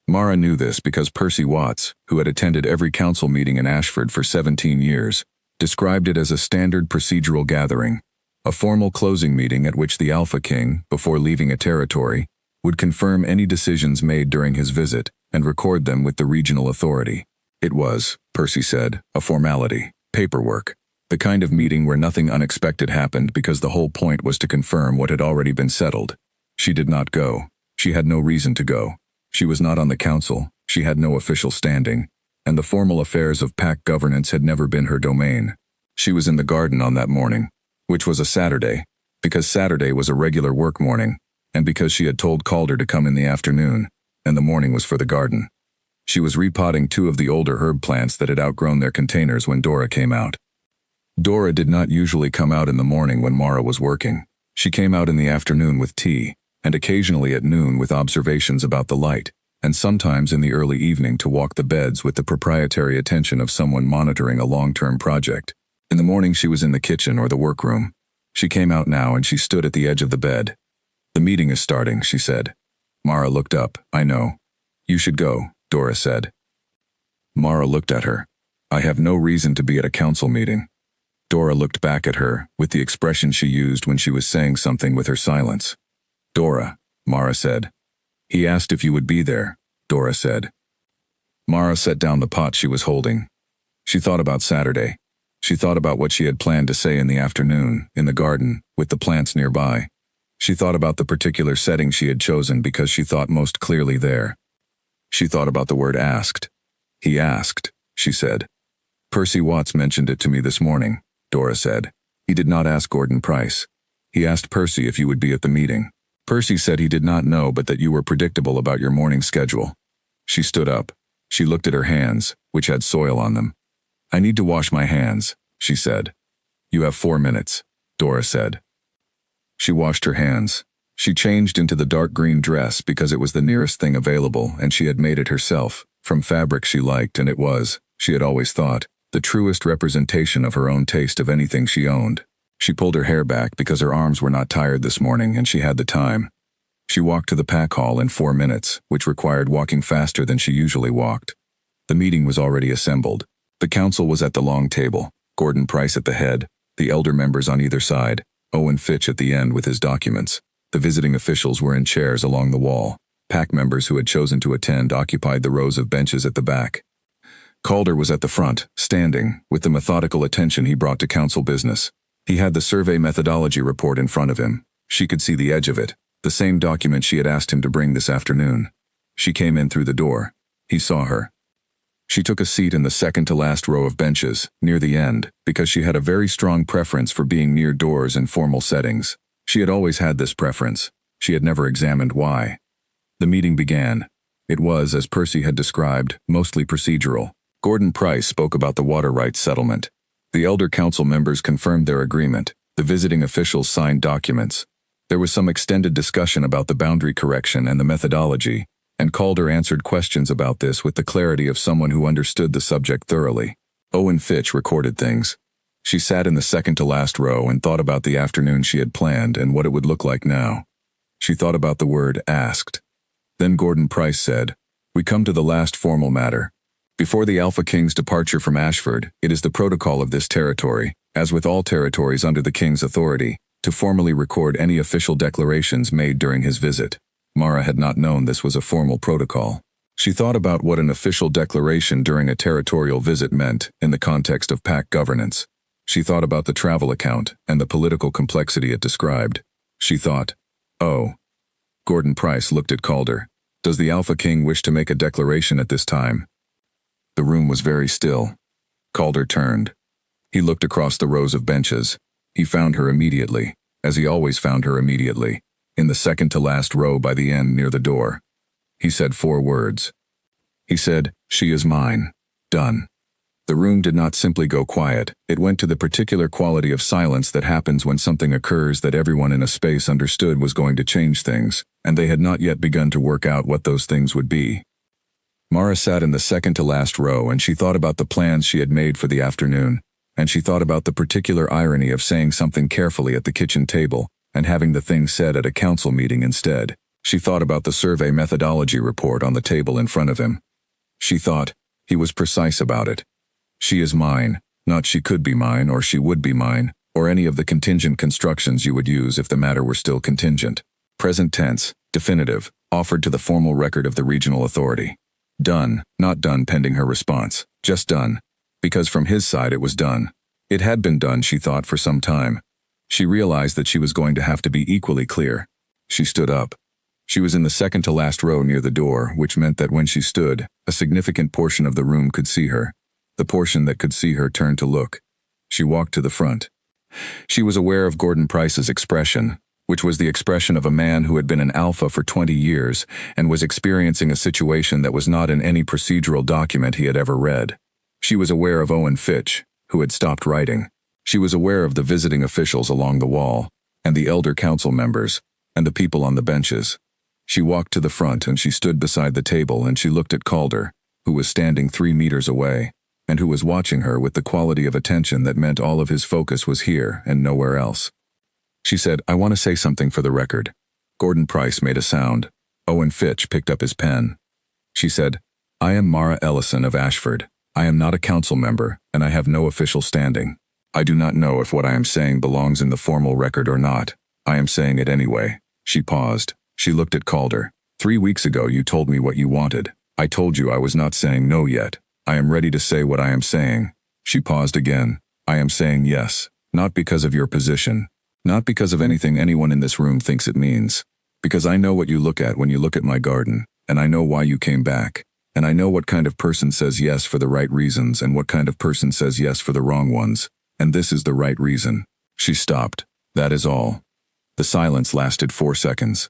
Mara knew this because Percy Watts, who had attended every council meeting in Ashford for 17 years, described it as a standard procedural gathering, a formal closing meeting at which the Alpha King, before leaving a territory, would confirm any decisions made during his visit and record them with the regional authority. It was, Percy said, a formality, paperwork, the kind of meeting where nothing unexpected happened because the whole point was to confirm what had already been settled. She did not go. She had no reason to go. She was not on the council, she had no official standing, and the formal affairs of pack governance had never been her domain. She was in the garden on that morning, which was a Saturday, because Saturday was a regular work morning, and because she had told Calder to come in the afternoon, and the morning was for the garden. She was repotting 2 of the older herb plants that had outgrown their containers when Dora came out. Dora did not usually come out in the morning when Mara was working. She came out in the afternoon with tea, and occasionally at noon with observations about the light, and sometimes in the early evening to walk the beds with the proprietary attention of someone monitoring a long-term project. In the morning she was in the kitchen or the workroom. She came out now and she stood at the edge of the bed. The meeting is starting, she said. Mara looked up. I know. You should go, Dora said. Mara looked at her. I have no reason to be at a council meeting. Dora looked back at her, with the expression she used when she was saying something with her silence. Dora, Mara said. He asked if you would be there, Dora said. Mara set down the pot she was holding. She thought about Saturday. She thought about what she had planned to say in the afternoon, in the garden, with the plants nearby. She thought about the particular setting she had chosen because she thought most clearly there. She thought about the word asked. He asked, she said. Percy Watts mentioned it to me this morning, Dora said. He did not ask Gordon Price. He asked Percy if you would be at the meeting. Percy said he did not know but that you were predictable about your morning schedule. She stood up. She looked at her hands, which had soil on them. "I need to wash my hands," she said. "You have 4 minutes," Dora said. She washed her hands. She changed into the dark green dress because it was the nearest thing available and she had made it herself, from fabric she liked, and it was, she had always thought, the truest representation of her own taste of anything she owned. She pulled her hair back because her arms were not tired this morning and she had the time. She walked to the pack hall in 4 minutes, which required walking faster than she usually walked. The meeting was already assembled. The council was at the long table, Gordon Price at the head, the elder members on either side, Owen Fitch at the end with his documents. The visiting officials were in chairs along the wall. Pack members who had chosen to attend occupied the rows of benches at the back. Calder was at the front, standing, with the methodical attention he brought to council business. He had the survey methodology report in front of him. She could see the edge of it, the same document she had asked him to bring this afternoon. She came in through the door. He saw her. She took a seat in the second-to-last row of benches, near the end, because she had a very strong preference for being near doors in formal settings. She had always had this preference. She had never examined why. The meeting began. It was, as Percy had described, mostly procedural. Gordon Price spoke about the water rights settlement. The elder council members confirmed their agreement. The visiting officials signed documents. There was some extended discussion about the boundary correction and the methodology, and Calder answered questions about this with the clarity of someone who understood the subject thoroughly. Owen Fitch recorded things. She sat in the second-to-last row and thought about the afternoon she had planned and what it would look like now. She thought about the word asked. Then Gordon Price said, "We come to the last formal matter. Before the Alpha King's departure from Ashford, it is the protocol of this territory, as with all territories under the King's authority, to formally record any official declarations made during his visit." Mara had not known this was a formal protocol. She thought about what an official declaration during a territorial visit meant in the context of pack governance. She thought about the travel account and the political complexity it described. She thought, "Oh." Gordon Price looked at Calder. "Does the Alpha King wish to make a declaration at this time?" The room was very still. Calder turned. He looked across the rows of benches. He found her immediately, as he always found her immediately, in the second-to-last row by the end near the door. He said 4 words. He said, "She is mine." Done. The room did not simply go quiet. It went to the particular quality of silence that happens when something occurs that everyone in a space understood was going to change things, and they had not yet begun to work out what those things would be. Mara sat in the second-to-last row and she thought about the plans she had made for the afternoon, and she thought about the particular irony of saying something carefully at the kitchen table and having the thing said at a council meeting instead. She thought about the survey methodology report on the table in front of him. She thought, he was precise about it. She is mine, not she could be mine or she would be mine, or any of the contingent constructions you would use if the matter were still contingent. Present tense, definitive, offered to the formal record of the regional authority. Done, not done pending her response, just done. Because from his side it was done. It had been done, she thought, for some time. She realized that she was going to have to be equally clear. She stood up. She was in the second-to-last row near the door, which meant that when she stood, a significant portion of the room could see her. The portion that could see her turned to look. She walked to the front. She was aware of Gordon Price's expression, which was the expression of a man who had been an alpha for 20 years and was experiencing a situation that was not in any procedural document he had ever read. She was aware of Owen Fitch, who had stopped writing. She was aware of the visiting officials along the wall, and the elder council members, and the people on the benches. She walked to the front and she stood beside the table and she looked at Calder, who was standing 3 meters away, and who was watching her with the quality of attention that meant all of his focus was here and nowhere else. She said, "I want to say something for the record." Gordon Price made a sound. Owen Fitch picked up his pen. She said, "I am Mara Ellison of Ashford. I am not a council member, and I have no official standing. I do not know if what I am saying belongs in the formal record or not. I am saying it anyway." She paused. She looked at Calder. 3 weeks ago you told me what you wanted. I told you I was not saying no yet. I am ready to say what I am saying." She paused again. "I am saying yes, not because of your position, not because of anything anyone in this room thinks it means, because I know what you look at when you look at my garden, and I know why you came back, and I know what kind of person says yes for the right reasons and what kind of person says yes for the wrong ones, and this is the right reason." She stopped. "That is all." The silence lasted 4 seconds.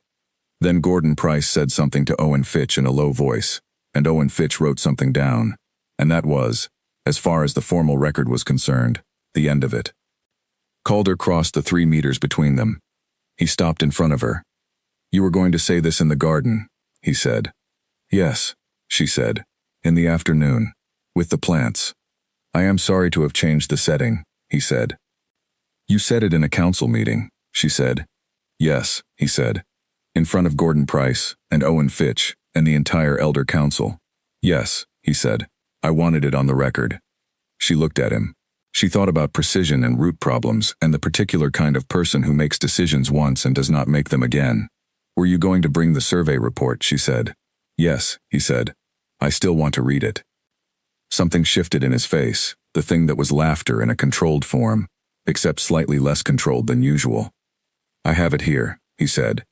Then Gordon Price said something to Owen Fitch in a low voice. and Owen Fitch wrote something down. And that was, as far as the formal record was concerned, the end of it. Calder crossed the 3 meters between them. He stopped in front of her. "You were going to say this in the garden," he said. "Yes," she said. "In the afternoon. With the plants. I am sorry to have changed the setting," he said. "You said it in a council meeting," she said. "Yes," he said. "In front of Gordon Price, and Owen Fitch, and the entire Elder Council. Yes," he said. "I wanted it on the record." She looked at him. She thought about precision and root problems and the particular kind of person who makes decisions once and does not make them again. "Were you going to bring the survey report?" she said. "Yes," he said. "I still want to read it." Something shifted in his face, the thing that was laughter in a controlled form, except slightly less controlled than usual. "I have it here," he said.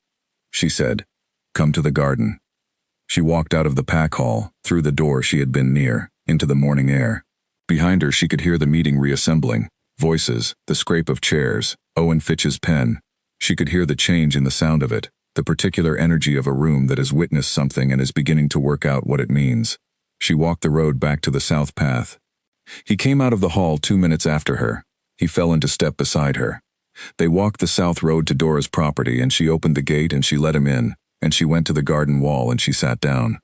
She said, "Come to the garden." She walked out of the pack hall, through the door she had been near, into the morning air. Behind her she could hear the meeting reassembling, voices, the scrape of chairs, Owen Fitch's pen. She could hear the change in the sound of it, the particular energy of a room that has witnessed something and is beginning to work out what it means. She walked the road back to the south path. He came out of the hall 2 minutes after her. He fell into step beside her. They walked the south road to Dora's property, and she opened the gate and she let him in, and she went to the garden wall and she sat down.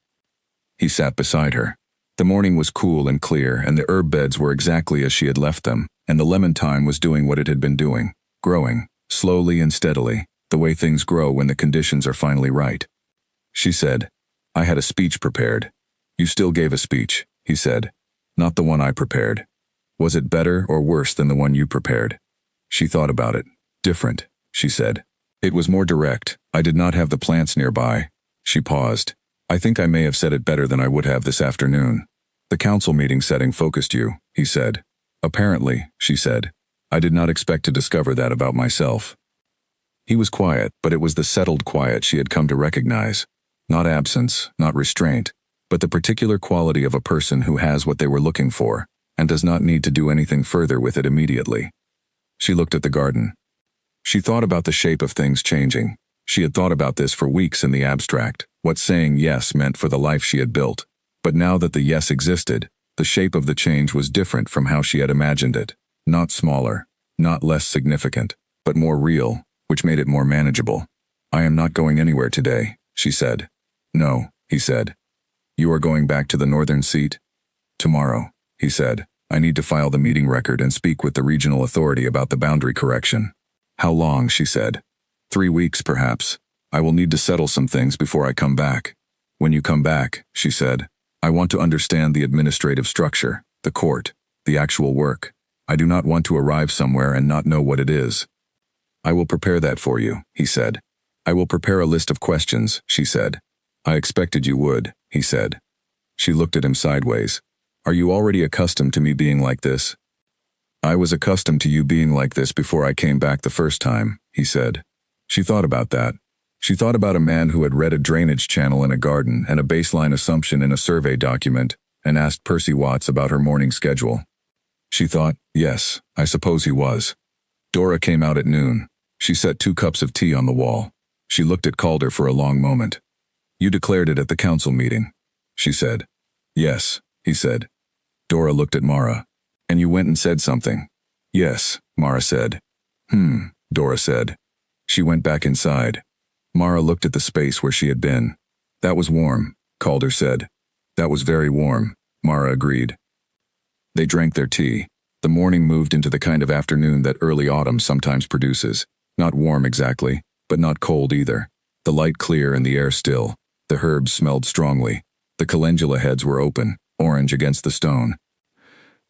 He sat beside her. The morning was cool and clear, and the herb beds were exactly as she had left them, and the lemon thyme was doing what it had been doing, growing, slowly and steadily, the way things grow when the conditions are finally right. She said, "I had a speech prepared." "You still gave a speech," he said. "Not the one I prepared." "Was it better or worse than the one you prepared?" She thought about it. "Different," she said. "It was more direct. I did not have the plants nearby." She paused. "I think I may have said it better than I would have this afternoon." "The council meeting setting focused you," he said. "Apparently," she said. "I did not expect to discover that about myself." He was quiet, but it was the settled quiet she had come to recognize. Not absence, not restraint, but the particular quality of a person who has what they were looking for, and does not need to do anything further with it immediately. She looked at the garden. She thought about the shape of things changing. She had thought about this for weeks in the abstract, what saying yes meant for the life she had built. But now that the yes existed, the shape of the change was different from how she had imagined it. Not smaller, not less significant, but more real, which made it more manageable. "I am not going anywhere today," she said. "No," he said. "You are going back to the northern seat?" "Tomorrow," he said. "I need to file the meeting record and speak with the regional authority about the boundary correction." "How long?" she said. 3 weeks, perhaps. "I will need to settle some things before I come back." "When you come back," she said, "I want to understand the administrative structure, the court, the actual work. I do not want to arrive somewhere and not know what it is." "I will prepare that for you," he said. "I will prepare a list of questions," she said. "I expected you would," he said. She looked at him sideways. "Are you already accustomed to me being like this?" "I was accustomed to you being like this before I came back the first time," he said. She thought about that. She thought about a man who had read a drainage channel in a garden and a baseline assumption in a survey document, and asked Percy Watts about her morning schedule. She thought, yes, I suppose he was. Dora came out at noon. She set 2 cups of tea on the wall. She looked at Calder for a long moment. "You declared it at the council meeting," she said. "Yes," he said. Dora looked at Mara. "And you went and said something?" "Yes," Mara said. Dora said. She went back inside. Mara looked at the space where she had been. "That was warm," Calder said. "That was very warm," Mara agreed. They drank their tea. The morning moved into the kind of afternoon that early autumn sometimes produces. Not warm exactly, but not cold either. The light clear and the air still. The herbs smelled strongly. The calendula heads were open, orange against the stone.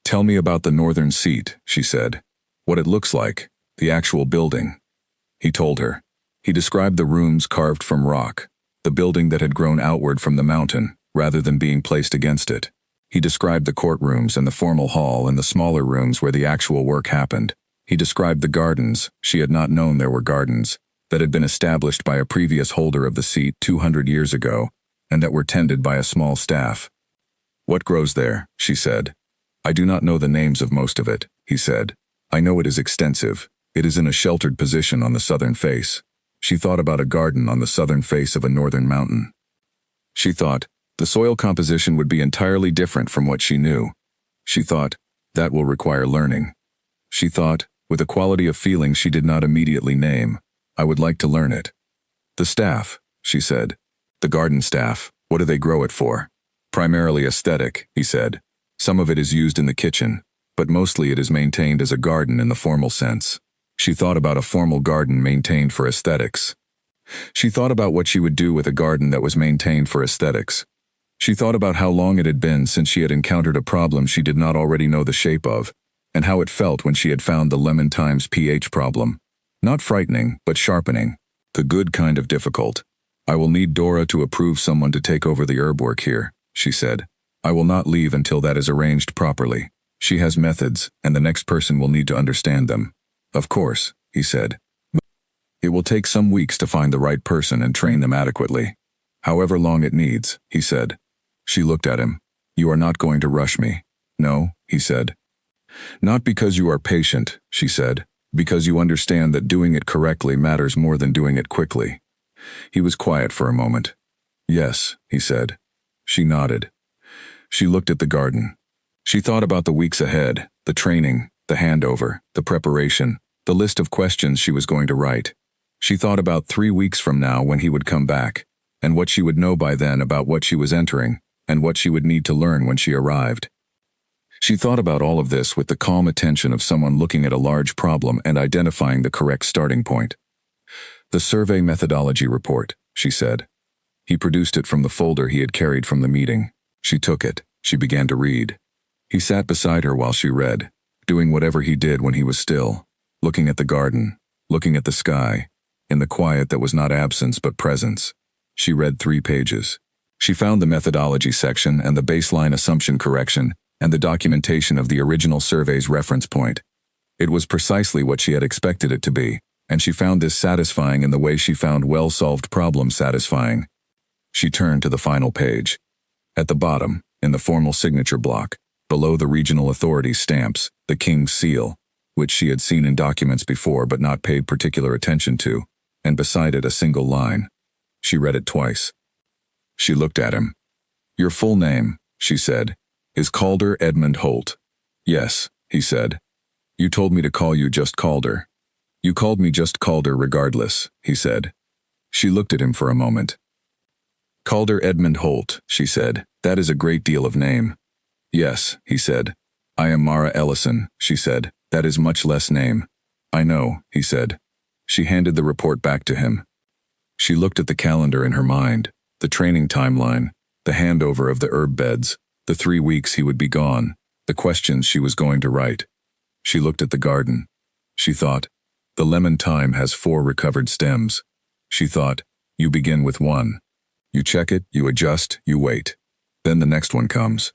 "Tell me about the northern seat," she said. "What it looks like, the actual building." He told her. He described the rooms carved from rock, the building that had grown outward from the mountain, rather than being placed against it. He described the courtrooms and the formal hall and the smaller rooms where the actual work happened. He described the gardens, she had not known there were gardens, that had been established by a previous holder of the seat 200 years ago, and that were tended by a small staff. "What grows there?" she said. "I do not know the names of most of it," he said. "I know it is extensive. It is in a sheltered position on the southern face." She thought about a garden on the southern face of a northern mountain. She thought, The soil composition would be entirely different from what she knew. She thought, that will require learning. She thought, with a quality of feeling she did not immediately name, I would like to learn it. The staff, she said. The garden staff, what do they grow it for? Primarily aesthetic, he said. Some of it is used in the kitchen, but mostly it is maintained as a garden in the formal sense. She thought about a formal garden maintained for aesthetics. She thought about what she would do with a garden that was maintained for aesthetics. She thought about how long it had been since she had encountered a problem she did not already know the shape of, and how it felt when she had found the lemon times pH problem. Not frightening, but sharpening. The good kind of difficult. I will need Dora to approve someone to take over the herb work here, she said. I will not leave until that is arranged properly. She has methods, and the next person will need to understand them. Of course, he said. It will take some weeks to find the right person and train them adequately. However long it needs, he said. She looked at him. You are not going to rush me. No, he said. Not because you are patient, she said, because you understand that doing it correctly matters more than doing it quickly. He was quiet for a moment. Yes, he said. She nodded. She looked at the garden. She thought about the weeks ahead, the training, the handover, the preparation, the list of questions she was going to write. She thought about 3 weeks from now when he would come back, and what she would know by then about what she was entering, and what she would need to learn when she arrived. She thought about all of this with the calm attention of someone looking at a large problem and identifying the correct starting point. The survey methodology report, she said. He produced it from the folder he had carried from the meeting. She took it. She began to read. He sat beside her while she read, doing whatever he did when he was still, looking at the garden, looking at the sky, in the quiet that was not absence but presence. She read 3 pages. She found the methodology section and the baseline assumption correction and the documentation of the original survey's reference point. It was precisely what she had expected it to be, and she found this satisfying in the way she found well-solved problems satisfying. She turned to the final page. At the bottom, in the formal signature block, below the regional authorities' stamps, the King's seal, which she had seen in documents before but not paid particular attention to, and beside it a single line. She read it twice. She looked at him. Your full name, she said, is Calder Edmund Holt. Yes, he said. You told me to call you just Calder. You called me just Calder regardless, he said. She looked at him for a moment. Calder Edmund Holt, she said. That is a great deal of name. Yes, he said. I am Mara Ellison, she said. That is much less name. I know, he said. She handed the report back to him. She looked at the calendar in her mind, the training timeline, the handover of the herb beds, the 3 weeks he would be gone, the questions she was going to write. She looked at the garden. She thought, the lemon thyme has 4 recovered stems. She thought, you begin with 1. You check it, you adjust, you wait. Then the next one comes.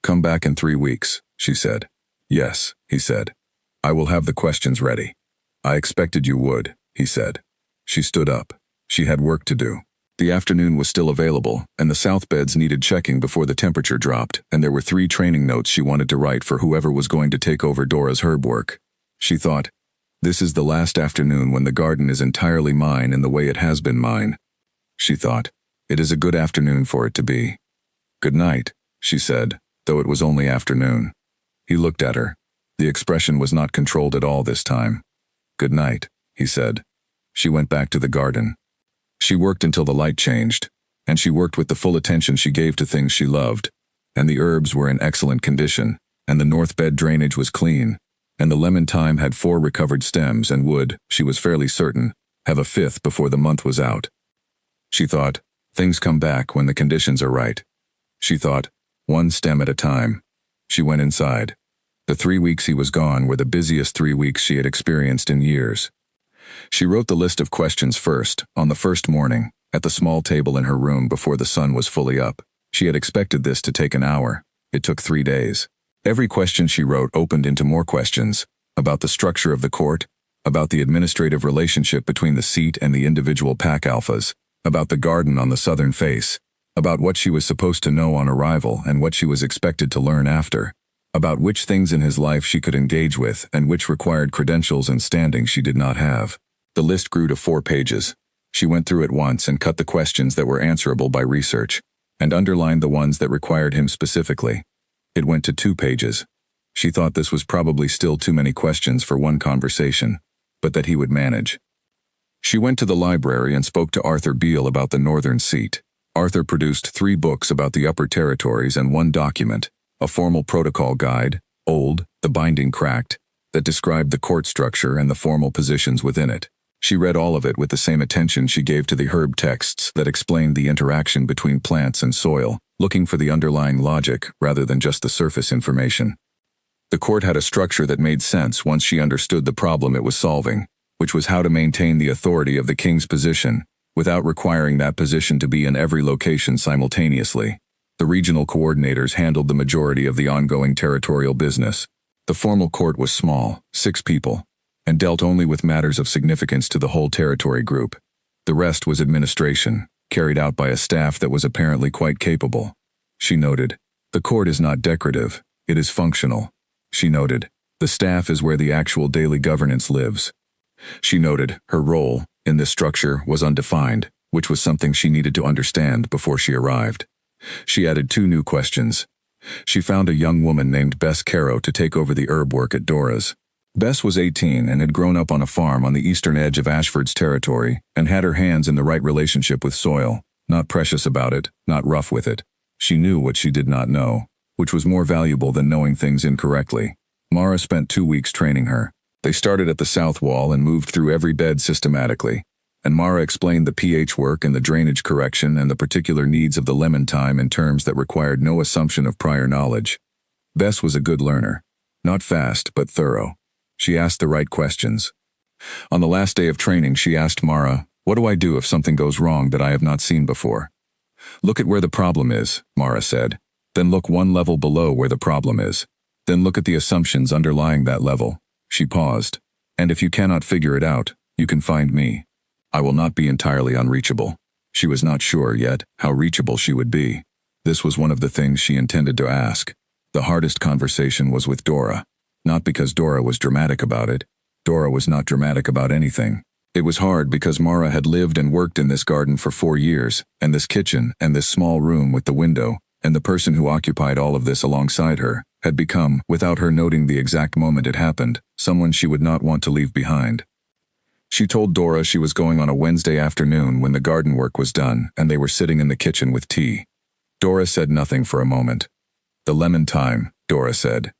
Come back in 3 weeks, she said. Yes, he said. I will have the questions ready. I expected you would, he said. She stood up. She had work to do. The afternoon was still available, and the south beds needed checking before the temperature dropped, and there were 3 training notes she wanted to write for whoever was going to take over Dora's herb work. She thought, this is the last afternoon when the garden is entirely mine in the way it has been mine. She thought, it is a good afternoon for it to be. Good night, she said, though it was only afternoon. He looked at her. The expression was not controlled at all this time. Good night, he said. She went back to the garden. She worked until the light changed, and she worked with the full attention she gave to things she loved, and the herbs were in excellent condition, and the north bed drainage was clean, and the lemon thyme had 4 recovered stems and would, she was fairly certain, have a 5th before the month was out. She thought, things come back when the conditions are right. She thought, 1 stem at a time. She went inside. The 3 weeks he was gone were the busiest 3 weeks she had experienced in years. She wrote the list of questions first, on the first morning, at the small table in her room before the sun was fully up. She had expected this to take an hour. It took 3 days. Every question she wrote opened into more questions, about the structure of the court, about the administrative relationship between the seat and the individual pack alphas, about the garden on the southern face, about what she was supposed to know on arrival and what she was expected to learn after, about which things in his life she could engage with and which required credentials and standing she did not have. The list grew to 4 pages. She went through it once and cut the questions that were answerable by research, and underlined the ones that required him specifically. It went to 2 pages. She thought this was probably still too many questions for one conversation, but that he would manage. She went to the library and spoke to Arthur Beale about the Northern Seat. Arthur produced 3 books about the Upper Territories and 1 document, a formal protocol guide, old, the binding cracked, that described the court structure and the formal positions within it. She read all of it with the same attention she gave to the herb texts that explained the interaction between plants and soil, looking for the underlying logic rather than just the surface information. The court had a structure that made sense once she understood the problem it was solving, which was how to maintain the authority of the king's position, without requiring that position to be in every location simultaneously. The regional coordinators handled the majority of the ongoing territorial business. The formal court was small, 6 people, and dealt only with matters of significance to the whole territory group. The rest was administration, carried out by a staff that was apparently quite capable. She noted, "The court is not decorative, it is functional." She noted, "The staff is where the actual daily governance lives." She noted, her role in this structure was undefined, which was something she needed to understand before she arrived. She added 2 new questions. She found a young woman named Bess Caro to take over the herb work at Dora's. Bess was 18 and had grown up on a farm on the eastern edge of Ashford's territory and had her hands in the right relationship with soil, not precious about it, not rough with it. She knew what she did not know, which was more valuable than knowing things incorrectly. Mara spent 2 weeks training her. They started at the south wall and moved through every bed systematically, and Mara explained the pH work and the drainage correction and the particular needs of the lemon thyme in terms that required no assumption of prior knowledge. Bess was a good learner. Not fast, but thorough. She asked the right questions. On the last day of training, she asked Mara, "What do I do if something goes wrong that I have not seen before?" "Look at where the problem is," Mara said. "Then look 1 level below where the problem is. Then look at the assumptions underlying that level." She paused. "And if you cannot figure it out, you can find me. I will not be entirely unreachable." She was not sure yet how reachable she would be. This was one of the things she intended to ask. The hardest conversation was with Dora. Not because Dora was dramatic about it. Dora was not dramatic about anything. It was hard because Mara had lived and worked in this garden for 4 years, and this kitchen, and this small room with the window, and the person who occupied all of this alongside her, had become, without her noting the exact moment it happened, someone she would not want to leave behind. She told Dora she was going on a Wednesday afternoon when the garden work was done and they were sitting in the kitchen with tea. Dora said nothing for a moment. "The lemon thyme," Dora said.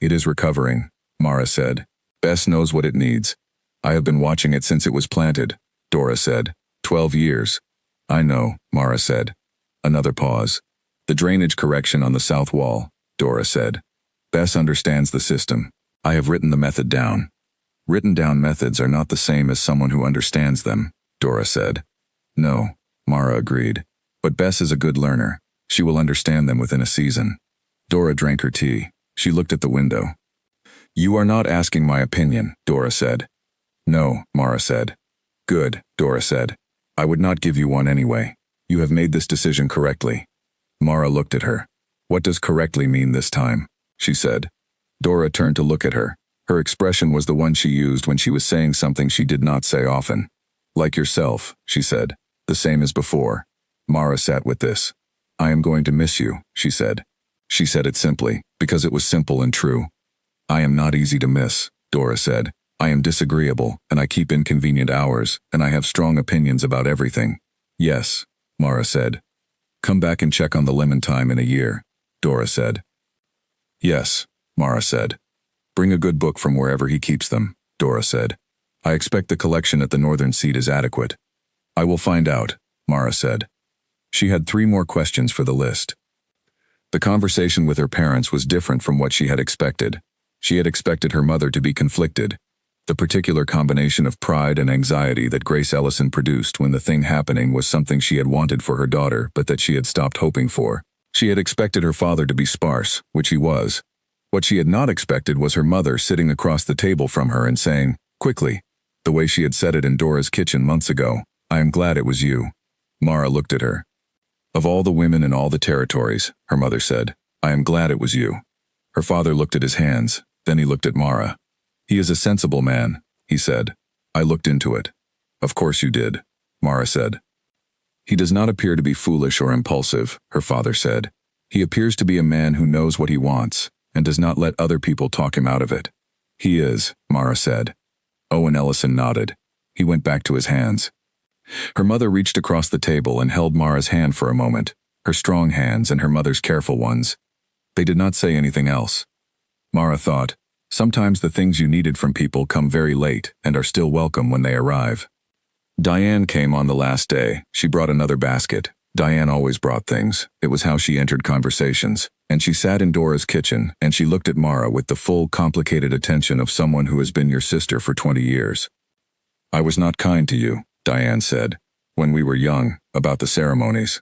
"It is recovering," Mara said. "Bess knows what it needs. I have been watching it since it was planted," Dora said. 12 years. "I know," Mara said. Another pause. "The drainage correction on the south wall," Dora said. "Bess understands the system. I have written the method down." "Written down methods are not the same as someone who understands them," Dora said. "No," Mara agreed. "But Bess is a good learner. She will understand them within a season." Dora drank her tea. She looked at the window. "You are not asking my opinion," Dora said. "No," Mara said. "Good," Dora said. "I would not give you one anyway. You have made this decision correctly." Mara looked at her. "What does correctly mean this time?" she said. Dora turned to look at her. Her expression was the one she used when she was saying something she did not say often. "Like yourself," she said. "The same as before." Mara sat with this. "I am going to miss you," she said. She said it simply, because it was simple and true. "I am not easy to miss," Dora said. "I am disagreeable, and I keep inconvenient hours, and I have strong opinions about everything." "Yes," Mara said. "Come back and check on the lemon thyme in a year," Dora said. "Yes," Mara said. "Bring a good book from wherever he keeps them," Dora said. "I expect the collection at the Northern Seat is adequate." "I will find out," Mara said. She had 3 more questions for the list. The conversation with her parents was different from what she had expected. She had expected her mother to be conflicted. The particular combination of pride and anxiety that Grace Ellison produced when the thing happening was something she had wanted for her daughter but that she had stopped hoping for. She had expected her father to be sparse, which he was. What she had not expected was her mother sitting across the table from her and saying, quickly, the way she had said it in Dora's kitchen months ago, "I am glad it was you." Mara looked at her. "Of all the women in all the territories," her mother said, "I am glad it was you." Her father looked at his hands, then he looked at Mara. "He is a sensible man," he said. "I looked into it." "Of course you did," Mara said. He does not appear to be foolish or impulsive, her father said. He appears to be a man who knows what he wants, and does not let other people talk him out of it. He is, Mara said. Owen Ellison nodded. He went back to his hands. Her mother reached across the table and held Mara's hand for a moment, her strong hands and her mother's careful ones. They did not say anything else. Mara thought, sometimes the things you needed from people come very late and are still welcome when they arrive. Diane came on the last day. She brought another basket. Diane always brought things. It was how she entered conversations. And she sat in Dora's kitchen, and she looked at Mara with the full, complicated attention of someone who has been your sister for 20 years. I was not kind to you, Diane said, when we were young, about the ceremonies.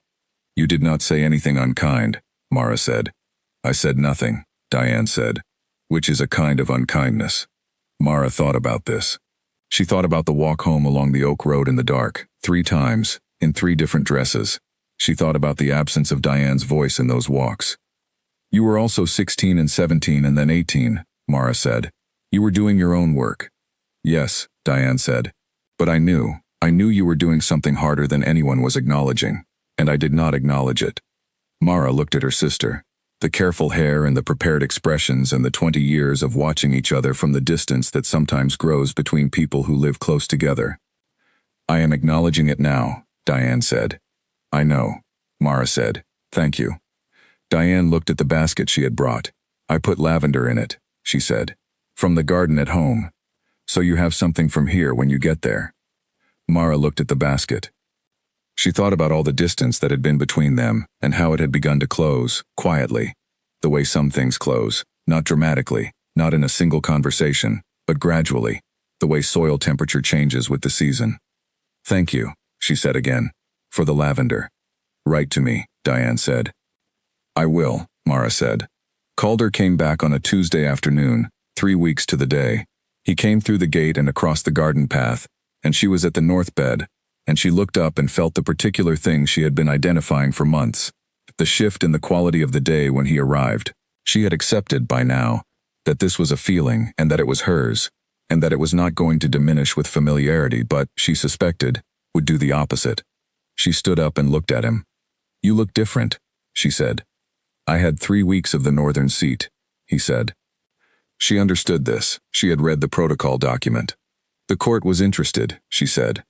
You did not say anything unkind, Mara said. I said nothing, Diane said, which is a kind of unkindness. Mara thought about this. She thought about the walk home along the Oak Road in the dark, 3 times, in 3 different dresses. She thought about the absence of Diane's voice in those walks. You were also 16 and 17 and then 18, Mara said. You were doing your own work. Yes, Diane said. But I knew you were doing something harder than anyone was acknowledging, and I did not acknowledge it. Mara looked at her sister. The careful hair and the prepared expressions and the 20 years of watching each other from the distance that sometimes grows between people who live close together. I am acknowledging it now, Diane said. I know, Mara said. Thank you. Diane looked at the basket she had brought. I put lavender in it, she said. From the garden at home. So you have something from here when you get there. Mara looked at the basket. She thought about all the distance that had been between them and how it had begun to close, quietly. The way some things close, not dramatically, not in a single conversation, but gradually, the way soil temperature changes with the season. Thank you, she said again, for the lavender. Write to me, Diane said. I will, Mara said. Calder came back on a Tuesday afternoon, 3 weeks to the day. He came through the gate and across the garden path, and she was at the north bed, and she looked up and felt the particular thing she had been identifying for months, the shift in the quality of the day when he arrived. She had accepted by now that this was a feeling and that it was hers, and that it was not going to diminish with familiarity but, she suspected, would do the opposite. She stood up and looked at him. You look different, she said. I had 3 weeks of the northern seat, he said. She understood this. She had read the protocol document. The court was interested, she said.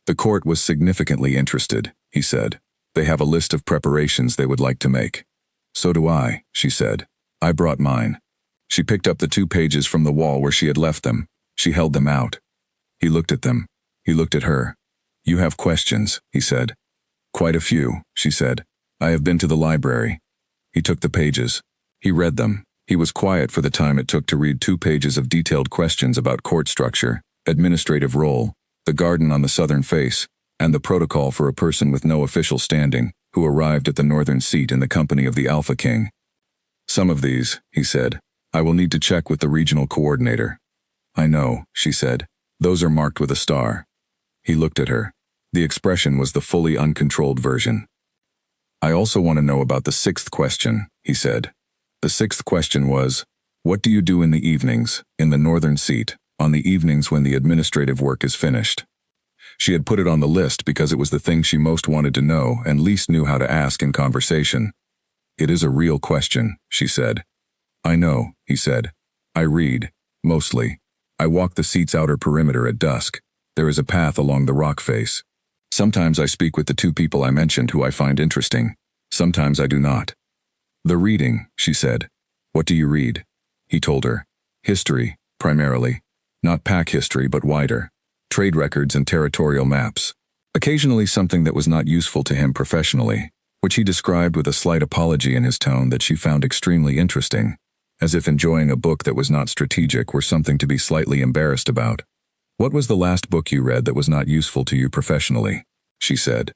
The court was significantly interested, he said. They have a list of preparations they would like to make. So do I, she said. I brought mine. She picked up the 2 pages from the wall where she had left them. She held them out. He looked at them. He looked at her. You have questions, he said. Quite a few, she said. I have been to the library. He took the pages. He read them. He was quiet for the time it took to read 2 pages of detailed questions about court structure, administrative role, the garden on the southern face, and the protocol for a person with no official standing, who arrived at the northern seat in the company of the Alpha King. Some of these, he said, I will need to check with the regional coordinator. I know, she said. Those are marked with a star. He looked at her. The expression was the fully uncontrolled version. I also want to know about the 6th question, he said. The 6th question was, what do you do in the evenings, in the northern seat, on the evenings when the administrative work is finished? She had put it on the list because it was the thing she most wanted to know and least knew how to ask in conversation. It is a real question, she said. I know, he said. I read, mostly. I walk the seat's outer perimeter at dusk. There is a path along the rock face. Sometimes I speak with the 2 people I mentioned who I find interesting. Sometimes I do not. The reading, she said. What do you read? He told her. History, primarily. Not pack history but wider. Trade records and territorial maps. Occasionally something that was not useful to him professionally, which he described with a slight apology in his tone that she found extremely interesting, as if enjoying a book that was not strategic were something to be slightly embarrassed about. What was the last book you read that was not useful to you professionally? She said.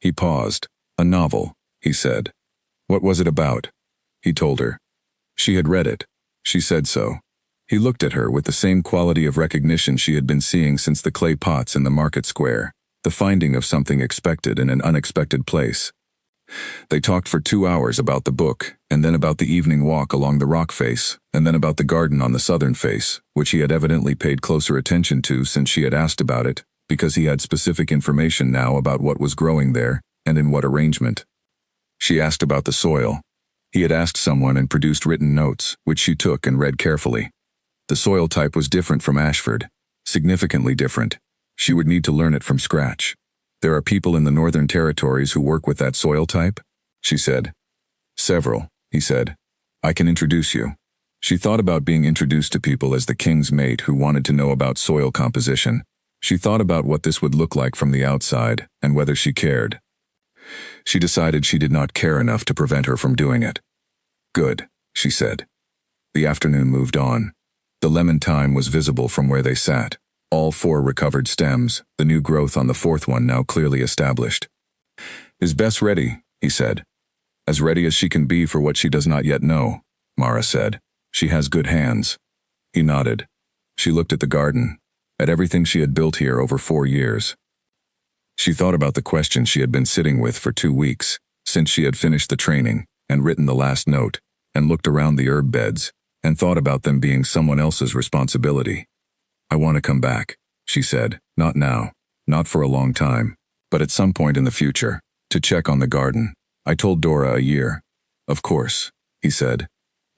He paused. A novel, he said. What was it about? He told her. She had read it. She said so. He looked at her with the same quality of recognition she had been seeing since the clay pots in the market square, the finding of something expected in an unexpected place. They talked for 2 hours about the book, and then about the evening walk along the rock face, and then about the garden on the southern face, which he had evidently paid closer attention to since she had asked about it, because he had specific information now about what was growing there and in what arrangement. She asked about the soil. He had asked someone and produced written notes, which she took and read carefully. The soil type was different from Ashford, significantly different. She would need to learn it from scratch. There are people in the Northern Territories who work with that soil type? She said. Several, he said. I can introduce you. She thought about being introduced to people as the king's mate who wanted to know about soil composition. She thought about what this would look like from the outside and whether she cared. She decided she did not care enough to prevent her from doing it. Good, she said. The afternoon moved on. The lemon thyme was visible from where they sat. All 4 recovered stems, the new growth on the 4th one now clearly established. Is Bess ready? He said. As ready as she can be for what she does not yet know, Mara said. She has good hands. He nodded. She looked at the garden, at everything she had built here over 4 years. She thought about the question she had been sitting with for 2 weeks, since she had finished the training and written the last note, and looked around the herb beds, and thought about them being someone else's responsibility. I want to come back, she said, not now, not for a long time, but at some point in the future, to check on the garden. I told Dora a year. Of course, he said.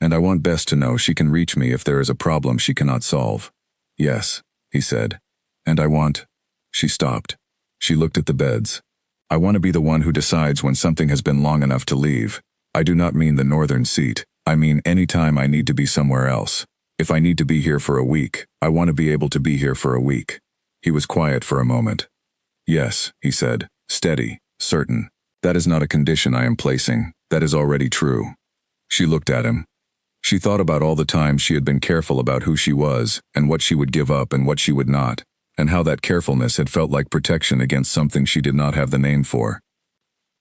And I want Bess to know she can reach me if there is a problem she cannot solve. Yes, he said. And I want... She stopped. She looked at the beds. I want to be the one who decides when something has been long enough to leave. I do not mean the northern seat. I mean any time I need to be somewhere else. If I need to be here for a week, I want to be able to be here for a week. He was quiet for a moment. Yes, he said, steady, certain. That is not a condition I am placing. That is already true. She looked at him. She thought about all the times she had been careful about who she was, and what she would give up and what she would not, and how that carefulness had felt like protection against something she did not have the name for.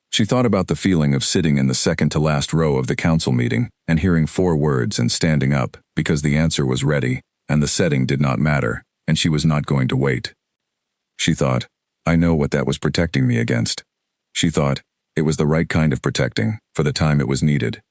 She thought about the feeling of sitting in the second-to-last row of the council meeting and hearing 4 words and standing up because the answer was ready, and the setting did not matter, and she was not going to wait. She thought, I know what that was protecting me against. She thought, it was the right kind of protecting, for the time it was needed.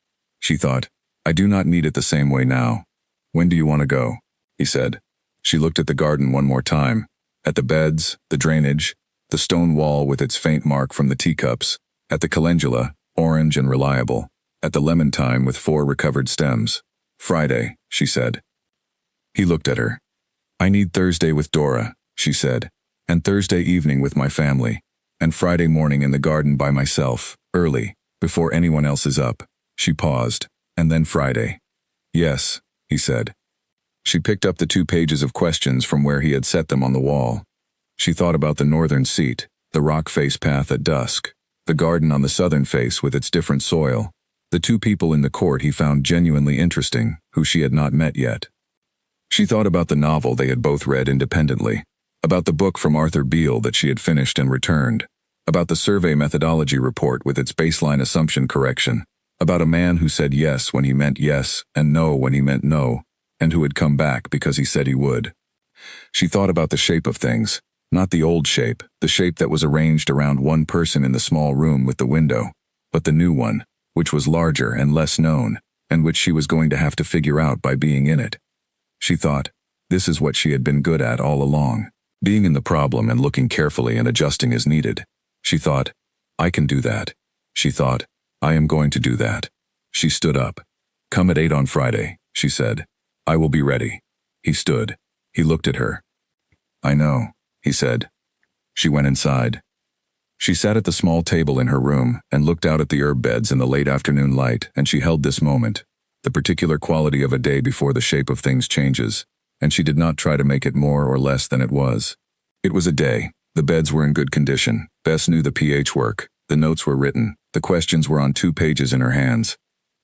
She thought, I do not need it the same way now. When do you want to go? He said. She looked at the garden one more time, at the beds, the drainage, the stone wall with its faint mark from the teacups, at the calendula, orange and reliable, at the lemon thyme with 4 recovered stems. Friday, she said. He looked at her. I need Thursday with Dora, she said, and Thursday evening with my family, and Friday morning in the garden by myself, early, before anyone else is up. She paused. And then Friday. Yes, he said. She picked up the 2 pages of questions from where he had set them on the wall. She thought about the northern seat, the rock face path at dusk, the garden on the southern face with its different soil, the 2 people in the court he found genuinely interesting, who she had not met yet. She thought about the novel they had both read independently, about the book from Arthur Beale that she had finished and returned, about the survey methodology report with its baseline assumption correction, about a man who said yes when he meant yes and no when he meant no, and who had come back because he said he would. She thought about the shape of things, not the old shape, the shape that was arranged around one person in the small room with the window, but the new one, which was larger and less known, and which she was going to have to figure out by being in it. She thought, this is what she had been good at all along, being in the problem and looking carefully and adjusting as needed. She thought, I can do that. She thought, I am going to do that. She stood up. Come at 8 on Friday, she said. I will be ready. He stood. He looked at her. I know, he said. She went inside. She sat at the small table in her room and looked out at the herb beds in the late afternoon light, and she held this moment, the particular quality of a day before the shape of things changes, and she did not try to make it more or less than it was. It was a day. The beds were in good condition. Bess knew the pH work. The notes were written. The questions were on 2 pages in her hands.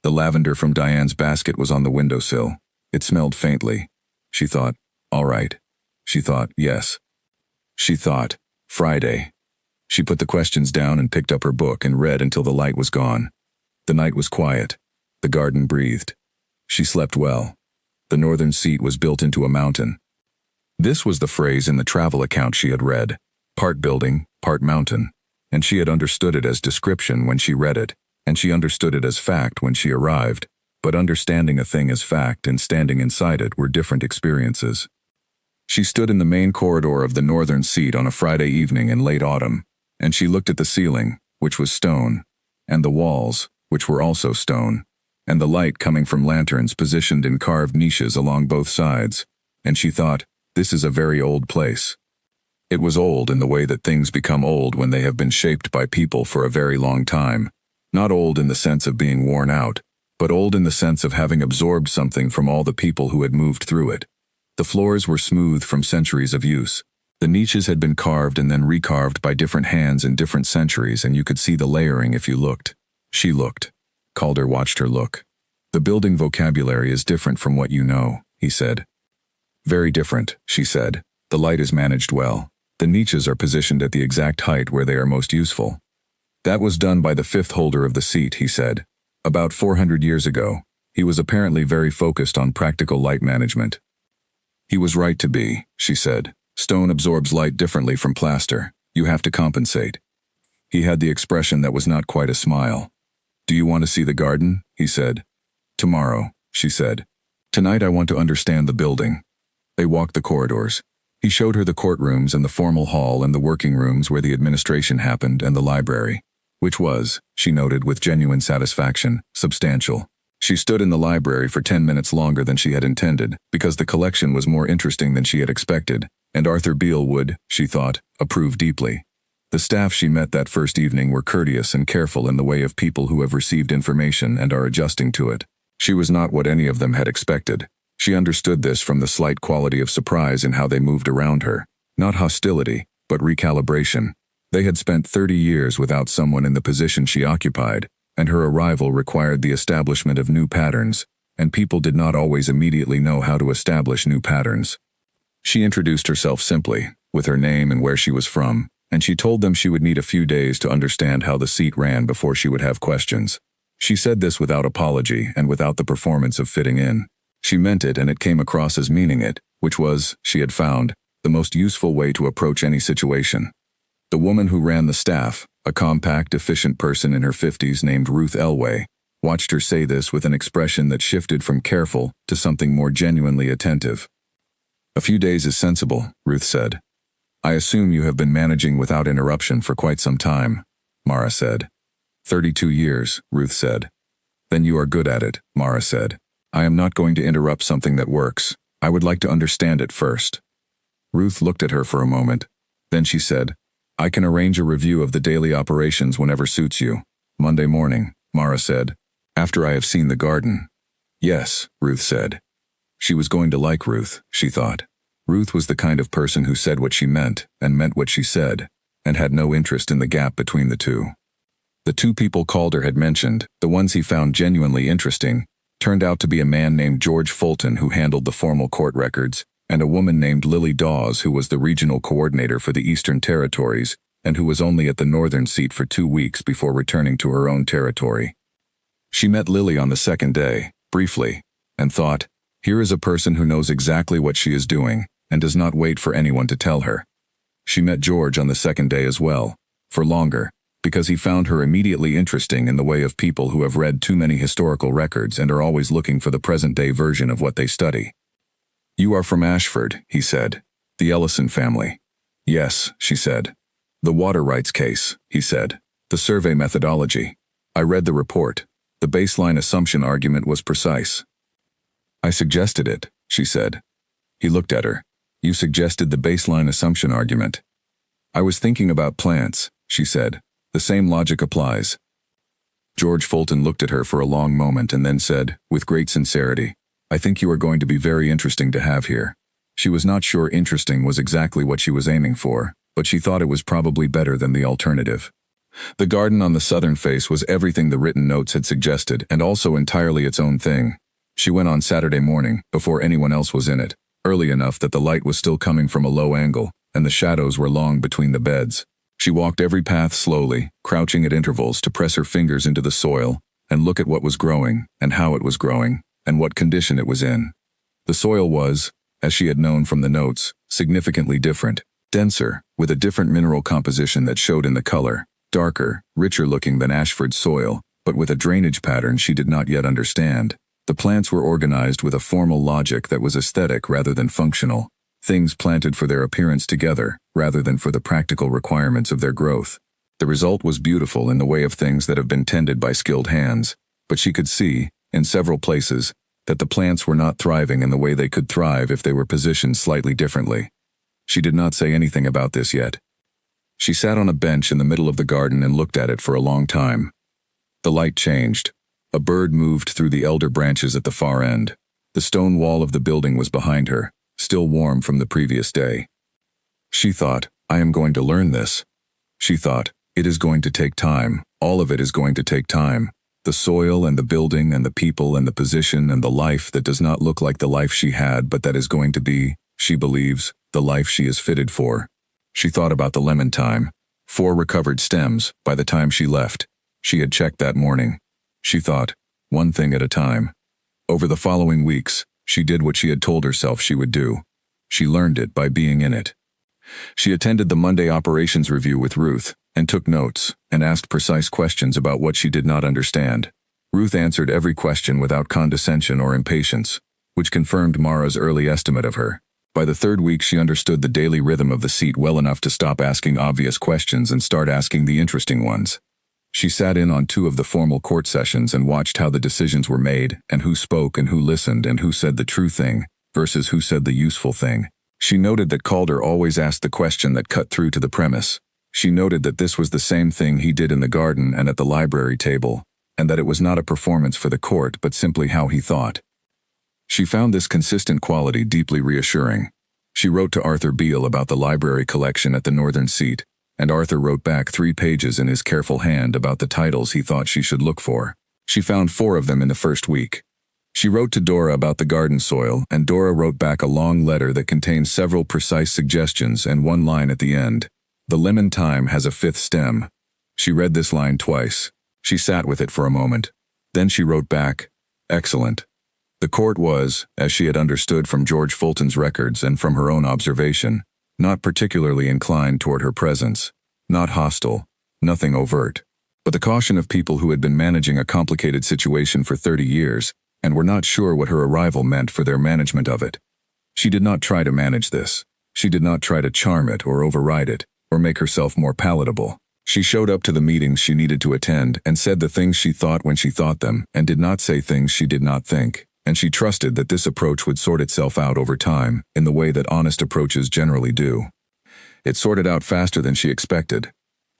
The lavender from Diane's basket was on the windowsill. It smelled faintly. She thought, all right. She thought, yes. She thought, Friday. She put the questions down and picked up her book and read until the light was gone. The night was quiet. The garden breathed. She slept well. The northern seat was built into a mountain. This was the phrase in the travel account she had read, part building, part mountain, and she had understood it as description when she read it, and she understood it as fact when she arrived, but understanding a thing as fact and standing inside it were different experiences. She stood in the main corridor of the northern seat on a Friday evening in late autumn, and she looked at the ceiling, which was stone, and the walls, which were also stone, and the light coming from lanterns positioned in carved niches along both sides, and she thought, this is a very old place. It was old in the way that things become old when they have been shaped by people for a very long time, not old in the sense of being worn out, but old in the sense of having absorbed something from all the people who had moved through it. The floors were smooth from centuries of use. The niches had been carved and then recarved by different hands in different centuries, and you could see the layering if you looked. She looked. Calder watched her look. The building vocabulary is different from what you know, he said. Very different, she said. The light is managed well. The niches are positioned at the exact height where they are most useful. That was done by the fifth holder of the seat, he said. About 400 years ago, he was apparently very focused on practical light management. He was right to be, she said. Stone absorbs light differently from plaster. You have to compensate. He had the expression that was not quite a smile. Do you want to see the garden? He said. Tomorrow, she said. Tonight I want to understand the building. They walked the corridors. He showed her the courtrooms and the formal hall and the working rooms where the administration happened and the library, which was, she noted with genuine satisfaction, substantial. She stood in the library for 10 minutes longer than she had intended, because the collection was more interesting than she had expected, and Arthur Beale would, she thought, approve deeply. The staff she met that first evening were courteous and careful in the way of people who have received information and are adjusting to it. She was not what any of them had expected. She understood this from the slight quality of surprise in how they moved around her. Not hostility, but recalibration. They had spent 30 years without someone in the position she occupied, and her arrival required the establishment of new patterns, and people did not always immediately know how to establish new patterns. She introduced herself simply, with her name and where she was from, and she told them she would need a few days to understand how the seat ran before she would have questions. She said this without apology and without the performance of fitting in. She meant it, and it came across as meaning it, which was, she had found, the most useful way to approach any situation. The woman who ran the staff, a compact, efficient person in her 50s named Ruth Elway, watched her say this with an expression that shifted from careful to something more genuinely attentive. A few days is sensible, Ruth said. I assume you have been managing without interruption for quite some time, Mara said. 32 years, Ruth said. Then you are good at it, Mara said. I am not going to interrupt something that works. I would like to understand it first. Ruth looked at her for a moment. Then she said, I can arrange a review of the daily operations whenever suits you. Monday morning, Mara said. After I have seen the garden. Yes, Ruth said. She was going to like Ruth, she thought. Ruth was the kind of person who said what she meant and meant what she said, and had no interest in the gap between the two. The two people Calder had mentioned, the ones he found genuinely interesting, turned out to be a man named George Fulton who handled the formal court records, and a woman named Lily Dawes who was the regional coordinator for the Eastern Territories and who was only at the northern seat for 2 weeks before returning to her own territory. She met Lily on the second day, briefly, and thought, here is a person who knows exactly what she is doing and does not wait for anyone to tell her. She met George on the second day as well, for longer, because he found her immediately interesting in the way of people who have read too many historical records and are always looking for the present-day version of what they study. You are from Ashford, he said. The Ellison family. Yes, she said. The water rights case, he said. The survey methodology. I read the report. The baseline assumption argument was precise. I suggested it, she said. He looked at her. You suggested the baseline assumption argument. I was thinking about plants, she said. The same logic applies. George Fulton looked at her for a long moment and then said, with great sincerity, I think you are going to be very interesting to have here. She was not sure interesting was exactly what she was aiming for, but she thought it was probably better than the alternative. The garden on the southern face was everything the written notes had suggested and also entirely its own thing. She went on Saturday morning, before anyone else was in it, early enough that the light was still coming from a low angle, and the shadows were long between the beds. She walked every path slowly, crouching at intervals to press her fingers into the soil and look at what was growing and how it was growing and what condition it was in. The soil was, as she had known from the notes, significantly different, denser, with a different mineral composition that showed in the color, darker, richer looking than Ashford's soil, but with a drainage pattern she did not yet understand. The plants were organized with a formal logic that was aesthetic rather than functional. things planted for their appearance together, rather than for the practical requirements of their growth. The result was beautiful in the way of things that have been tended by skilled hands, but she could see, in several places, that the plants were not thriving in the way they could thrive if they were positioned slightly differently. She did not say anything about this yet. She sat on a bench in the middle of the garden and looked at it for a long time. The light changed. A bird moved through the elder branches at the far end. The stone wall of the building was behind her, still warm from the previous day. She thought, I am going to learn this. She thought, it is going to take time. All of it is going to take time. The soil and the building and the people and the position and the life that does not look like the life she had, but that is going to be, she believes, the life she is fitted for. She thought about the lemon thyme. 4 recovered stems by the time she left. She had checked that morning. She thought, one thing at a time. Over the following weeks, she did what she had told herself she would do. She learned it by being in it. She attended the Monday operations review with Ruth, and took notes, and asked precise questions about what she did not understand. Ruth answered every question without condescension or impatience, which confirmed Mara's early estimate of her. By the 3rd week she understood the daily rhythm of the seat well enough to stop asking obvious questions and start asking the interesting ones. She sat in on 2 of the formal court sessions and watched how the decisions were made, and who spoke and who listened and who said the true thing, versus who said the useful thing. She noted that Calder always asked the question that cut through to the premise. She noted that this was the same thing he did in the garden and at the library table, and that it was not a performance for the court but simply how he thought. She found this consistent quality deeply reassuring. She wrote to Arthur Beale about the library collection at the northern seat, and Arthur wrote back 3 pages in his careful hand about the titles he thought she should look for. She found 4 of them in the first week. She wrote to Dora about the garden soil, and Dora wrote back a long letter that contained several precise suggestions and 1 line at the end. The lemon thyme has a 5th stem. She read this line twice. She sat with it for a moment. Then she wrote back, excellent. The court was, as she had understood from George Fulton's records and from her own observation, not particularly inclined toward her presence, not hostile, nothing overt, but the caution of people who had been managing a complicated situation for 30 years and were not sure what her arrival meant for their management of it. She did not try to manage this. She did not try to charm it or override it, or make herself more palatable. She showed up to the meetings she needed to attend and said the things she thought when she thought them, and did not say things she did not think, and she trusted that this approach would sort itself out over time, in the way that honest approaches generally do. It sorted out faster than she expected.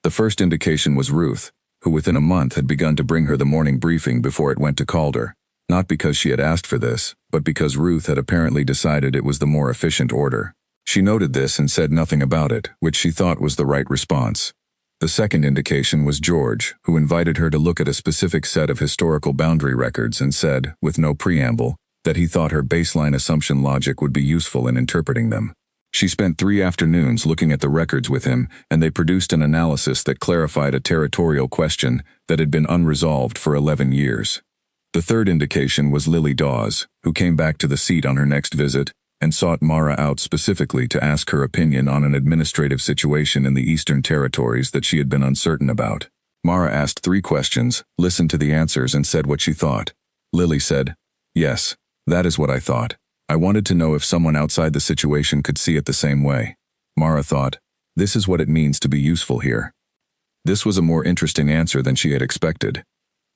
The first indication was Ruth, who within a month had begun to bring her the morning briefing before it went to Calder, not because she had asked for this, but because Ruth had apparently decided it was the more efficient order. She noted this and said nothing about it, which she thought was the right response. The second indication was George, who invited her to look at a specific set of historical boundary records and said, with no preamble, that he thought her baseline assumption logic would be useful in interpreting them. She spent 3 afternoons looking at the records with him, and they produced an analysis that clarified a territorial question that had been unresolved for 11 years. The third indication was Lily Dawes, who came back to the seat on her next visit and sought Mara out specifically to ask her opinion on an administrative situation in the Eastern Territories that she had been uncertain about. Mara asked 3 questions, listened to the answers, and said what she thought. Lily said, "Yes, that is what I thought. I wanted to know if someone outside the situation could see it the same way." Mara thought, this is what it means to be useful here. This was a more interesting answer than she had expected.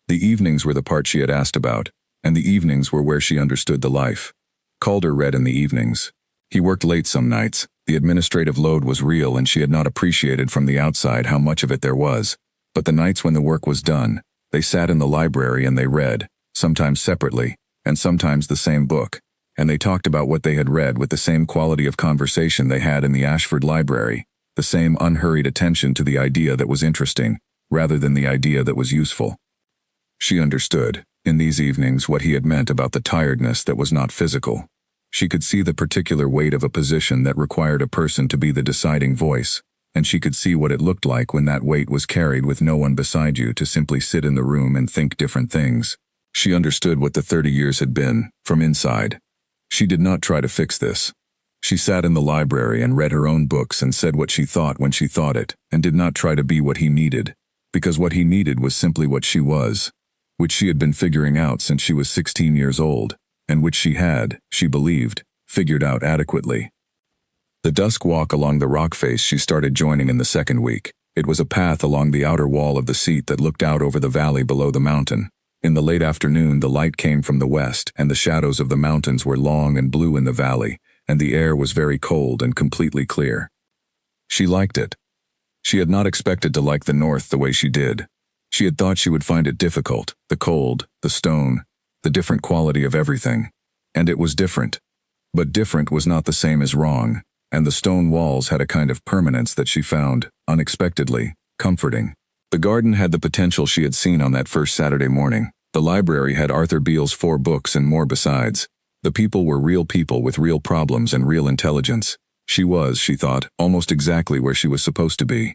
The evenings were the part she had asked about, and the evenings were where she understood the life. Calder read in the evenings. He worked late some nights. The administrative load was real, and she had not appreciated from the outside how much of it there was. But the nights when the work was done, they sat in the library and they read, sometimes separately, and sometimes the same book, and they talked about what they had read with the same quality of conversation they had in the Ashford Library, the same unhurried attention to the idea that was interesting, rather than the idea that was useful. She understood, in these evenings, what he had meant about the tiredness that was not physical. She could see the particular weight of a position that required a person to be the deciding voice, and she could see what it looked like when that weight was carried with no one beside you to simply sit in the room and think different things. She understood what the 30 years had been, from inside. She did not try to fix this. She sat in the library and read her own books and said what she thought when she thought it, and did not try to be what he needed, because what he needed was simply what she was, which she had been figuring out since she was 16 years old, and which she had, she believed, figured out adequately. The dusk walk along the rock face she started joining in the second week. It was a path along the outer wall of the seat that looked out over the valley below the mountain. In the late afternoon, the light came from the west, and the shadows of the mountains were long and blue in the valley, and the air was very cold and completely clear. She liked it. She had not expected to like the north the way she did. She had thought she would find it difficult, the cold, the stone, the different quality of everything. And it was different. But different was not the same as wrong, and the stone walls had a kind of permanence that she found, unexpectedly, comforting. The garden had the potential she had seen on that first Saturday morning. The library had Arthur Beale's 4 books and more besides. The people were real people with real problems and real intelligence. She was, she thought, almost exactly where she was supposed to be.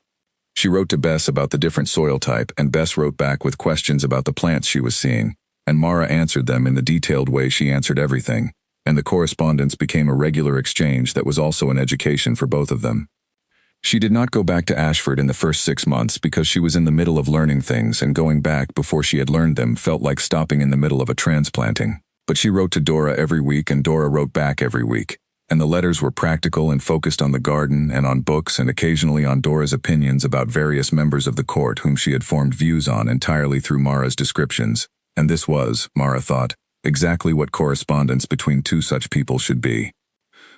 She wrote to Bess about the different soil type, and Bess wrote back with questions about the plants she was seeing, and Mara answered them in the detailed way she answered everything, and the correspondence became a regular exchange that was also an education for both of them. She did not go back to Ashford in the first 6 months because she was in the middle of learning things, and going back before she had learned them felt like stopping in the middle of a transplanting. But she wrote to Dora every week, and Dora wrote back every week. And the letters were practical and focused on the garden and on books and occasionally on Dora's opinions about various members of the court whom she had formed views on entirely through Mara's descriptions. And this was, Mara thought, exactly what correspondence between two such people should be.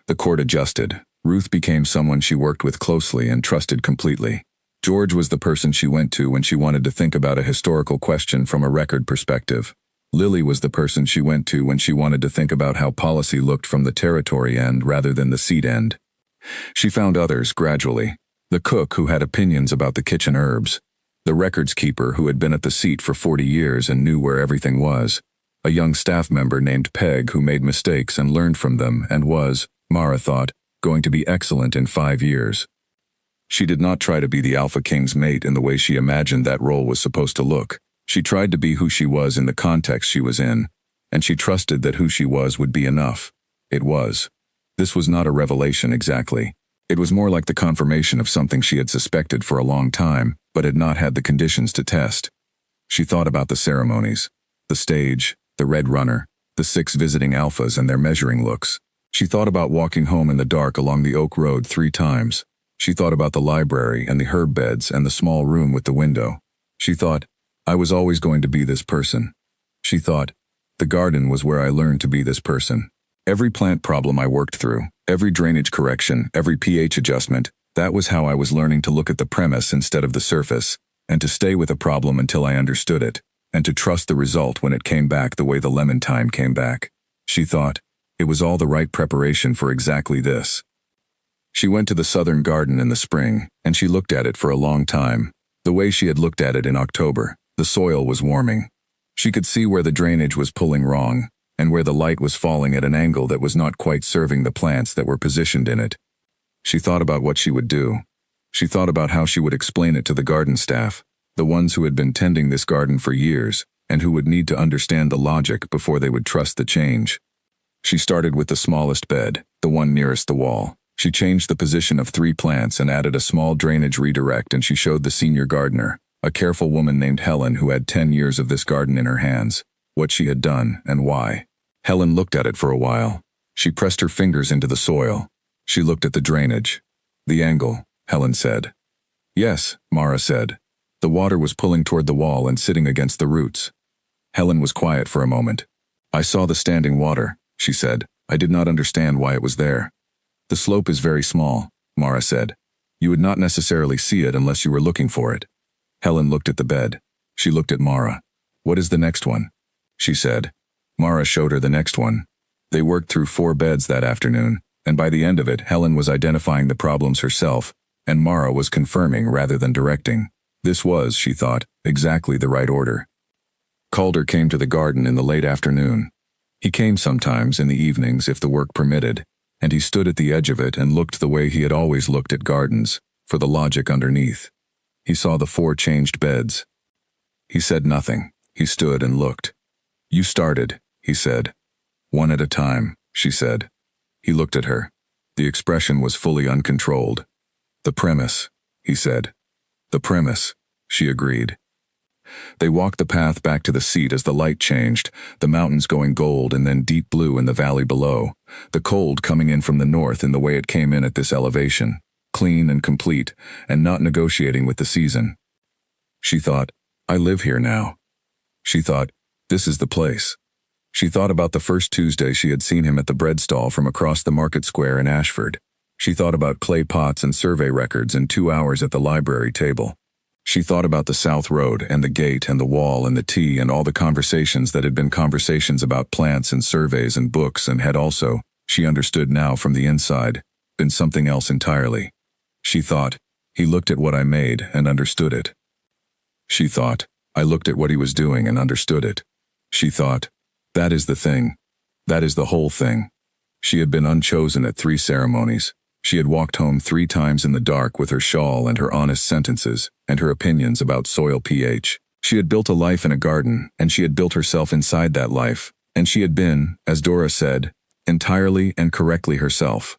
The court adjusted. Ruth became someone she worked with closely and trusted completely. George was the person she went to when she wanted to think about a historical question from a record perspective. Lily was the person she went to when she wanted to think about how policy looked from the territory end rather than the seat end. She found others gradually. The cook who had opinions about the kitchen herbs. The records keeper who had been at the seat for 40 years and knew where everything was. A young staff member named Peg who made mistakes and learned from them and was, Mara thought, going to be excellent in 5 years. She did not try to be the Alpha King's mate in the way she imagined that role was supposed to look. She tried to be who she was in the context she was in, and she trusted that who she was would be enough. It was. This was not a revelation exactly. It was more like the confirmation of something she had suspected for a long time, but had not had the conditions to test. She thought about the ceremonies, the stage, the Red Runner, the 6 visiting alphas and their measuring looks. She thought about walking home in the dark along the Oak Road 3 times. She thought about the library and the herb beds and the small room with the window. She thought, I was always going to be this person. She thought, the garden was where I learned to be this person. Every plant problem I worked through, every drainage correction, every pH adjustment, that was how I was learning to look at the premise instead of the surface, and to stay with a problem until I understood it, and to trust the result when it came back the way the lemon thyme came back. She thought, it was all the right preparation for exactly this. She went to the southern garden in the spring, and she looked at it for a long time, the way she had looked at it in October. The soil was warming. She could see where the drainage was pulling wrong, and where the light was falling at an angle that was not quite serving the plants that were positioned in it. She thought about what she would do. She thought about how she would explain it to the garden staff, the ones who had been tending this garden for years, and who would need to understand the logic before they would trust the change. She started with the smallest bed, the one nearest the wall. She changed the position of 3 plants and added a small drainage redirect, and she showed the senior gardener, a careful woman named Helen who had 10 years of this garden in her hands, what she had done and why. Helen looked at it for a while. She pressed her fingers into the soil. She looked at the drainage. The angle, Helen said. Yes, Mara said. The water was pulling toward the wall and sitting against the roots. Helen was quiet for a moment. I saw the standing water, she said. I did not understand why it was there. The slope is very small, Mara said. You would not necessarily see it unless you were looking for it. Helen looked at the bed. She looked at Mara. What is the next one? She said. Mara showed her the next one. They worked through 4 beds that afternoon, and by the end of it, Helen was identifying the problems herself, and Mara was confirming rather than directing. This was, she thought, exactly the right order. Calder came to the garden in the late afternoon. He came sometimes in the evenings if the work permitted, and he stood at the edge of it and looked the way he had always looked at gardens, for the logic underneath. He saw the 4 changed beds. He said nothing. He stood and looked. You started, he said. 1 at a time, she said. He looked at her. The expression was fully uncontrolled. The premise, he said. The premise, she agreed. They walked the path back to the seat as the light changed, the mountains going gold and then deep blue in the valley below, the cold coming in from the north in the way it came in at this elevation, clean and complete, and not negotiating with the season. She thought, I live here now. She thought, this is the place. She thought about the first Tuesday she had seen him at the bread stall from across the market square in Ashford. She thought about clay pots and survey records and 2 hours at the library table. She thought about the South Road and the gate and the wall and the tea and all the conversations that had been conversations about plants and surveys and books and had also, she understood now from the inside, been something else entirely. She thought, he looked at what I made and understood it. She thought, I looked at what he was doing and understood it. She thought, that is the thing. That is the whole thing. She had been unchosen at 3 ceremonies. She had walked home 3 times in the dark with her shawl and her honest sentences, and her opinions about soil pH. She had built a life in a garden, and she had built herself inside that life, and she had been, as Dora said, entirely and correctly herself.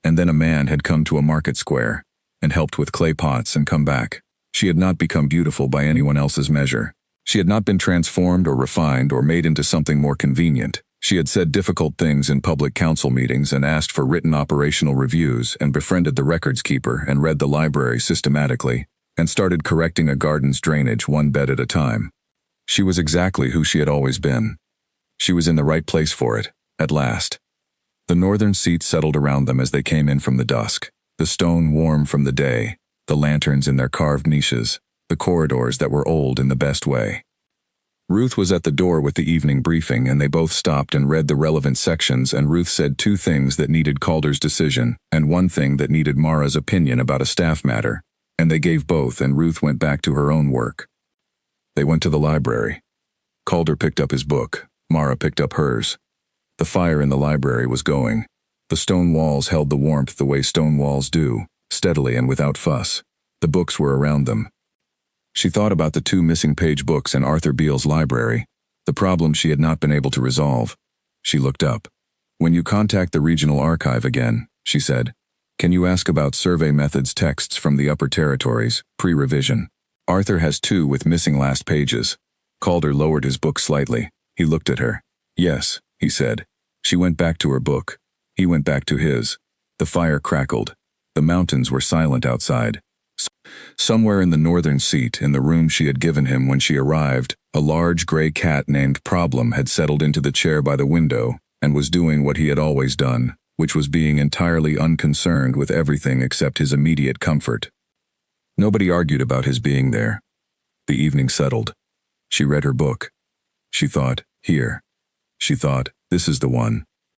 And then a man had come to a market square, and helped with clay pots and come back. She had not become beautiful by anyone else's measure. She had not been transformed or refined or made into something more convenient. She had said difficult things in public council meetings and asked for written operational reviews and befriended the records keeper and read the library systematically and started correcting a garden's drainage 1 bed at a time. She was exactly who she had always been. She was in the right place for it, at last. The northern seat settled around them as they came in from the dusk, the stone warm from the day, the lanterns in their carved niches, the corridors that were old in the best way. Ruth was at the door with the evening briefing and they both stopped and read the relevant sections and Ruth said 2 things that needed Calder's decision and 1 thing that needed Mara's opinion about a staff matter, and they gave both and Ruth went back to her own work. They went to the library. Calder picked up his book, Mara picked up hers. The fire in the library was going. The stone walls held the warmth the way stone walls do, steadily and without fuss. The books were around them. She thought about the 2 missing page books in Arthur Beale's library, the problem she had not been able to resolve. She looked up. When you contact the regional archive again, she said, can you ask about survey methods texts from the upper territories, pre-revision? Arthur has 2 with missing last pages. Calder lowered his book slightly. He looked at her. Yes, he said. She went back to her book. He went back to his. The fire crackled. The mountains were silent outside. Somewhere in the northern seat, in the room she had given him when she arrived, a large gray cat named Problem had settled into the chair by the window and was doing what he had always done, which was being entirely unconcerned with everything except his immediate comfort. Nobody argued about his being there. The evening settled. She read her book. She thought, here. She thought, this is the one.